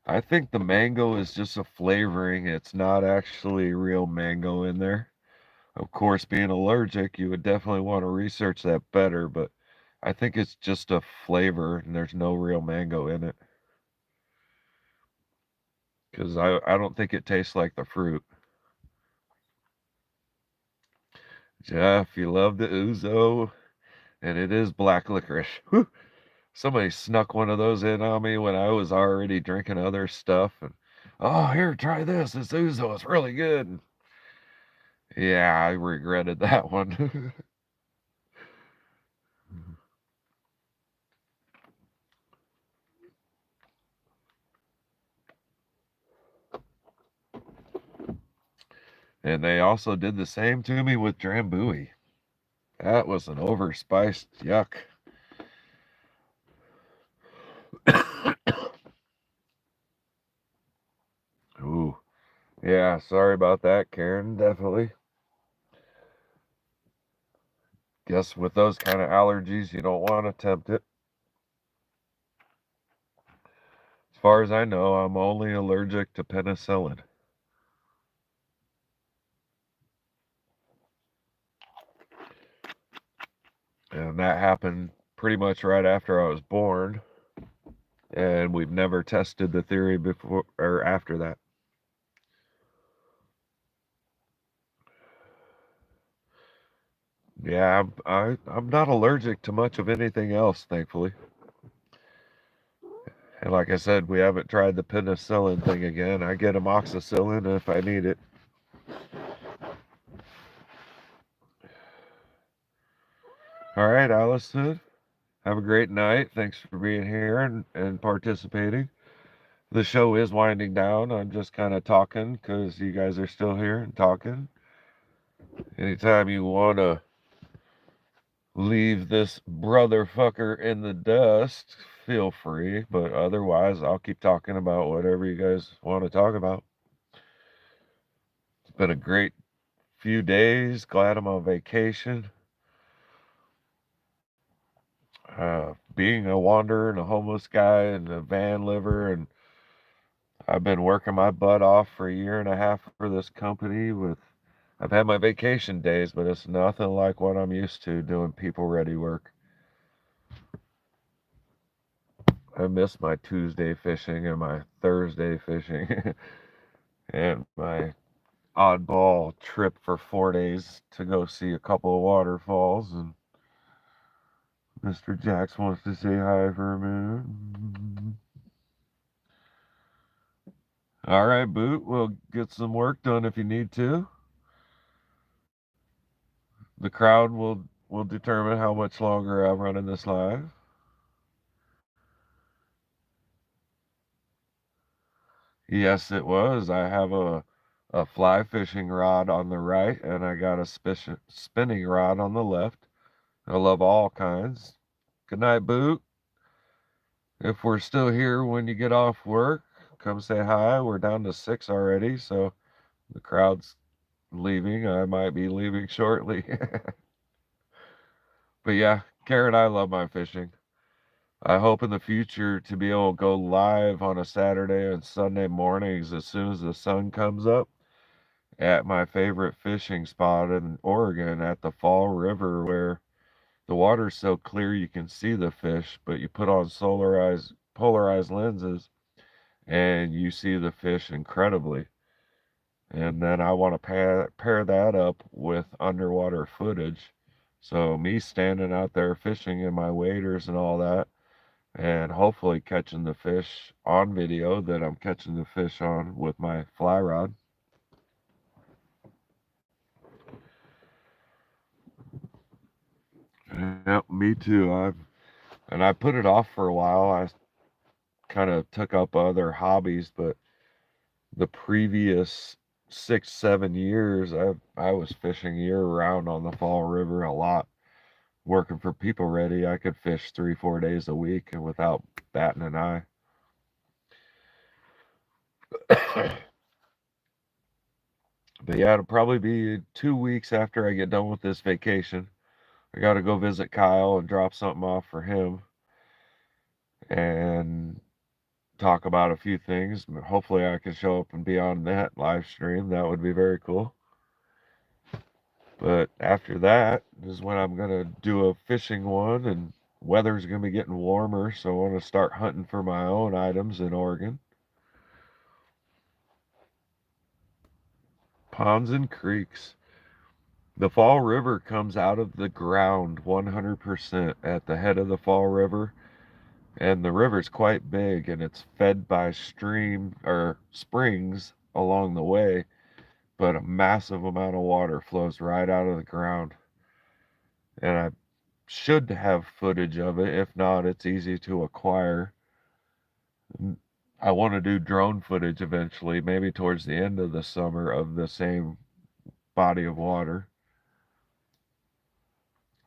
I think the mango is just a flavoring. It's not actually real mango in there. Of course, being allergic, you would definitely want to research that better, but I think it's just a flavor and there's no real mango in it. Because I don't think it tastes like the fruit. Jeff, you love the ouzo, and it is black licorice. Whew. Somebody snuck one of those in on me when I was already drinking other stuff. And, oh, here, try this. It's ouzo. It's really good. Yeah, I regretted that one. And they also did the same to me with Drambuie. That was an overspiced yuck. Ooh. Yeah, sorry about that, Karen. Definitely. Guess with those kind of allergies, you don't want to tempt it. As far as I know, I'm only allergic to penicillin. And that happened pretty much right after I was born. And we've never tested the theory before or after that. Yeah, I'm not allergic to much of anything else, thankfully. And like I said, we haven't tried the penicillin thing again. I get amoxicillin if I need it. All right, Allison. Have a great night. Thanks for being here and participating. The show is winding down. I'm just kind of talking because you guys are still here and talking. Anytime you want to leave this brotherfucker in the dust, feel free. But otherwise, I'll keep talking about whatever you guys want to talk about. It's been a great few days. Glad I'm on vacation. Being a wanderer and a homeless guy and a van liver, and I've been working my butt off for a year and a half for this company. I've had my vacation days, but it's nothing like what I'm used to doing people ready work. I miss my Tuesday fishing and my Thursday fishing and my oddball trip for 4 days to go see a couple of waterfalls. And Mr. Jax wants to say hi for a minute. All right, Boot, we'll get some work done if you need to. The crowd will determine how much longer I'm running this live. Yes, it was. I have a fly fishing rod on the right, and I got a spinning rod on the left. I love all kinds. Good night, Boot. If we're still here when you get off work, come say hi. We're down to 6 already, so the crowd's leaving. I might be leaving shortly. But yeah, Karen, I love my fishing. I hope in the future to be able to go live on a Saturday and Sunday mornings as soon as the sun comes up at my favorite fishing spot in Oregon at the Fall River, where the water's so clear you can see the fish, but you put on polarized lenses and you see the fish incredibly. And then I want to pair that up with underwater footage. So me standing out there fishing in my waders and all that, and hopefully catching the fish on video that I'm catching the fish on with my fly rod. Yep, me too. I put it off for a while. I kind of took up other hobbies, but the previous 6, 7 years, I was fishing year round on the Fall River a lot. Working for People Ready, I could fish 3, 4 days a week and without batting an eye. But yeah, it'll probably be 2 weeks after I get done with this vacation. I got to go visit Kyle and drop something off for him and talk about a few things. Hopefully I can show up and be on that live stream. That would be very cool. But after that is when I'm going to do a fishing one, and weather's going to be getting warmer, so I want to start hunting for my own items in Oregon. Ponds and creeks. The Fall River comes out of the ground 100% at the head of the Fall River, and the river's quite big, and it's fed by stream or springs along the way, but a massive amount of water flows right out of the ground. And I should have footage of it. If not, it's easy to acquire. I want to do drone footage eventually, maybe towards the end of the summer, of the same body of water.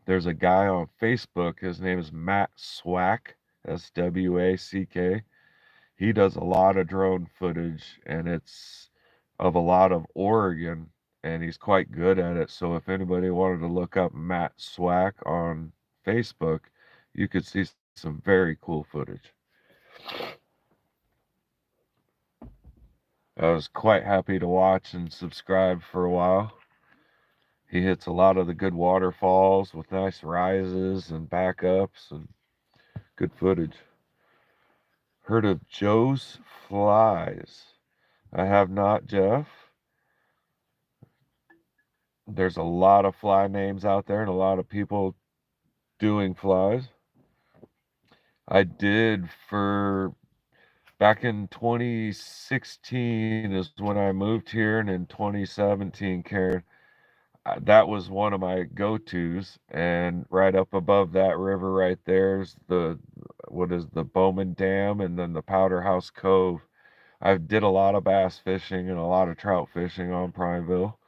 There's a guy on Facebook, his name is Matt Swack, SWACK. He does a lot of drone footage, and it's of a lot of Oregon, and he's quite good at it. So if anybody wanted to look up Matt Swack on Facebook, you could see some very cool footage. I was quite happy to watch and subscribe for a while. He hits a lot of the good waterfalls with nice rises and backups and good footage. Heard of Joe's Flies? I have not, Jeff. There's a lot of fly names out there and a lot of people doing flies. I did for back in 2016 is when I moved here, and in 2017, Karen, that was one of my go-tos. And right up above that river right there's the Bowman Dam, and then the Powder House Cove. I did a lot of bass fishing and a lot of trout fishing on Prineville,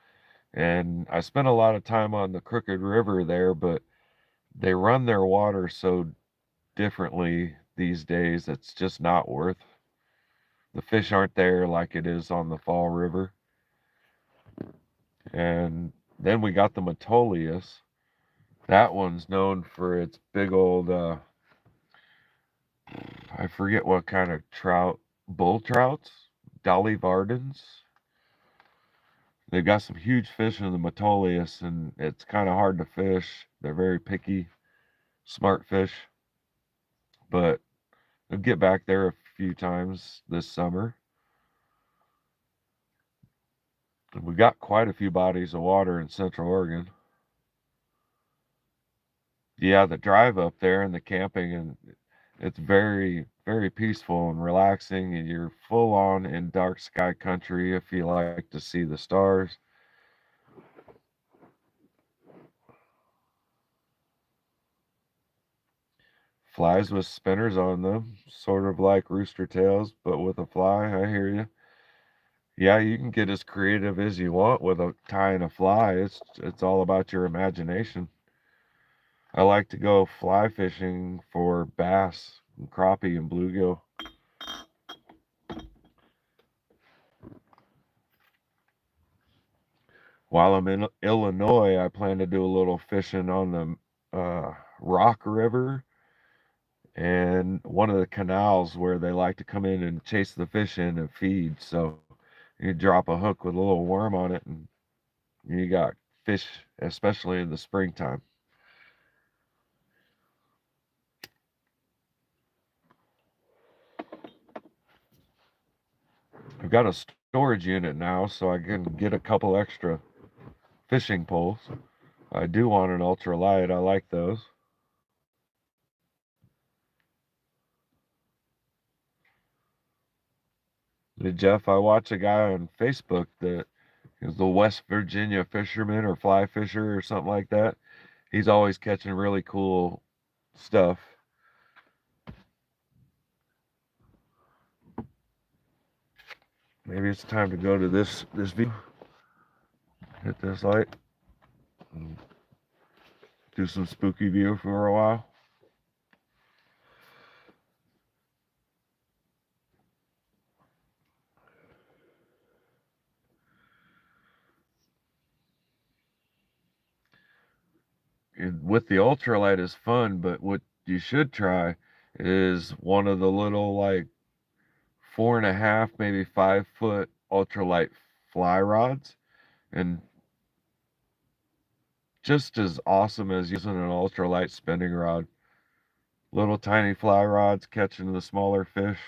and I spent a lot of time on the Crooked River there, but they run their water so differently these days, it's just not worth. The fish aren't there like it is on the Fall River. And then we got the Metolius. That one's known for its big old, I forget what kind of trout, bull trouts, Dolly Vardens. They've got some huge fish in the Metolius, and it's kind of hard to fish. They're very picky, smart fish. But I'll get back there a few times this summer. And we got quite a few bodies of water in Central Oregon. Yeah, the drive up there and the camping, and it's very, very peaceful and relaxing, and you're full on in dark sky country if you like to see the stars. Flies with spinners on them, sort of like rooster tails, but with a fly. I hear you. Yeah, you can get as creative as you want with tying a fly. It's all about your imagination. I like to go fly fishing for bass, and crappie, and bluegill. While I'm in Illinois, I plan to do a little fishing on the Rock River and one of the canals where they like to come in and chase the fish in and feed. So you drop a hook with a little worm on it, and you got fish, especially in the springtime. I've got a storage unit now, so I can get a couple extra fishing poles. I do want an ultralight. I like those. Hey, Jeff, I watch a guy on Facebook that is the West Virginia fisherman or fly fisher or something like that. He's always catching really cool stuff. Maybe it's time to go to this view. Hit this light. And do some spooky view for a while. And with the ultralight is fun, but what you should try is one of the little like 4.5, maybe 5 foot ultralight fly rods, and just as awesome as using an ultralight spinning rod. Little tiny fly rods catching the smaller fish,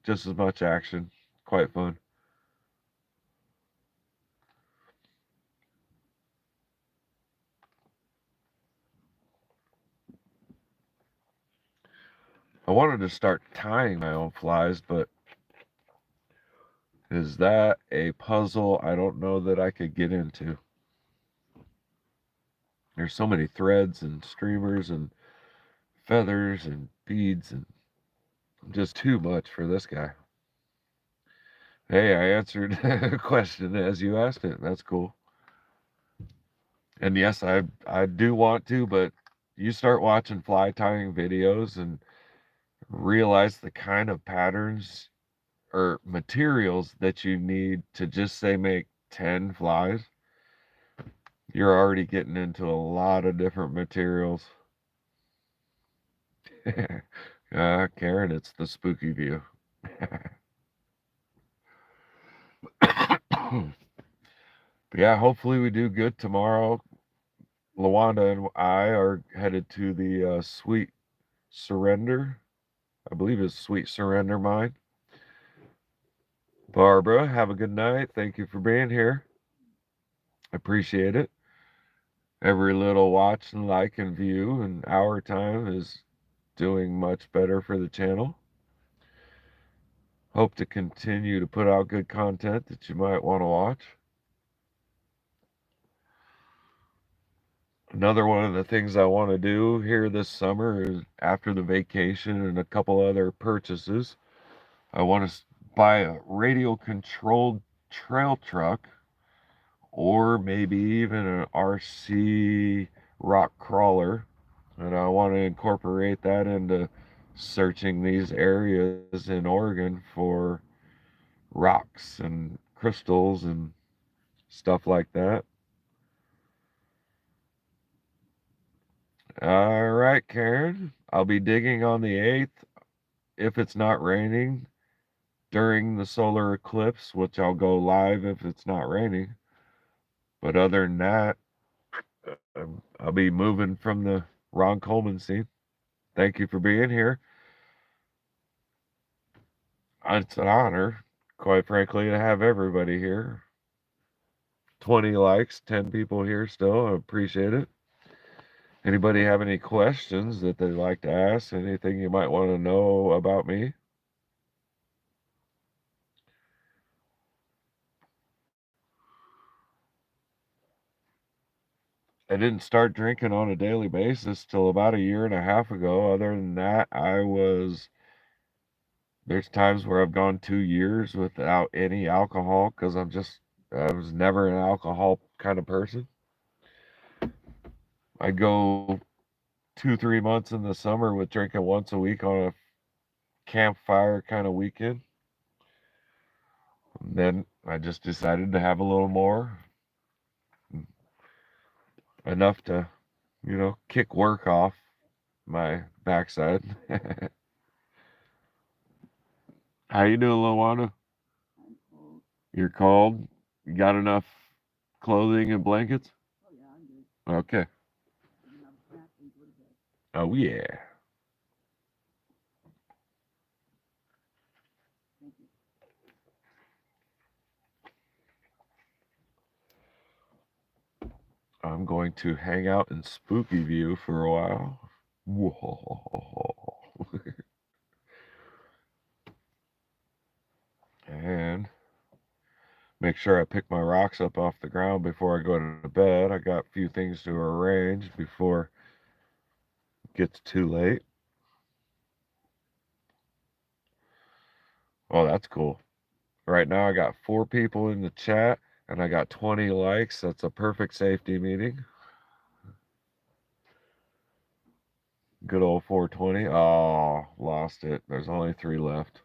just as much action. Quite fun. I wanted to start tying my own flies, but is that a puzzle I don't know that I could get into? There's so many threads and streamers and feathers and beads, and just too much for this guy. Hey, I answered a question as you asked it. That's cool. And yes, I do want to, but you start watching fly tying videos and realize the kind of patterns or materials that you need to just say make 10 flies. You're already getting into a lot of different materials. Karen, it's the spooky view. Yeah, hopefully we do good tomorrow. Lawanda and I are headed to the Sweet Surrender. I believe it's Sweet Surrender mine. Barbara, have a good night. Thank you for being here. Appreciate it. Every little watch and like and view and hour time is doing much better for the channel. Hope to continue to put out good content that you might want to watch. Another one of the things I want to do here this summer is after the vacation and a couple other purchases, I want to buy a radio controlled trail truck, or maybe even an RC rock crawler. And I want to incorporate that into searching these areas in Oregon for rocks and crystals and stuff like that. All right, Karen. I'll be digging on the 8th if it's not raining during the solar eclipse, which I'll go live if it's not raining. But other than that, I'll be moving from the Ron Coleman scene. Thank you for being here. It's an honor, quite frankly, to have everybody here. 20 likes, 10 people here still. I appreciate it. Anybody have any questions that they'd like to ask? Anything you might want to know about me? I didn't start drinking on a daily basis till about a year and a half ago. Other than that, there's times where I've gone 2 years without any alcohol because I was never an alcohol kind of person. I go 2, 3 months in the summer with drinking once a week on a campfire kind of weekend. And then I just decided to have a little more, enough to, kick work off my backside. How you doing, Luana? You're cold? You got enough clothing and blankets? Okay. Oh, yeah. I'm going to hang out in Spooky View for a while. Whoa. And make sure I pick my rocks up off the ground before I go to bed. I got a few things to arrange before it gets too late. Oh, that's cool. Right now I got 4 people in the chat and I got 20 likes. That's a perfect safety meeting. Good old 420. Oh, lost it. There's only 3 left.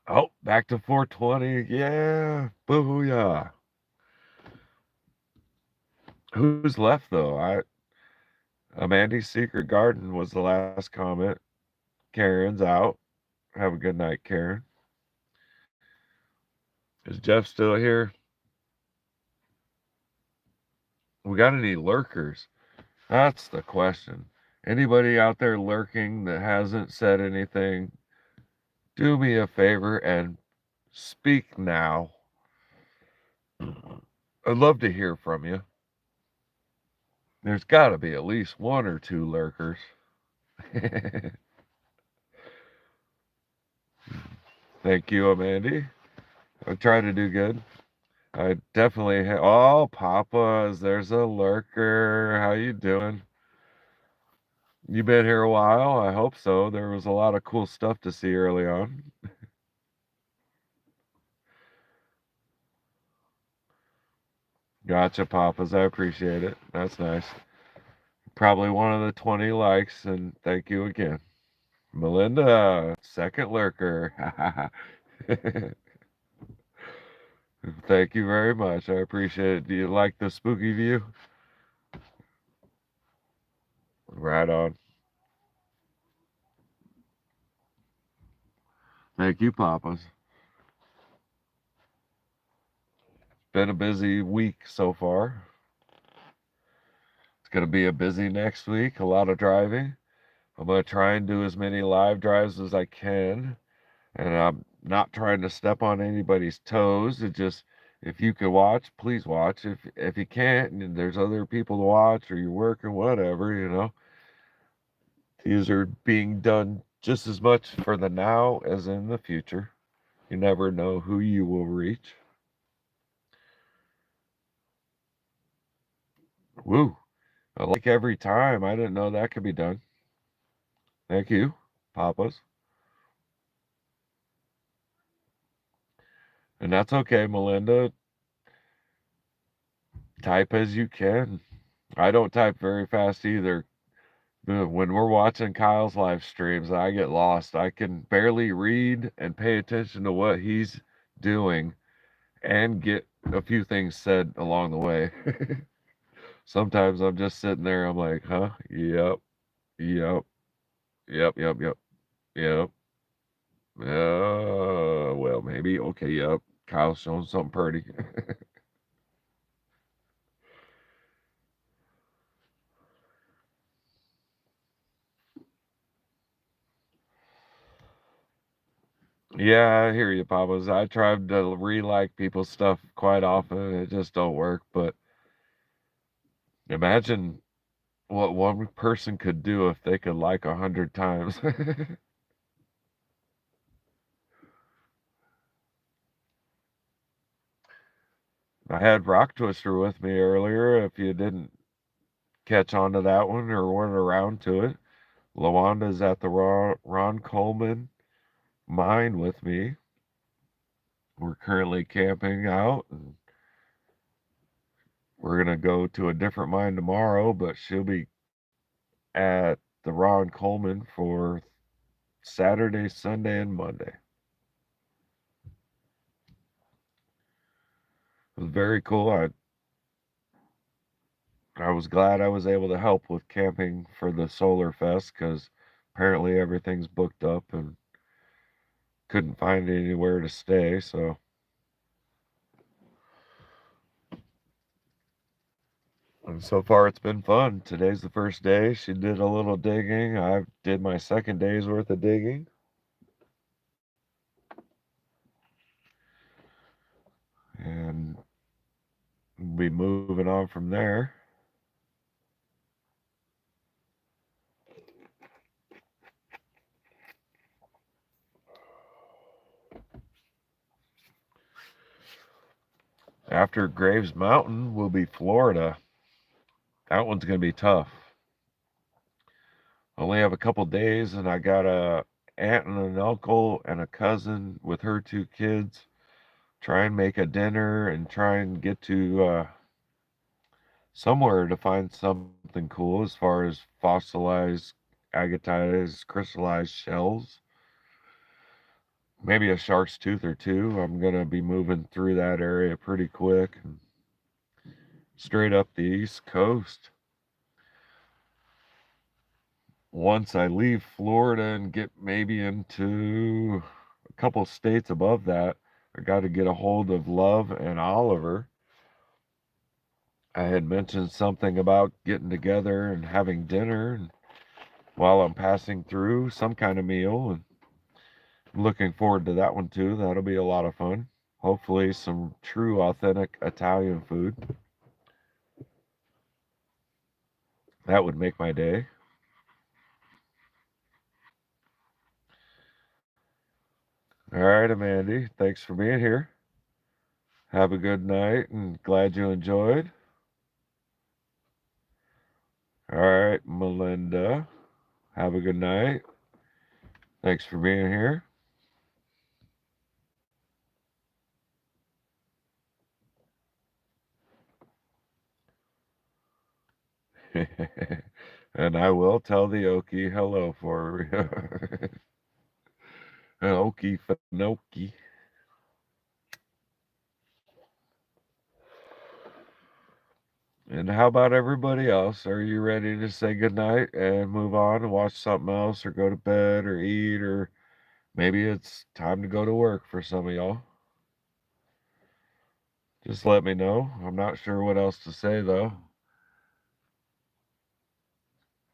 Oh, back to 420. Yeah. Booyah. Who's left though? Amandy's Secret Garden was the last comment. Karen's out. Have a good night, Karen. Is Jeff still here? We got any lurkers? That's the question. Anybody out there lurking that hasn't said anything, do me a favor and speak now. I'd love to hear from you. There's got to be at least one or two lurkers. Thank you, Amandy. I try to do good. I definitely oh, Papas, there's a lurker. How you doing? You been here a while? I hope so. There was a lot of cool stuff to see early on. Gotcha, Papas. I appreciate it. That's nice. Probably one of the 20 likes, and thank you again. Melinda, second lurker. Thank you very much. I appreciate it. Do you like the spooky view? Right on. Thank you, Papas. Been a busy week so far. It's going to be a busy next week. A lot of driving. I'm going to try and do as many live drives as I can. And I'm not trying to step on anybody's toes. It just, if you can watch, please watch. If you can't, and there's other people to watch, or you're working, whatever, these are being done just as much for the now as in the future. You never know who you will reach. Woo! I like every time. I didn't know that could be done. Thank you, Papas. And that's okay, Melinda. Type as you can. I don't type very fast either. When we're watching Kyle's live streams, I get lost. I can barely read and pay attention to what he's doing and get a few things said along the way. Sometimes I'm just sitting there, I'm like, huh? Yep, yep, yep. Yep. Well, maybe. Okay, yep. Kyle's showing something pretty. Yeah, I hear you, Papas. I tried to re-like people's stuff quite often, and it just don't work. But imagine what one person could do if they could like 100 times. I had Rock Twister with me earlier. If you didn't catch on to that one or weren't around to it, Lawanda's at the Ron Coleman mine with me. We're currently camping out, and we're going to go to a different mine tomorrow, but she'll be at the Ron Coleman for Saturday, Sunday, and Monday. It was very cool. I was glad I was able to help with camping for the Solar Fest because apparently everything's booked up and couldn't find anywhere to stay. So and so far it's been fun. Today's the first day. She did a little digging. I did my second day's worth of digging. And we'll be moving on from there. After Graves Mountain will be Florida. That one's going to be tough. I only have a couple days, and I got a aunt and an uncle and a cousin with her two kids. Try and make a dinner and try and get to somewhere to find something cool as far as fossilized, agatized, crystallized shells. Maybe a shark's tooth or two. I'm going to be moving through that area pretty quick. And straight up the East Coast. once I leave Florida and get maybe into a couple states above that, I got to get a hold of Love and Oliver. I had mentioned something about getting together and having dinner and while I'm passing through, some kind of meal, and I'm looking forward to that one too. That'll be a lot of fun. Hopefully some true authentic Italian food. That would make my day. All right, Amandy, thanks for being here. Have a good night and glad you enjoyed. All right, Melinda, have a good night. Thanks for being here. And I will tell the Okie hello for an Okie Finoki. And how about everybody else? Are you ready to say goodnight and move on and watch something else or go to bed or eat or maybe it's time to go to work for some of y'all? Just let me know. I'm not sure what else to say though.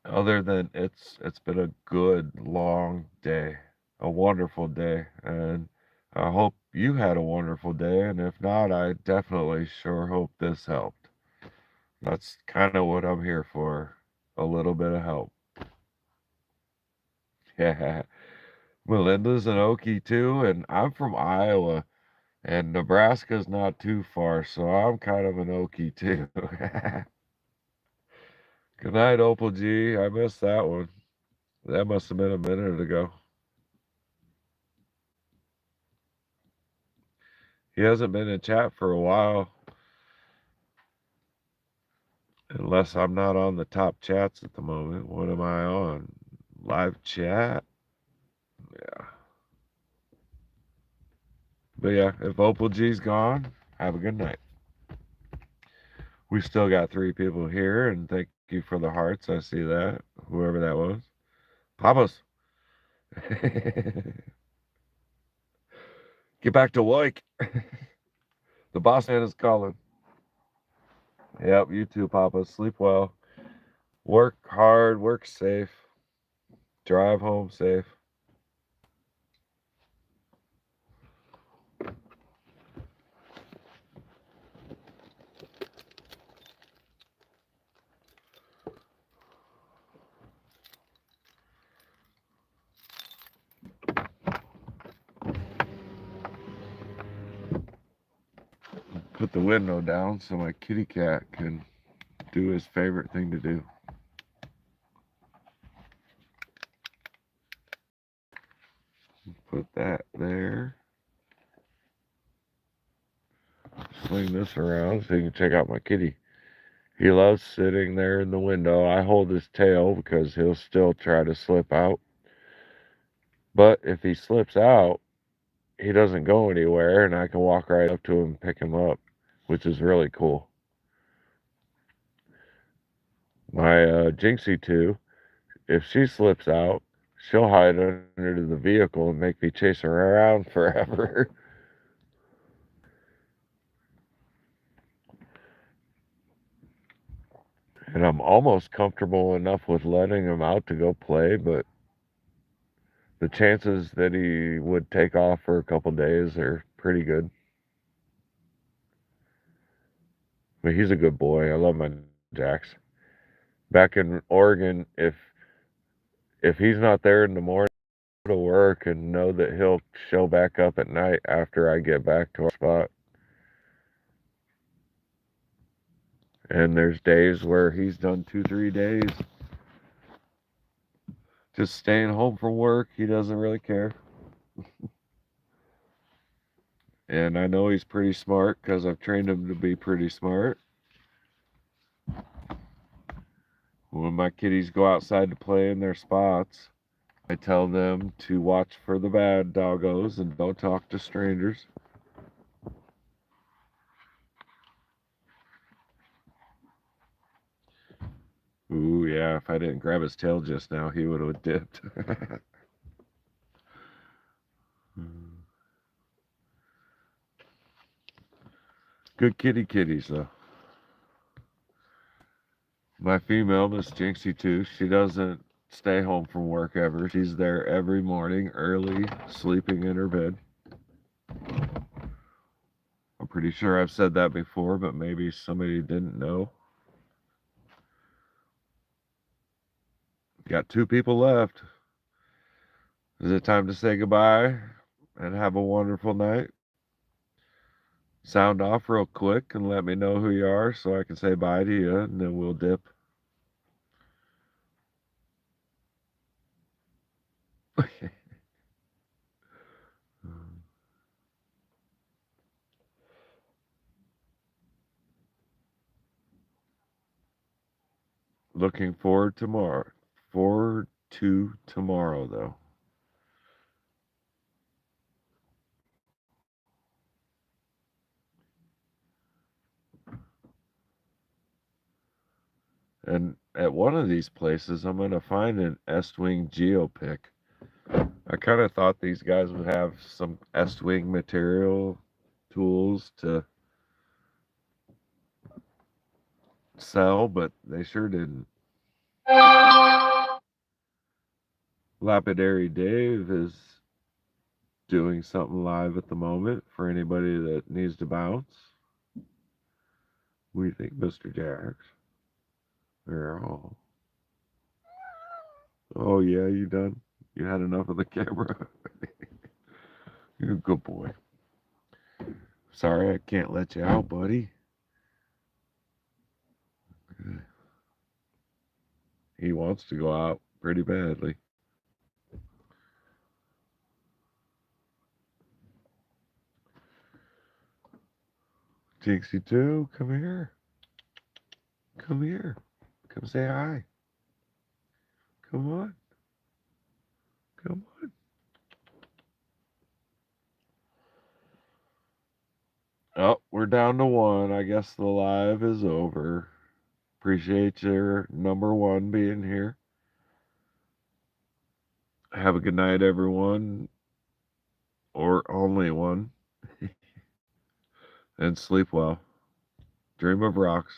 Other than it's been a good long day. A wonderful day. And I hope you had a wonderful day and if not, I definitely sure hope this helped. That's kind of what I'm here for. A little bit of help. Yeah. Melinda's an Okie too, and I'm from Iowa, and Nebraska's not too far, so I'm kind of an Okie too. Good night, Opal G. I missed that one. That must have been a minute ago. He hasn't been in chat for a while, unless I'm not on the top chats at the moment. What am I on? Live chat? Yeah. But yeah, if Opal G's gone, have a good night. We still got 3 people here, and thank you for the hearts. I see that. Whoever that was. Papas. Get back to work. The boss man is calling. Yep, you too, Papa. Sleep well. Work hard, work safe. Drive home safe. Put the window down so my kitty cat can do his favorite thing to do. Put that there. Swing this around so you can check out my kitty. He loves sitting there in the window. I hold his tail because he'll still try to slip out. But if he slips out, he doesn't go anywhere, and I can walk right up to him and pick him up, which is really cool. My Jinxie 2, if she slips out, she'll hide under the vehicle and make me chase her around forever. And I'm almost comfortable enough with letting him out to go play, but the chances that he would take off for a couple days are pretty good. But he's a good boy. I love my Jax. Back in Oregon, if he's not there in the morning, to work and know that he'll show back up at night after I get back to our spot. And there's days where he's done 2-3 days just staying home from work. He doesn't really care. And I know he's pretty smart because I've trained him to be pretty smart. When my kitties go outside to play in their spots, I tell them to watch for the bad doggos and don't talk to strangers. Ooh, yeah, if I didn't grab his tail just now, he would have dipped. Good kitties, though. My female, Miss Jinxie, too, she doesn't stay home from work ever. She's there every morning, early, sleeping in her bed. I'm pretty sure I've said that before, but maybe somebody didn't know. Got 2 people left. Is it time to say goodbye and have a wonderful night? Sound off real quick and let me know who you are so I can say bye to you, and then we'll dip. Looking forward tomorrow. Forward to tomorrow, though. And at one of these places, I'm going to find an S-Wing geopick. I kind of thought these guys would have some S-Wing material tools to sell, but they sure didn't. Lapidary Dave is doing something live at the moment for anybody that needs to bounce. What do you think, Mr. Jax? Oh, yeah, you done? You had enough of the camera? You're a good boy. Sorry I can't let you out, buddy. He wants to go out pretty badly. Jinxie 2, come here. Come here. Come say hi. Come on. Come on. Oh, we're down to 1. I guess the live is over. Appreciate your number 1 being here. Have a good night, everyone. Or only one. And sleep well. Dream of rocks.